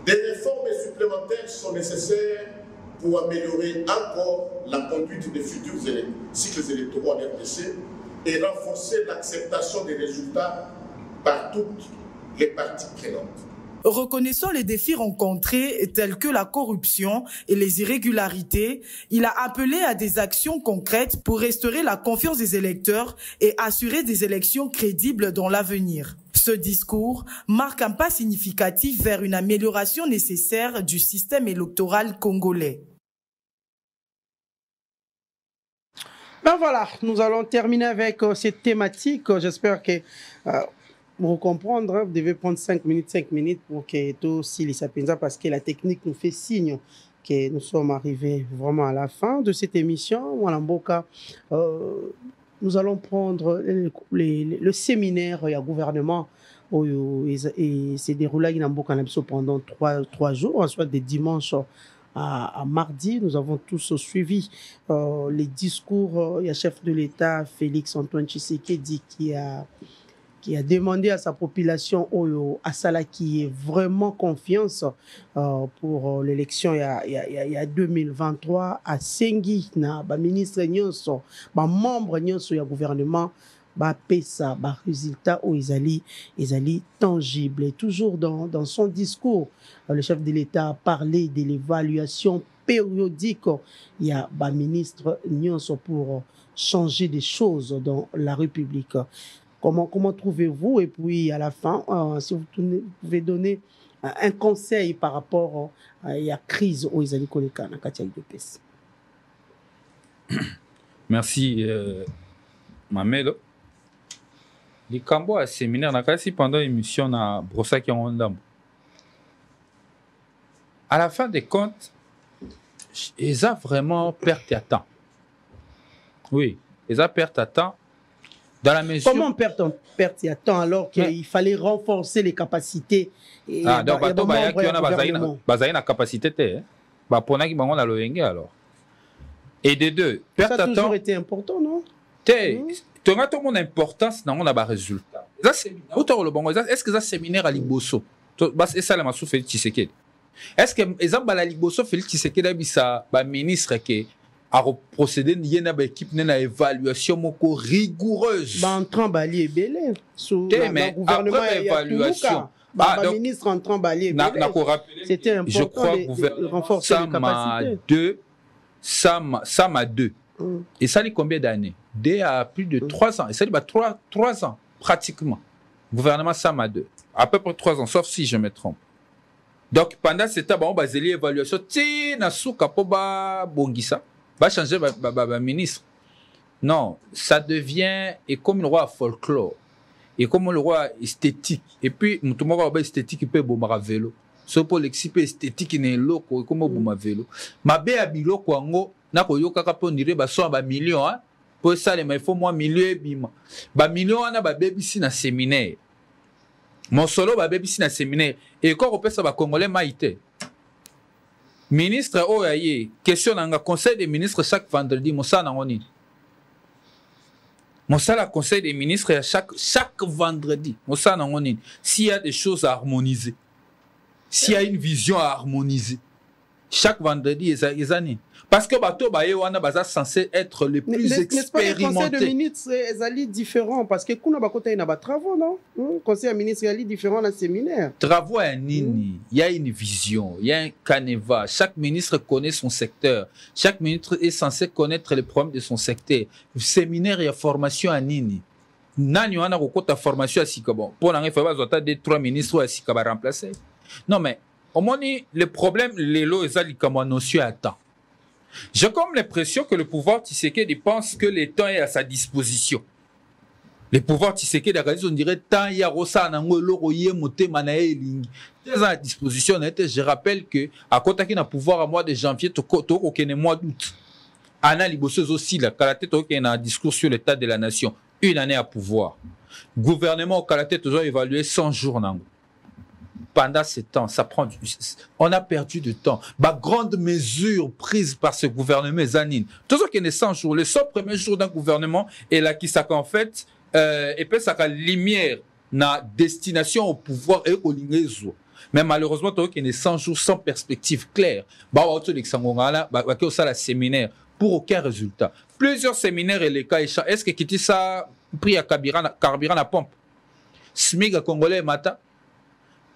des réformes supplémentaires sont nécessaires pour améliorer encore la conduite des futurs cycles électoraux en RDC et renforcer l'acceptation des résultats par toutes les parties prenantes. Reconnaissant les défis rencontrés tels que la corruption et les irrégularités, il a appelé à des actions concrètes pour restaurer la confiance des électeurs et assurer des élections crédibles dans l'avenir. Ce discours marque un pas significatif vers une amélioration nécessaire du système électoral congolais. Ben voilà, nous allons terminer avec cette thématique. J'espère que... pour comprendre, vous devez prendre 5 minutes pour que tout s'il s'appelle parce que la technique nous fait signe que nous sommes arrivés vraiment à la fin de cette émission. Walamboka, nous allons prendre le séminaire il y a gouvernement et c'est déroulé pendant 3 jours, soit des dimanches à mardi. Nous avons tous suivi les discours. Il y a chef de l'État Félix Antoine Tshisekedi qui a demandé à sa population Asala qui ait vraiment confiance pour l'élection il y a 2023 à Sengi na ba ministre nyonso ba membre nyonso ya gouvernement ba pesa ba résultat au ezali tangible. Et toujours dans son discours, le chef de l'État a parlé de l'évaluation périodique. Il y a ba ministre nyonso pour changer des choses dans la République. Comment trouvez-vous? Et puis à la fin, si vous pouvez donner un conseil par rapport à la crise où ils allaient connecter dans Katia UDPS. Merci, Mamelo. Les Cambo à séminaire, pendant l'émission à Brossaki en Ondam. À la fin des comptes, ils ont vraiment perdu à temps. Oui, ils ont perdu à temps. Dans la mesure... Comment perdre à temps alors qu'il fallait renforcer les capacités? Donc, il y a une capacité. Alors. Et de deux, ça a toujours été important, non? Tu as tout mon importance dans mon résultat. Est-ce que ça séminaire à Liboso? C'est ça la sous Félix Tshisekedi. Est-ce que les Liboso Félix Tshisekedi a ministre qui a procédé à une équipe d'une évaluation rigoureuse. En train de belé sous le gouvernement évaluation. Le ministre en train de c'était important. Je crois de renforcer les capacités. Ça m'a 2. Et ça, il y a combien d'années? Dès à plus de 3 ans. Et ça, il y a 3 ans, pratiquement. Le gouvernement, ça m'a 2. À peu près 3 ans, sauf si je me trompe. Donc, pendant ce temps, on va faire l'évaluation. Tina souka poba bongisa. Va changer ministre. Non, ça devient et comme le roi folklore et comme le roi esthétique. Et puis, tout le monde esthétique il peut bomber vélo. Ce pour l'exciper esthétique il est loco comme bomber vélo. Ma bé à bilo kwango na ko yoka kapo ndire ba so ba million hein. Pour ça il faut moi million et bima. Ba million na ba baby si na séminaire. Mon solo ba baby si na séminaire et quand on peut ça ba congolais maïté. Ministre Oyaye, question dans le conseil des ministres chaque vendredi, Moussa Nangoni. Moussa la conseil des ministres chaque vendredi, Moussa Nangoni. S'il y a des choses à harmoniser, s'il y a une vision à harmoniser, chaque vendredi, ils années. Parce que bateau bayewana baza censé être le plus expérimenté. Le conseil de ministres est différent parce que kuna bakota ina ba travaux non? Conseil de ministres est différent dans le séminaire. Travaux à nini, il y a une vision, il y a un canevas. Chaque ministre connaît son secteur. Chaque ministre est censé connaître les problèmes de son secteur. Le séminaire il y a formation à nini. Nani wana kokota formation à sika bon. Pour n'en faire pas 2-3 ministres à sika ba remplacer. Non mais au moins le problème les lots ezali comme notion à temps. J'ai comme l'impression que le pouvoir Tshisekedi pense que le temps est à sa disposition. Le pouvoir Tshisekedi on dirait tant il y a rosa nango loro ye moté manae lingi. Très à disposition. Je rappelle que à côté qui na pouvoir à mois de janvier to okene mois d'août. Ana liboseuse aussi la kalaté to qui na discours sur l'état de la nation. 1 année à pouvoir. Gouvernement au kalaté toujours évalué 100 jours nango. Pendant ce temps, on a perdu du temps. La grande mesure prise par ce gouvernement Zanine. Tout ce qui est 100 jours, les 100 premiers jours d'un gouvernement est là qui s'en fait et puis ça a lumière na destination au pouvoir et au lignage. Mais malheureusement, tout ce qui est 100 jours sans perspective claire. La séminaire pour aucun résultat. Plusieurs séminaires et les cas est-ce que quitter ça pris à carburant à pompe? SMIG à Congolais Mata.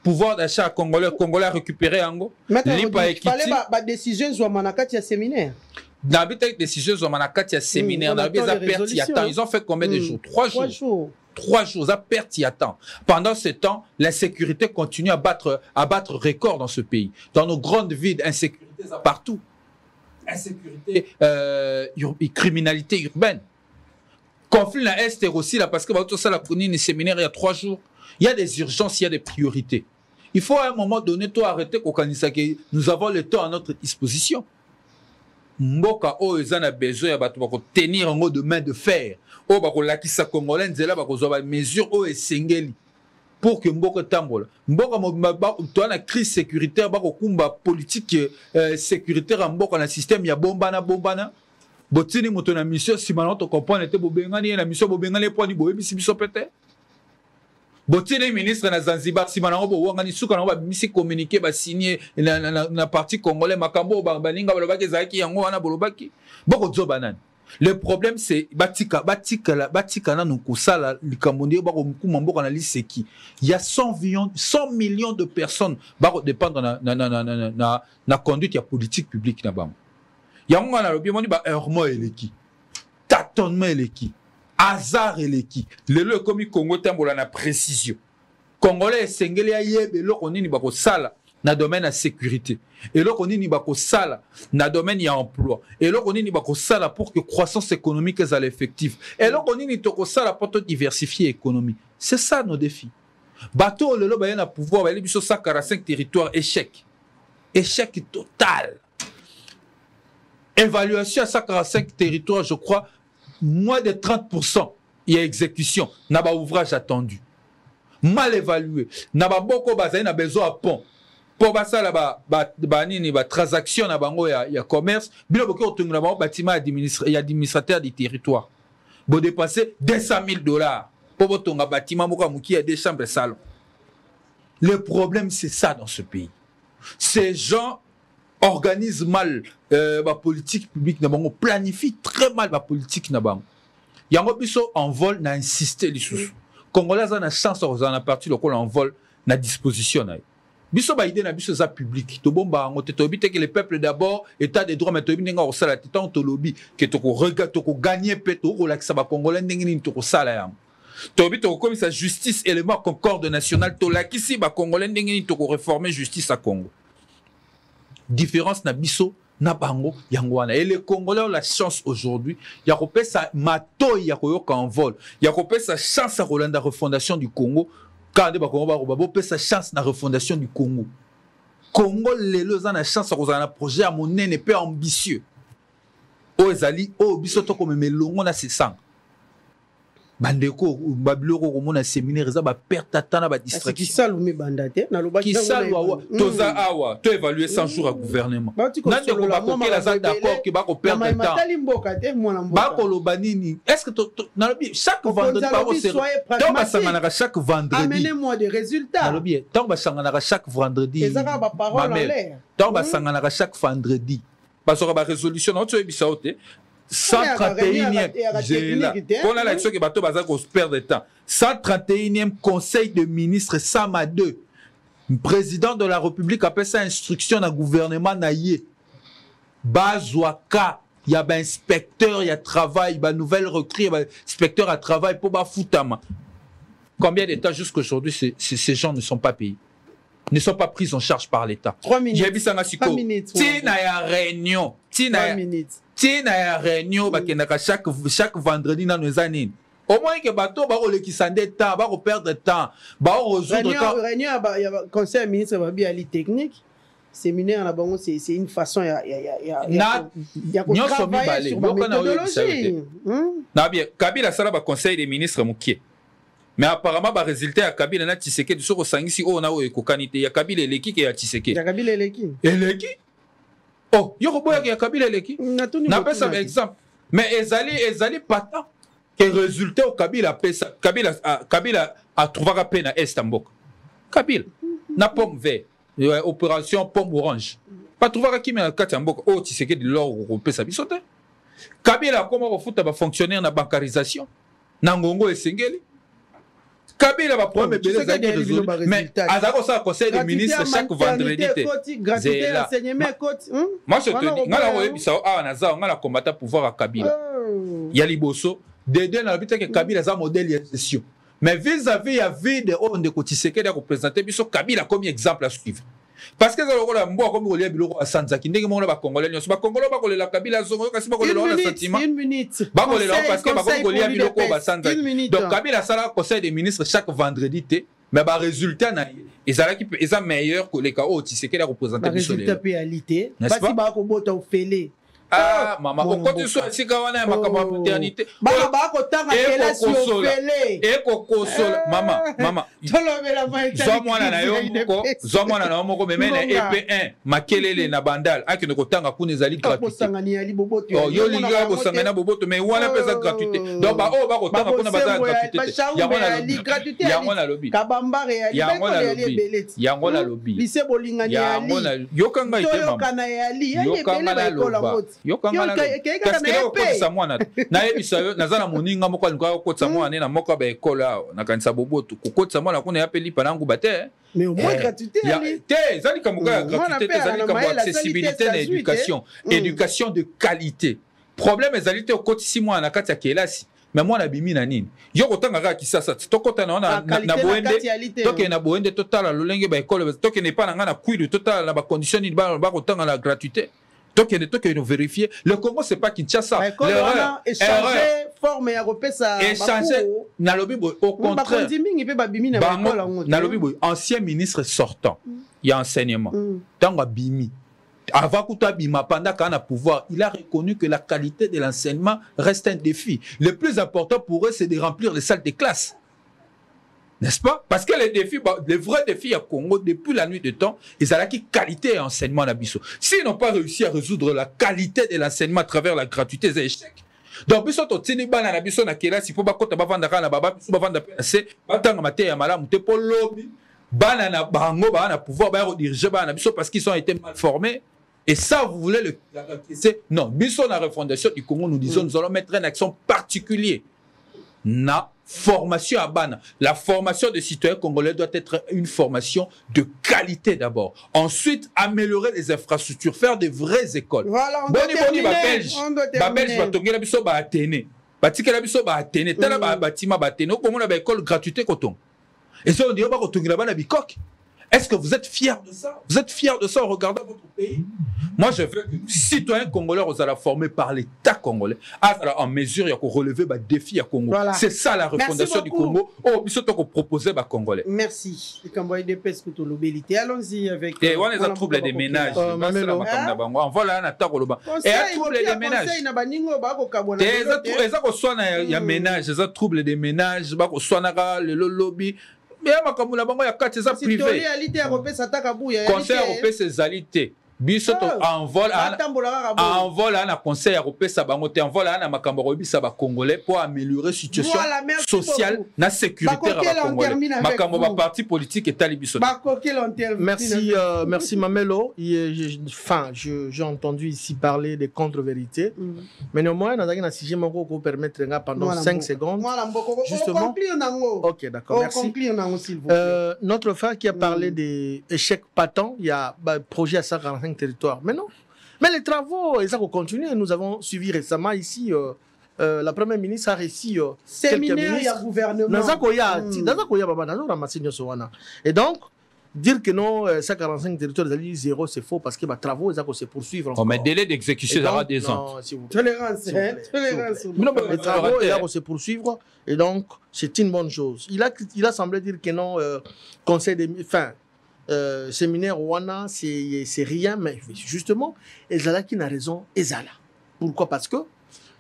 Pouvoir d'achat congolais récupéré en go. Il fallait la décision sur Manakati à séminaire. Dans la décision sur Manakati à séminaire, ils ont fait combien de jours? 3 jours. 3 jours, ça perte y attend. Pendant ce temps, l'insécurité continue à battre record dans ce pays. Dans nos grandes villes, insécurité partout. Insécurité, criminalité urbaine. Conflit à Est aussi, là, parce que tout ça, la connue, les séminaires, il y a 3 jours. Il y a des urgences, il y a des priorités. Il faut à un moment donné, toi, arrêter que nous avons le temps à notre disposition. mboka oyo eza na besoin ya bato bakotenir yango de main de fer oyo bakolakisa congolais nzela bakozwa bamesure oyo esengeli pour que mboka etambola mboka toa na crise sécuritaire bakokumba politique sécuritaire ya mboka na système ya bombana botini moto na mission nsima na tocomprendre ete bobengani ye na mission bobengani epwani boyebisi biso pete botini ministre na Zanzibar nsima nango bowangani suka nango babimisi communiqué basigné na parti congolais makambo oyo baninga balobaki ezalaki yango wana bolobaki bokozoba nani. Le problème c'est batika nanu kusala likambo nde bakomukuma mboka na liseki. Il y a 100 millions de personnes bako dépendre na conduite ya politique publique na bango. Yango na lobi moni ba errement eleki. Tâtonnement eleki. Hasard eleki. Lelo komi Congo tambola na précision. Congolais sengeli ayebe loko nini bako sala na domaine de sécurité. Et là, on y a sala na domaine ya emploi. Et là, on y a sala pour que croissance économique soit effective. Et là, on y a sala pour diversifier l'économie. C'est ça nos défis. Bateau le loba na pouvoir aller biso 145 territoires échec. Échec total. Évaluation à 145 territoires, je crois moins de 30%. Il y a exécution, n'a pas ouvrage attendu. Mal évalué, n'a pas beaucoup basé na besoin à pont. Pour ça là nini ba transaction na bango ya commerce bilo boko otunga ba bâtiment administrateur du territoire bo dépasser $200,000 pour botonga bâtiment moko muki ya 2 chambres salon. Le problème c'est ça dans ce pays. Ces gens organisent mal la politique publique na bango, planifient très mal la politique na bango. Yango biso en vol na insister lisusu. Congolais a na chance dans la partie local en vol na disposition na. Biso ba idée na biso za public to bomba ngo te to bité que le peuple d'abord état des droits mais to binga ko sala tant to lobby que to ko regarder to ko gagner peto ko lakisa ba congolais ndenge ni to ko sala yam to bito ko comme sa justice élément concorde national to lakisi ba congolais ndenge ni to ko réformer justice à Congo. Différence na biso na bango yangwana et les Congolais ont la chance aujourd'hui ya ko pesa mato ya ko yoka en vol ya ko pesa chance à Rolanda refondation du Congo. Quand on a sa chance na refondation du Congo. Congo lelo a na chance à un projet à mon épée ambitieux. O ezali o bisoto comme melongo na sesang. Bandeko babiloko ko mona séminaire za ba perte atana ba distraction. Qui salumi bandate na lobaki qui salwa toza awa to évaluer 100 jours à gouvernement. Nande ko ba ko la salle d'accord que ba ko perdre de temps. Ba ko lobanini est-ce que na lobi chaque vendredi ba ko c'est donc ba sangana chaque vendredi. Amenez-moi des résultats. Na lobi donc ba sangana chaque vendredi. Ezaka ba parole en l'air. Donc ba sangana chaque vendredi. Parce que ba résolution na to ebisa ote 131e pour la lecture que bateau bazar qu'on perd de temps. 131e conseil de ministres Sama 2. Président de la République appelle ça instruction dans gouvernement naïe. Bazouaka, il y a ben inspecteur, il y a travail, il y a nouvelle recrue, il y a inspecteur à travail pour ba foutama. Combien de temps jusqu'aujourd'hui ces gens ne sont pas payés? Ne sont pas pris en charge par l'État. 3 minutes. J'ai vu ça dans minutes. Tina ya réunion. 3 minutes. Tina ya réunion bakendaka chaque vendredi dans nos années. Au moins que bateau ba olekisande temps, ba perdre temps, ba résoudre temps. Réunion ya conseil ministre ba bi technique. Séminaire na bango c'est une façon ya travailler sur la méthodologie. Na bien, Kabila sala ba conseil des ministres mukie. Mais apparemment ba résultat ya Kabila na Tshisekedi soko sangisi o na o ekokanité ya Kabila eleki ke ya Tshisekedi. Ya Kabila eleki. Eleki? Oh, yoko boya ya Kabila eleki. Na pesa un exemple. Mais ezali patent que résultat au Kabila pesa Kabila a trouvé à peine à Estamboka. Kabila na pomme vert, opération pomme orange. Pas trouver à qui mais à Katamboka. Oh, Tshisekedi l'or au pesa bisote. Kabila comment va foutre ba fonctionnaire na bancarisation. Na ngongo esengeli. Kabila va prendre mes belles résolu. Mais Azako ça conseil des ministres chaque vendredi. Gratuité l'enseignement cote. Moi je te dis, ngala oye bisa a naza ngala combattre pouvoir à Kabila. Ya liboso de na bita que Kabila za modèle de gestion. Mais vis-à-vis ya vide on de Tshisekedi à représenter biso Kabila comme exemple à suivre. Parce que ça mbo comme olia biloko a Sanzaki ndenge mona ba congolais nyonso ba congolais ba kolela Kabila zongo kasi ba kolela na sentiment. Une minute. Ba kolela parce que ba kolela biloko ba Sanzaki. Donc Kabila sala conseil des ministres chaque vendredi té mais ba résultat na ezalaki eza meilleur que les KO Tshisekedi a représenter biso. Résultat péalité. Basi ba ko bota ofele. Ah, maman, au côté sur le Sikawana, ma maternité. Baba, kotanga kela si ofele. Eko kosola. Maman. Zomwana na yo moko, zomwana na yo moko meme na EP1, makelele na bandal, aki no kotanga kuna ezali gratuité. Bosangani ali boboto. Oh, yo linga bosangana boboto, mais wana pesa gratuité. Donc ba o ba kotanga kuna baza gratuité. Yango na lobi. Kabambare ali. Yango na lobi. Lise bolingani ali. Yokanga ite mama. Yokana ali. Yokanga na loba. Yokanga na loba. Parce que là okotisa mwana. Na yebisa yo nazana moninga moko alinga okotisa mwana na moko ba école awo na kanisa boboto. Kokotisa mwana kuna yapeli panangu bate. Mais au moins gratuité ali. Te zali kamuka gratuité zali kamu accessibilité na éducation. Éducation de qualité. Problème ezali te okotisi mwana na kati ya kelasi. Mais moi na bimi na nini yo kotanga ka kisasa tokota na boende toke na boende total lolenge ba école toke ne pas na ngana kuidu total na ba condition ni ba kotanga la gratuité toke ne vérifier le Congo c'est pas Kinshasa l'erreur échanger forme ya repesa échanger na lobi au contraire na lobi ancien ministre sortant il y a enseignement tanga bimi. Avant Bima, pendant qu'on a pouvoir, il a reconnu que la qualité de l'enseignement reste un défi. Le plus important pour eux, c'est de remplir les salles de classe. N'est-ce pas? Parce que les défis, les vrais défis à Congo, depuis la nuit de temps, ils ont acquis qualité et enseignement à Bisso. S'ils n'ont pas réussi à résoudre la qualité de l'enseignement à travers la gratuité, c'est échec. Donc, Bisso, tu sais, na Bisso, na Kela, si faut pas qu'on vendre na baba, si faut vendre c'est, batang maté ya malam, t'es pour lobby, banana bango, banana pouvoir, banana diriger, banana Bisso, parce qu'ils ont été mal formés. Et ça, vous voulez le c'est non. Bisso la refondation du Congo, nous disons, nous allons mettre une action particulière. Na formation à Bana. La formation des citoyens congolais doit être une formation de qualité d'abord. Ensuite, améliorer les infrastructures, faire de vraies écoles. Voilà, on doit terminer. Belge va tomber la biso ba Athénée. Batika la biso ba Athénée. Tala ba bâtiment ba Athénée. Comment on a école gratuité coton. Et ça on dirait pas coton là-bas na bikok. Est-ce que vous êtes fiers de ça? Vous êtes fiers de ça en regardant votre pays? Moi, je veux que les citoyens congolais soient formés par l'État congolais en mesure de relever les défis à Congo. Voilà. C'est ça la refondation du Congo. Oh, il faut proposer aux Congolais. Merci. Allons-y avec. Et on a trouble des ménages. On voit là, on a trouble des ménages. Il y a ménages, il y a trouble des ménages, le lobby. Mais il y a 4 ans privés. Conseil européen, c'est alité. Biso to envol na conseil européen ça bangote envol na makambo robisa ba congolais pour améliorer situation sociale na sécuritaire ba congolais makambo ba parti politique et talibiso. Merci Mamelo. Enfin, j'ai entendu ici parler des contre-vérités. Mais néanmoins dans un sujet moko ko permettre pendant 5 secondes. Justement. OK, d'accord. Merci. Notre frère qui a parlé des échecs patents, il y a projet à 145 territoires. Mais non. Mais les travaux, ils ont continué. Nous avons suivi récemment ici, la première ministre a réussi séminaire, il y a gouvernement. Et donc, dire que non, 145 territoires, zéro, c'est faux parce que les travaux, ils vont se poursuivre. Oh, mais délai d'exécution, ça va des ans. Tolérance. Les travaux, ils vont se poursuivre. Et donc, c'est une bonne chose. Il a semblé dire que non, conseil des... Enfin, séminaire Wana, c'est rien, mais justement, Ezala qui n'a raison, Ezala. Pourquoi? Parce que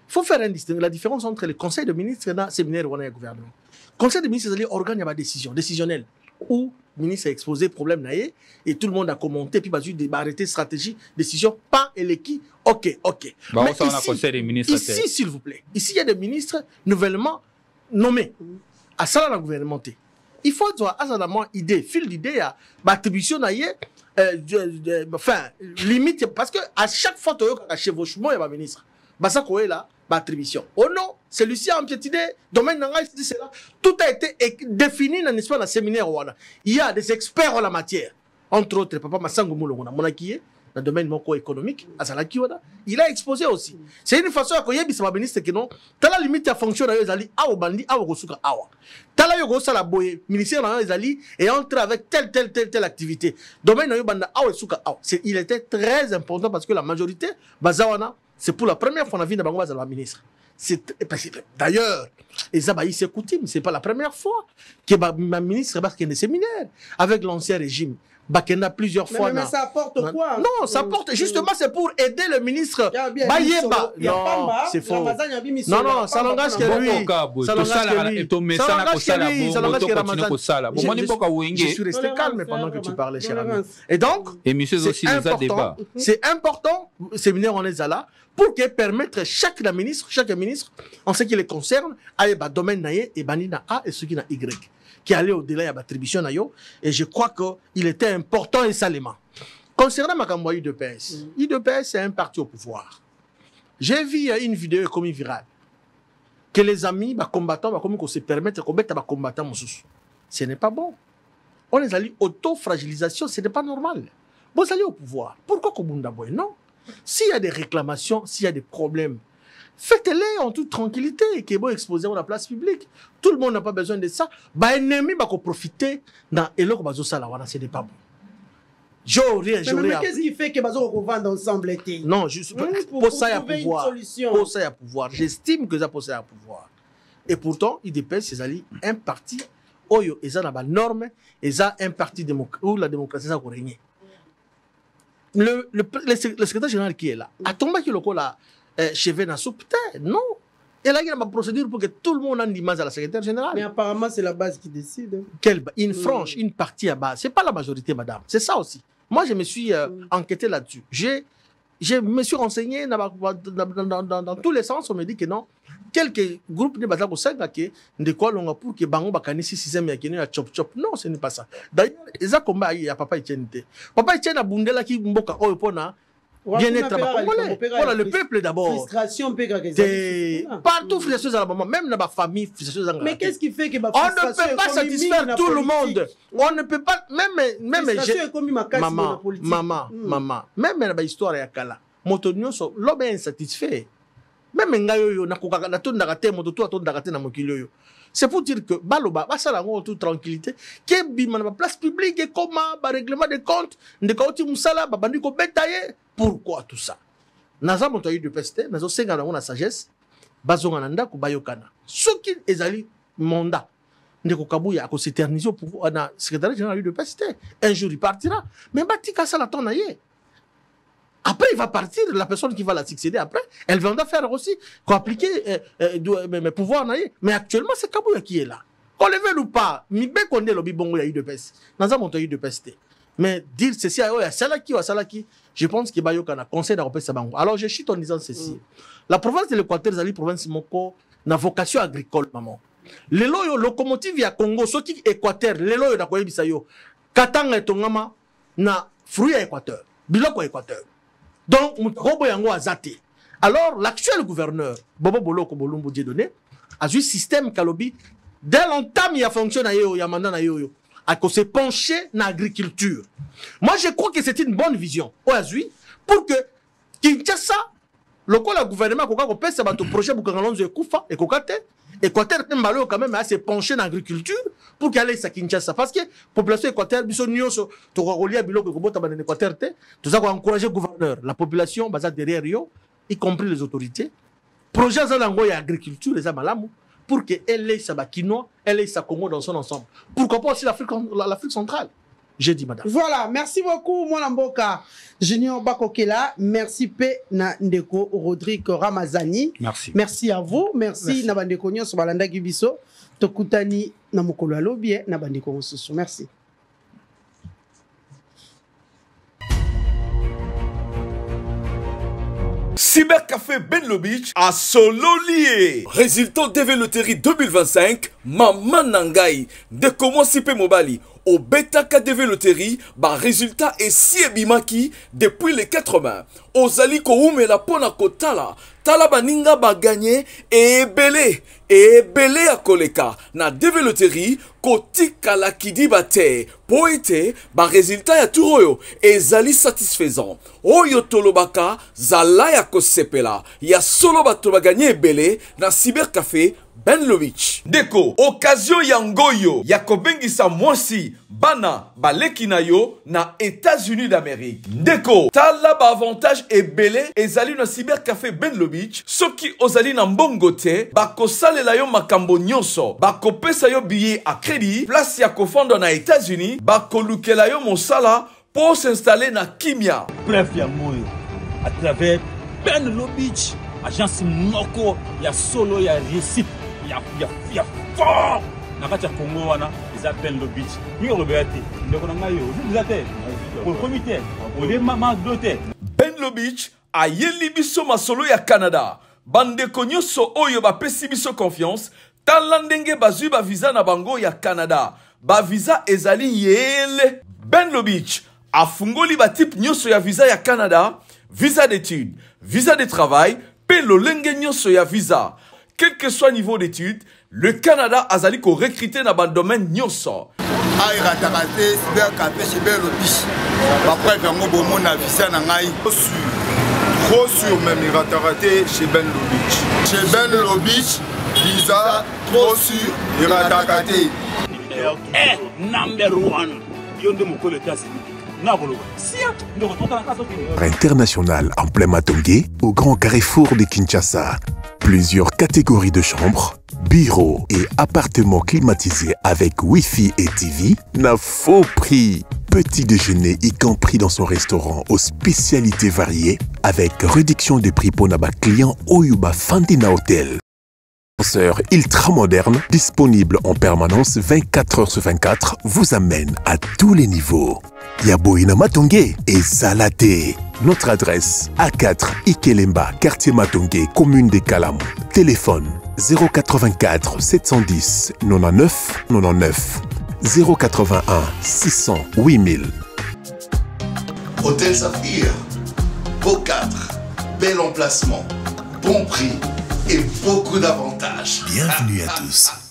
faut faire la différence entre le conseil de ministres et le séminaire Wana et le gouvernement. Le conseil de ministres, c'est l'organe de décision, décisionnelle, où le ministre a exposé le problème et tout le monde a commenté, puis il a arrêté stratégie, décision, pas et qui, ok. Bah, mais ici, s'il vous plaît, ici, il y a des ministres nouvellement nommés à ça la gouvernementé. Il faut avoir une idée, fil d'idée, attribution enfin, limite, parce que à chaque fois que tu as un chevauchement, il y a un ministre. Ça, c'est là, attribution. Oh non, celui-ci a piétiné, domaine tout a été défini dans le séminaire. Il y a des experts en la matière. Entre autres, Papa Massango Moulongona, Monakié, dans le domaine économique, il a exposé aussi. C'est une façon à dire que le ministre qui non, t'as la limite à fonction dans les alliés, à bandi, à Rosuka, à t'as la yogosa la boye, ministère dans les alliés et entre avec telle activité. Domaine banda, à Rosuka, il était très important parce que la majorité, Bazawana, c'est pour la première fois dans la vie de Bango Bazala ministre. D'ailleurs, et ça, c'est coutume, c'est pas la première fois que ma ministre est des séminaires avec l'ancien régime. Bakenda plusieurs fois. Mais ça apporte quoi? Non, ça apporte. Justement, c'est pour aider le ministre Bayeba. Non, c'est faux. Non, non, ça langage que lui. Ça je suis resté calme pendant que tu parlais, cher ami. Et donc, c'est important, séminaire on est là, pour que permettre chaque ministre, en ce qui les concerne, à un domaine et banina A et ce qui n'a Y, qui allait au-delà de l'attribution nayo. Et je crois qu'il était important et salement. Concernant Makambo UDPS, UDPS c'est un parti au pouvoir. J'ai vu une vidéo comme virale que les amis, combattants, comme se permettent de combattre les combattants. Ce n'est pas bon. On les a dit auto-fragilisation, ce n'est pas normal. Vous allez au pouvoir. Pourquoi Kobunda Boy? Non. S'il y a des réclamations, s'il y a des problèmes, faites-les en toute tranquillité et qui est bon exposé dans la place publique. Tout le monde n'a pas besoin de ça. Bah, ennemi va profiter dans et l'autre bazo ça là, ce n'est pas bon. Mais qu'est-ce qui fait que bazo vendre ensemble été? Non, juste pour ça il y a pouvoir. Pour ça il y a pouvoir. J'estime que ça pour ça il y a pouvoir. Et pourtant, il dépêche ses alliés un parti oyo eza na ba norme eza un parti où la démocratie ça régner. Le secrétaire général qui est là, a tombé qui le cola cheveux na soupe, non. Et là il y a une procédure pour que tout le monde en image à la secrétaire générale. Mais apparemment c'est la base qui décide. Une franche, une partie à base. C'est pas la majorité, madame. C'est ça aussi. Moi je me suis enquêté là-dessus. Je me suis renseigné dans tous les sens. On me dit que non. Quelques groupes de bataille pour ça de quoi l'on a pour que bango bakani si système ya chop chop. Non, ce n'est pas ça. D'ailleurs, ça combat il y a papa Etienne. Papa Etienne a bundela qui mboka o pona bien-être congolais. Voilà le peuple d'abord. Frustration partout frustration à la maman, même dans ma famille frustration. Mais qu'est-ce qui fait que on ne peut pas satisfaire tout le monde. On ne peut pas même maman même dans l'histoire ya kala. Motonio so lobe insatisfait. Même ngayo na kokaka na to ndakate moto to to ndakate na mokili yo. C'est pour dire que baloba basala ngo toute tranquillité ke bima na place publique et comment ba règlement de compte ndekauti musala ba bandi ko betaye. Pourquoi tout ça? Naza moto yu de peste nazo senga na ngona sagesse bazonga na ndako bayokana. Soki ezali mandat ndeko kabuya ko s'éterniser pour na secrétaire général de peste. Un jour il partira. Mais batika sala ton aye. Après, il va partir, la personne qui va la succéder après, elle va faire aussi, qu'on appliquer mes pouvoirs. Mais actuellement, c'est Kabouya qui est là. Qu'on le veut ou pas, qu'on est lobby bongo, il y a eu de peste. Dans un montant, il y a eu de peste. Mais dire ceci, il y a Salaki ou à Salaki, je pense qu'il y a un conseil d'Europe Sabango. Alors, je chute en disant ceci. La province de l'Équateur, c'est la province Moko, n'a vocation agricole, maman. Les loyaux, locomotive, il y a Congo, ceux qui Équateur, les loyaux, n'a quoi Bisayo, Katanga et Tongama, n'a fruit à Équateur, biloko à Équateur. Donc, alors, l'actuel gouverneur, Bobo Boloko Bolumbo Dieudonné, a eu système Kalobi, dès longtemps, il a fonctionné, il a mandat, à se pencher dans l'agriculture. Moi, je crois que c'est une bonne vision, pour que Kinshasa, le gouvernement, a fait un projet pour que l'on Koufa et Kokate, Équateur, quand même, à se pencher dans l'agriculture pour qu'elle aille à Kinshasa. Parce que la population équatorienne, tout ça, encourager le gouverneur, la population, derrière eux, y compris les autorités. Projet de l'agriculture, les Amalamou, pour qu'elle aille à Kinois, elle aille à Congo dans son ensemble. Pourquoi pas aussi l'Afrique centrale? J'ai dit, madame. Voilà, merci beaucoup, Mwanamboka. Junior Bakokela, merci P. Ndeko Rodrigue Ramazani. Merci. Merci à vous. Merci Nabandeko Nyon Sobalanda Gibiso. Tokutani Namokolo Alobie, Nabandeko Nsoso. Merci. Cybercafé Benlo Beach à Sololier. Résultat DV Loterie 2025, Maman Nangai, de comment Sipé Mobali. Au Beta KDV Loterie, résultat est si ebimaki depuis les 80. Ozali ko ume la pona kotala. Tala baninga ba gagné et belé a koleka. Na DV Loterie, kotika la kidi bate. Poete, résultat ya turoyo. Ezali satisfaisant. Oyo tolobaka, zala ya kosepela. Ya solo bato ba gagné belé na cybercafé Benlo Beach. Deko, occasion yangoyo, yakobengisa mwasi, bana, baleki na yo, na États-Unis d'Amérique. Deko, tala ba avantage ebele, ezali na cybercafé Benlo Beach. Beach, soki ozali na mbongo te, bakosalela yo makambo nyonso, bakopesa yo billet à crédit, place ya kofanda na États-Unis, bakolukela yo mosala pour s'installer na Kimia. Bref, ya moyo, à travers Benlo Beach, agence moko, ya solo, ya réussite, ya fort. Nakati ya Congo wana, ils Benlo Beach. Ni Roberti, ndeko na ngayo, uzate, pour comité, ole mama dote. Benlo Beach ayeli biso masolo ya Canada. Bandeko nyonso oyo bapesi biso confiance, tala ndenge bazwi ba visa na bango ya Canada. Ba visa ezali yele. Benlo Beach afungoli ba type nyonso ya visa ya Canada, visa d'études, visa de travail, pe lolenge nyonso ya visa. Quel que soit niveau d'études, le Canada azali ko recruter na ban domaine nyonso. Aïra Tarate, cyber café chez Benlo Beach. Après quand on bombe na visa na ngai. Trop sûr même, il va rater chez Benlo Beach. Chez Benlo Beach, visa, trop sûr, il va rater. Number one. International en plein Matongé, au grand carrefour de Kinshasa. Plusieurs catégories de chambres, bureaux et appartements climatisés avec Wi-Fi et TV, n'a faux prix. Petit déjeuner y compris dans son restaurant aux spécialités variées avec réduction des prix pour Naba client Oyuba Fandina Hotel. Ascenseur ultra moderne, disponible en permanence 24 h sur 24, vous amène à tous les niveaux. Yaboina Matongé et Salaté. Notre adresse A4 Ikelemba, quartier Matongé, commune des Kalamou. Téléphone 084 710 99 99 081 600 8000. Hôtel Saphir, Beau 4, bel emplacement, bon prix et beaucoup d'avantages. Bienvenue à tous.